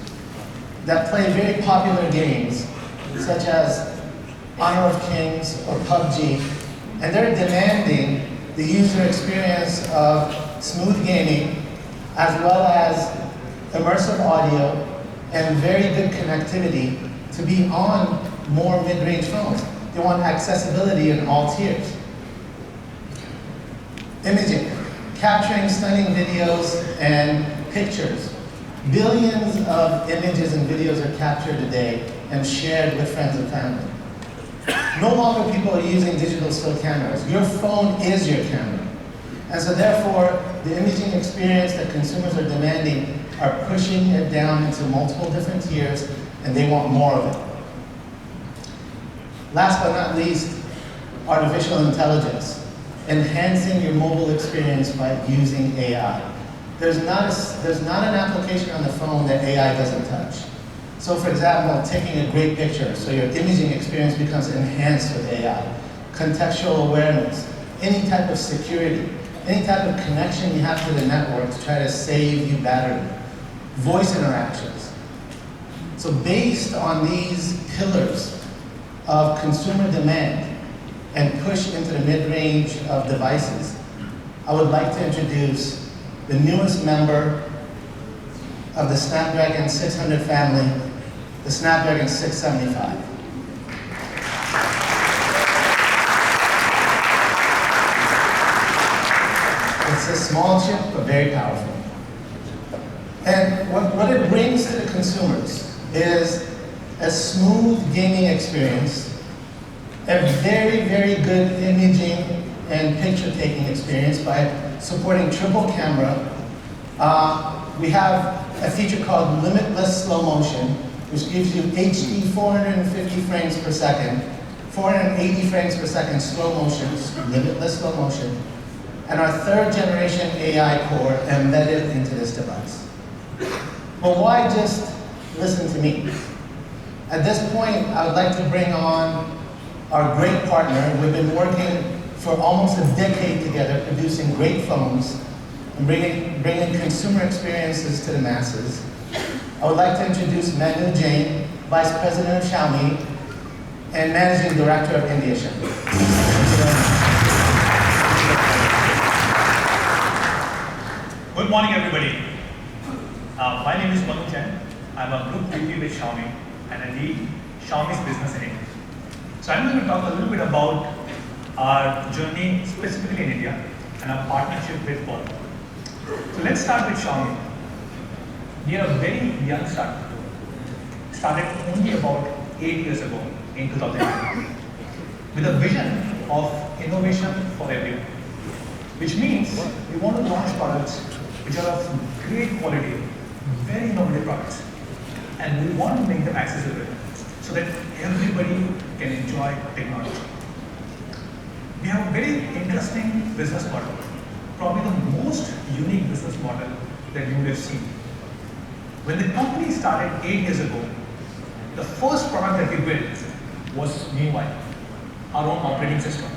that play very popular games such as Honor of Kings or PUBG And they're demanding the user experience of smooth gaming, as well as immersive audio and very good connectivity to be on more mid-range phones. They want accessibility in all tiers. Imaging, capturing stunning videos and pictures. Billions of images and videos are captured today and shared with friends and family. No longer people are using digital still cameras. Your phone is your camera. And so therefore, the imaging experience that consumers are demanding are pushing it down into multiple different tiers, and they want more of it. Last but not least, artificial intelligence, enhancing your mobile experience by using AI. There's not an application on the phone that AI doesn't touch. So for example, taking a great picture, so your imaging experience becomes enhanced with AI. Contextual awareness, any type of security, any type of connection you have to the network to try to save you battery. Voice interactions. So based on these pillars of consumer demand and push into the mid-range of devices, I would like to introduce the newest member of the Snapdragon 600 family, the Snapdragon 675. It's a small chip, but very powerful. And what it brings to the consumers is a smooth gaming experience, a very, very good imaging and picture-taking experience by supporting triple camera. We have a feature called Limitless Slow Motion, which gives you HD 450 frames per second, 480 frames per second slow motion, limitless slow motion, and our third generation AI core embedded into this device. But why just listen to me? At this point, I would like to bring on our great partner. We've been working for almost a decade together, producing great phones and bringing consumer experiences to the masses. I would like to introduce Manu Jain, Vice President of Xiaomi and Managing Director of India Xiaomi. Good morning, everybody. My name is Manu Jain. I'm a Group VP with Xiaomi, and I lead Xiaomi's business in India. So I'm going to talk a little bit about our journey specifically in India and our partnership with Qualcomm. So let's start with Xiaomi. We are a very young startup. Started only about 8 years ago in 2009 with a vision of innovation for everyone, which means we want to launch products which are of great quality, very innovative products, and we want to make them accessible so that everybody can enjoy technology. We have a very interesting business model, probably the most unique business model that you would have seen. When the company started 8 years ago, the first product that we built was MmmWave, our own operating system.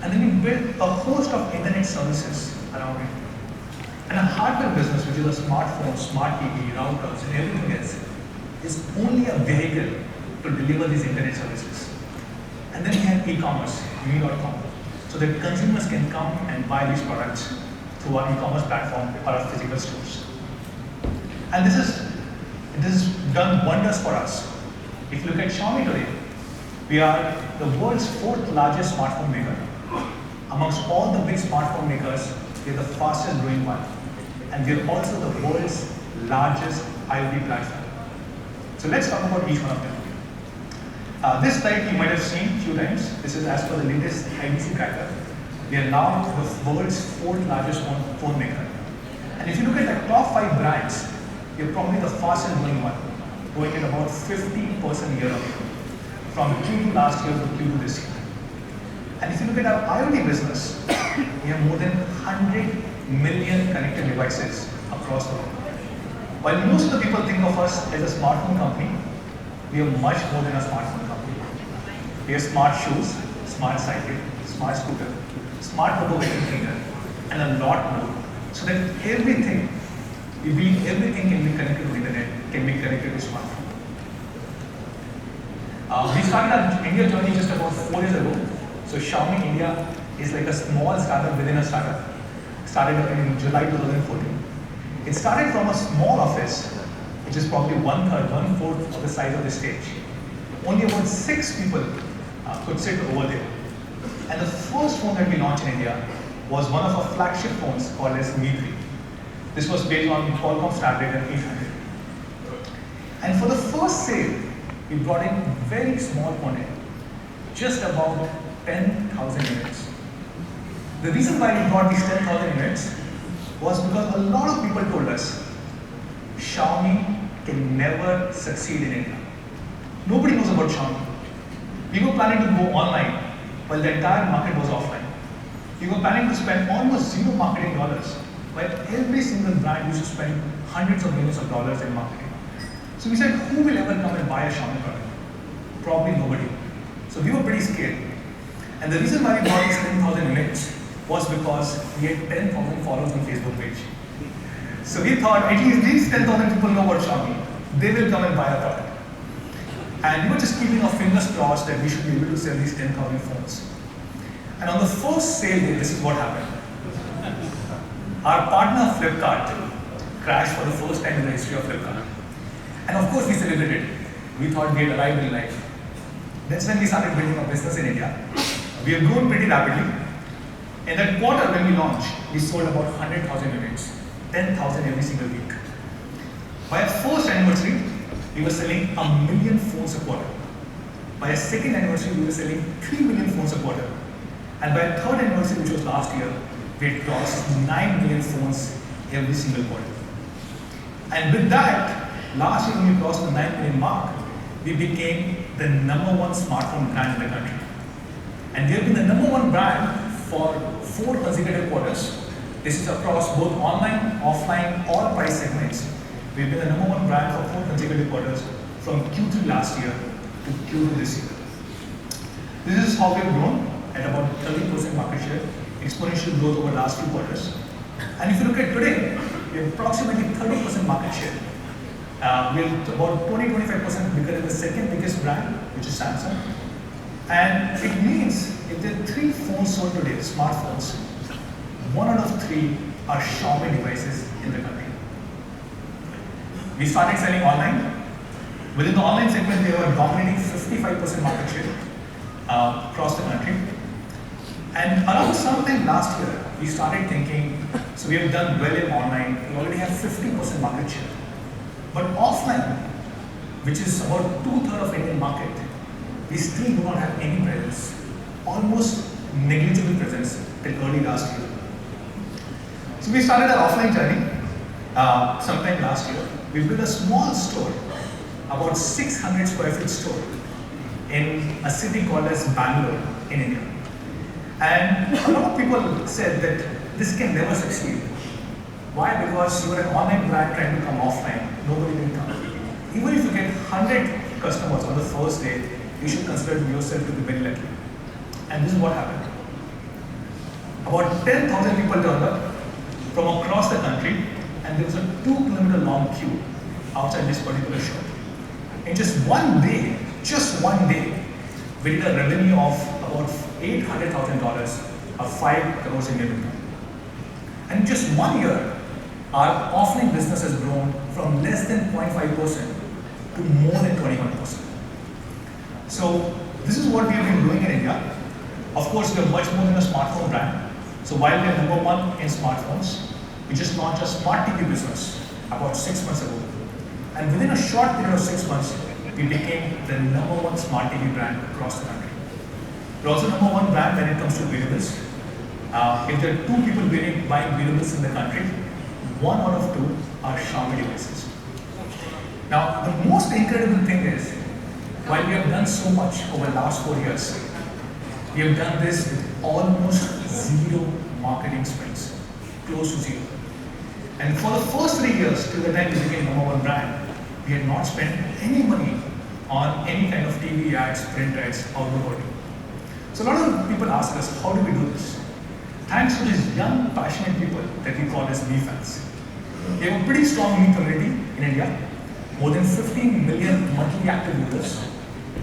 And then we built a host of internet services around it. And a hardware business, which is a smartphone, smart TV, routers, and everything else, is only a vehicle to deliver these internet services. And then we have e-commerce, me.com, so that consumers can come and buy these products through our e-commerce platform or our physical stores. And this has done wonders for us. If you look at Xiaomi today, we are the world's 4th largest smartphone maker. Amongst all the big smartphone makers, we are the fastest growing one. And we are also the world's largest IoT platform. So let's talk about each one of them. This slide you might have seen a few times. This is as per the latest IDC tracker. We are now the world's 4th largest phone maker. And if you look at the top 5 brands, we are probably the fastest growing one, growing at about 50% year-on-year, from Q2 last year to Q2 this year. And if you look at our IoT business, we have more than 100 million connected devices across the world. While most of the people think of us as a smartphone company, we are much more than a smartphone company. We have smart shoes, smart cycle, smart scooter, smart mobile vacuum cleaner, and a lot more. So that everything, we believe everything can be connected to the internet, can be connected to smartphone. We started our India journey just about 4 years ago So Xiaomi India is like a small startup within a startup. Started up in July 2014. It started from a small office, which is probably 1/3, 1/4 of the size of the stage. Only about 6 people could sit over there. And the first phone that we launched in India was one of our flagship phones called as Mi 3. This was based on Qualcomm Snapdragon 800. And for the first sale, we brought in very small quantity, just about 10,000 units. The reason why we brought these 10,000 units was because a lot of people told us Xiaomi can never succeed in India. Nobody knows about Xiaomi. We were planning to go online while the entire market was offline. We were planning to spend almost zero marketing dollars, while every single brand used to spend hundreds of millions of dollars in marketing. So we said, who will ever come and buy a Xiaomi product? Probably nobody. So we were pretty scared. And the reason why we bought these 10,000 units was because we had 10,000 followers on Facebook page. So we thought, at least these 10,000 people know about Xiaomi. They will come and buy our product. And we were just keeping our fingers crossed that we should be able to sell these 10,000 phones. And on the first sale day, this is what happened. Our partner Flipkart crashed for the first time in the history of Flipkart. And of course we celebrated. We thought we had arrived in life. That's when we started building our business in India. We have grown pretty rapidly. In that quarter when we launched, we sold about 100,000 units, 10,000 every single week. By our first anniversary, we were selling 1 million phones a quarter. By our second anniversary, we were selling 3 million phones a quarter. And by our third anniversary, which was last year, we had crossed 9 million phones every single quarter. And with that, last year when we crossed the 9 million mark, we became the #1 smartphone brand in the country. And we have been the #1 brand for 4 consecutive quarters. This is across both online, offline, all price segments. We've been the #1 brand for 4 consecutive quarters from Q3 last year to Q2 this year. This is how we've grown at about 30% market share, exponential growth over the last few quarters. And if you look at today, we have approximately 30% market share. We're about 20-25% bigger than the second biggest brand, which is Samsung. And it means if there are 3 phones sold today, smartphones, 1 out of 3 are Xiaomi devices in the country. We started selling online. Within the online segment, we were dominating 55% market share across the country. And around sometime last year, we started thinking, so we have done well in online, we already have 50% market share. But offline, which is about 2/3 of Indian market, we still do not have any presence, almost negligible presence till early last year. So we started our offline journey sometime last year. We built a small store, about 600 square feet store in a city called as Bangalore in India. And a lot of people said that this can never succeed. Why? Because you are an online brand trying to come offline, nobody will come. Even if you get 100 customers on the first day, you should consider yourself to be very lucky. And this is what happened. About 10,000 people turned up from across the country, and there was a 2-kilometer long queue outside this particular shop. In just one day, we did a revenue of about $800,000 or 5 crores Indian rupee. And in just 1 year, our offline business has grown from less than 0.5% to more than 21%. So this is what we have been doing in India. Of course, we are much more than a smartphone brand. So while we are #1 in smartphones, we just launched a smart TV business about 6 months ago. And within a short period of 6 months, we became the #1 smart TV brand across the country. We're also #1 brand when it comes to wearables. If there are 2 people buying wearables in the country, 1 out of 2 are Xiaomi devices. Now, the most incredible thing is, while we have done so much over the last 4 years, we have done this with almost 0 marketing spends, close to 0. And for the first 3 years, till the time we became #1 brand, we had not spent any money on any kind of TV ads, print ads, outdoor wording. So a lot of people ask us, how do we do this? Thanks to these young, passionate people that we call as Mi fans. We have a pretty strong Mi community in India, more than 15 million monthly active users,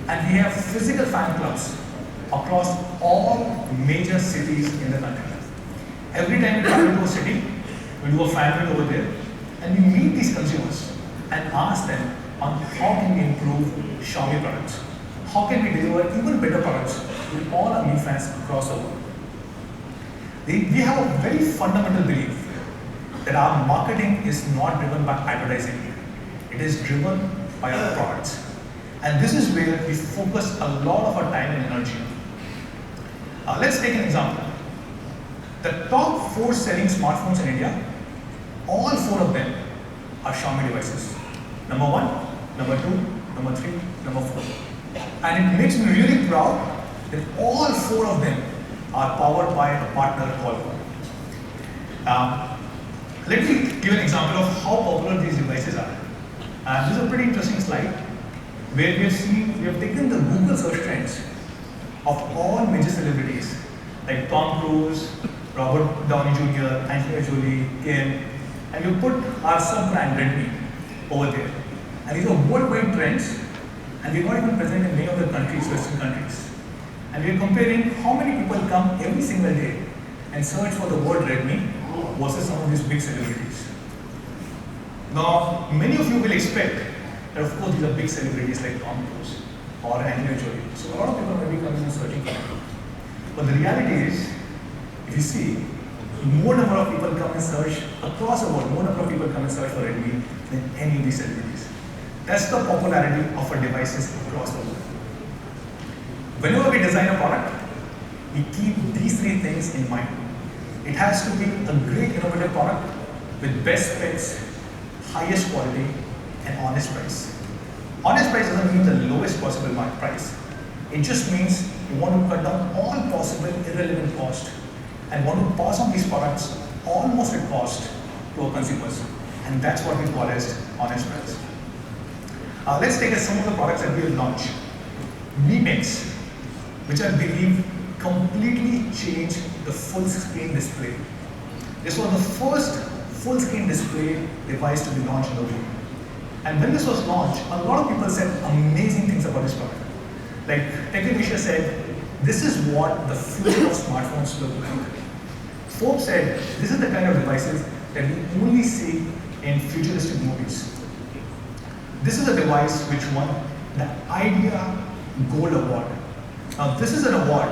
and we have physical fan clubs across all major cities in the country. Every time we travel to a city, we do a fan meet over there, and we meet these consumers and ask them on how can we improve Xiaomi products, how can we deliver even better products to all our Mi fans across the world. We have a very fundamental belief that our marketing is not driven by advertising. It is driven by our products. And this is where we focus a lot of our time and energy. Let's take an example. The top 4 selling smartphones in India, all 4 of them are Xiaomi devices. Number 1, number 2, number 3, number 4. And it makes me really proud that all 4 of them are powered by a partner Qualcomm. Let me give an example of how popular these devices are. This is a pretty interesting slide where we have taken the Google search trends of all major celebrities like Tom Cruise, Robert Downey Jr., Angelina Jolie, Kim, and we put our sub-brand Redmi over there. And these are worldwide trends, and we're not even present in many of the countries, Western countries. And we're comparing how many people come every single day and search for the word Redmi versus some of these big celebrities. Now, many of you will expect that of course these are big celebrities like Tom Cruise or Angelina Jolie. So a lot of people may be coming and searching for them. But the reality is, if you see, more number of people come and search across the world, more number of people come and search for Redmi than any of these celebrities. That's the popularity of our devices across the world. Whenever we design a product, we keep these 3 things in mind. It has to be a great innovative product with best specs, highest quality, and honest price. Honest price doesn't mean the lowest possible price. It just means you want to cut down all possible irrelevant cost and want to pass on these products almost at cost to our consumers. And that's what we call as honest price. Let's take some of the products that we have launched. mmWave, which I believe completely changed the full screen display. This was the first full screen display device to be launched in the world. And when this was launched, a lot of people said amazing things about this product. Like Technisha said, this is what the future of smartphones look like. Forbes said, this is the kind of devices that we only see in futuristic movies. This is a device which won the Idea Gold Award. Now this is an award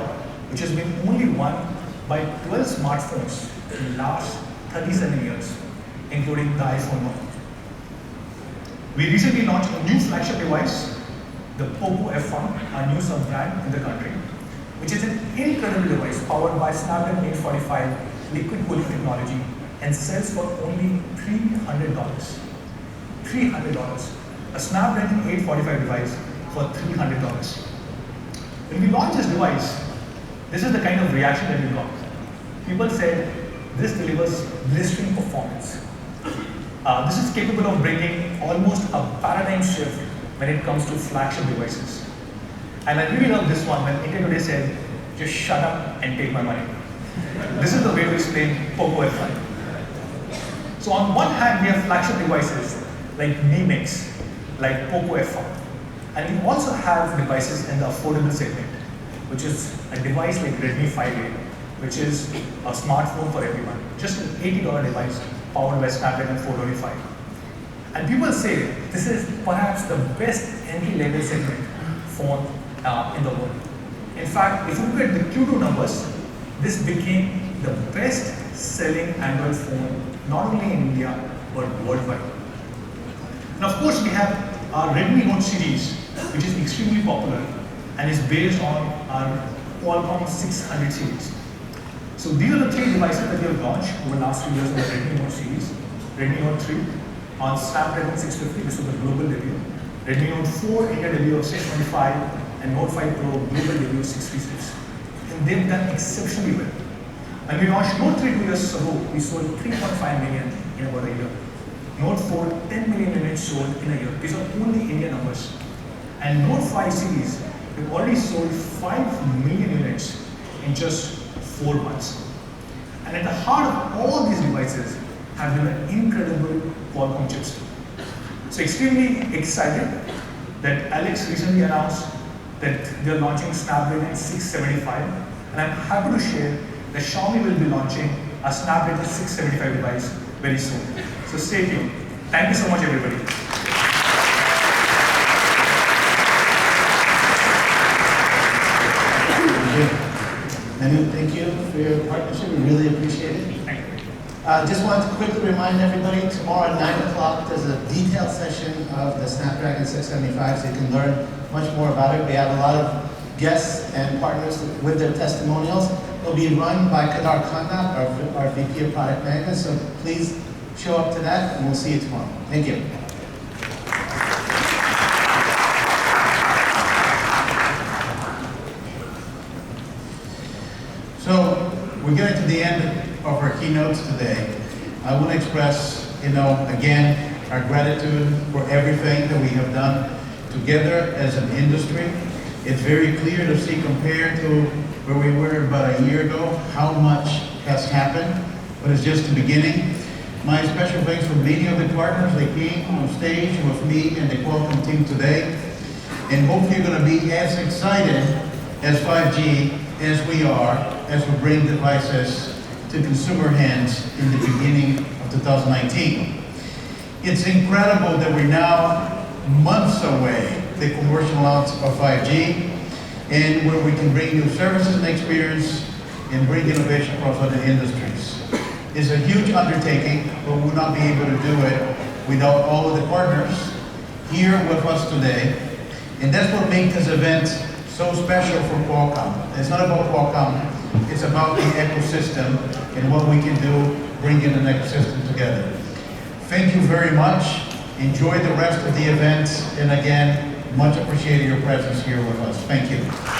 which has been only won by 12 smartphones in the last 37 years, including the iPhone 1. We recently launched a new flagship device, the Poco F1, our new sub-brand in the country, which is an incredible device powered by Snapdragon 845 liquid cooling technology and sells for only $300. $300. A Snapdragon 845 device for $300. When we launched this device, this is the kind of reaction that we got. People said, this delivers blistering performance. This is capable of bringing almost a paradigm shift when it comes to flagship devices. And I really love this one when India Today said, just shut up and take my money. This is the way to explain Poco F1. So on one hand, we have flagship devices like mmWave, like Poco F1. And we also have devices in the affordable segment, which is a device like Redmi 5A, which is a smartphone for everyone. Just an $80 device powered by Snapdragon 425. And people say this is perhaps the best entry-level segment phone in the world. In fact, if you look at the Q2 numbers, this became the best-selling Android phone, not only in India, but worldwide. And of course, we have our Redmi Note series, which is extremely popular and is based on our Qualcomm 600 series. So these are the 3 devices that we have launched over the last 3 years in the Redmi Note series. Redmi Note 3 on Snapdragon 650, this was the global debut. Redmi Note 4, India debut of 625, and Note 5 Pro, global debut of 636. And they've done exceptionally well. When we launched Note 3 2 years ago, we sold 3.5 million in about a year. Note 4, 10 million units sold in a year. These are only India numbers. And Note 5 series, we've already sold 5 million units in just 4 months. And at the heart of all these devices have been an incredible Qualcomm chips. So extremely excited that Alex recently announced that they're launching Snapdragon 675, and I'm happy to share that Xiaomi will be launching a Snapdragon 675 device very soon. So stay tuned. Thank you so much, everybody. Manu, thank you for your partnership. We really appreciate it. Just want to quickly remind everybody, tomorrow at 9 o'clock, there's a detailed session of the Snapdragon 675, so you can learn much more about it. We have a lot of guests and partners with their testimonials. It'll be run by Kadar Khanna, our VP of Product Management, so please show up to that, and we'll see you tomorrow. Thank you. So we're getting to the end of our keynotes today. I want to express, again, our gratitude for everything that we have done together as an industry. It's very clear to see, compared to where we were about a year ago, how much has happened, but it's just the beginning. My special thanks for many of the partners that came on stage with me and the Qualcomm team today. And hopefully you're going to be as excited as 5G as we are, as we bring devices to consumer hands in the beginning of 2019. It's incredible that we're now months away the commercial launch of 5G, and where we can bring new services and experience and bring innovation across other industries. It's a huge undertaking, but we'll not be able to do it without all of the partners here with us today. And that's what makes this event so special for Qualcomm. It's not about Qualcomm, it's about the ecosystem and what we can do bringing an ecosystem together. Thank you very much. Enjoy the rest of the event, and again, much appreciated your presence here with us. Thank you.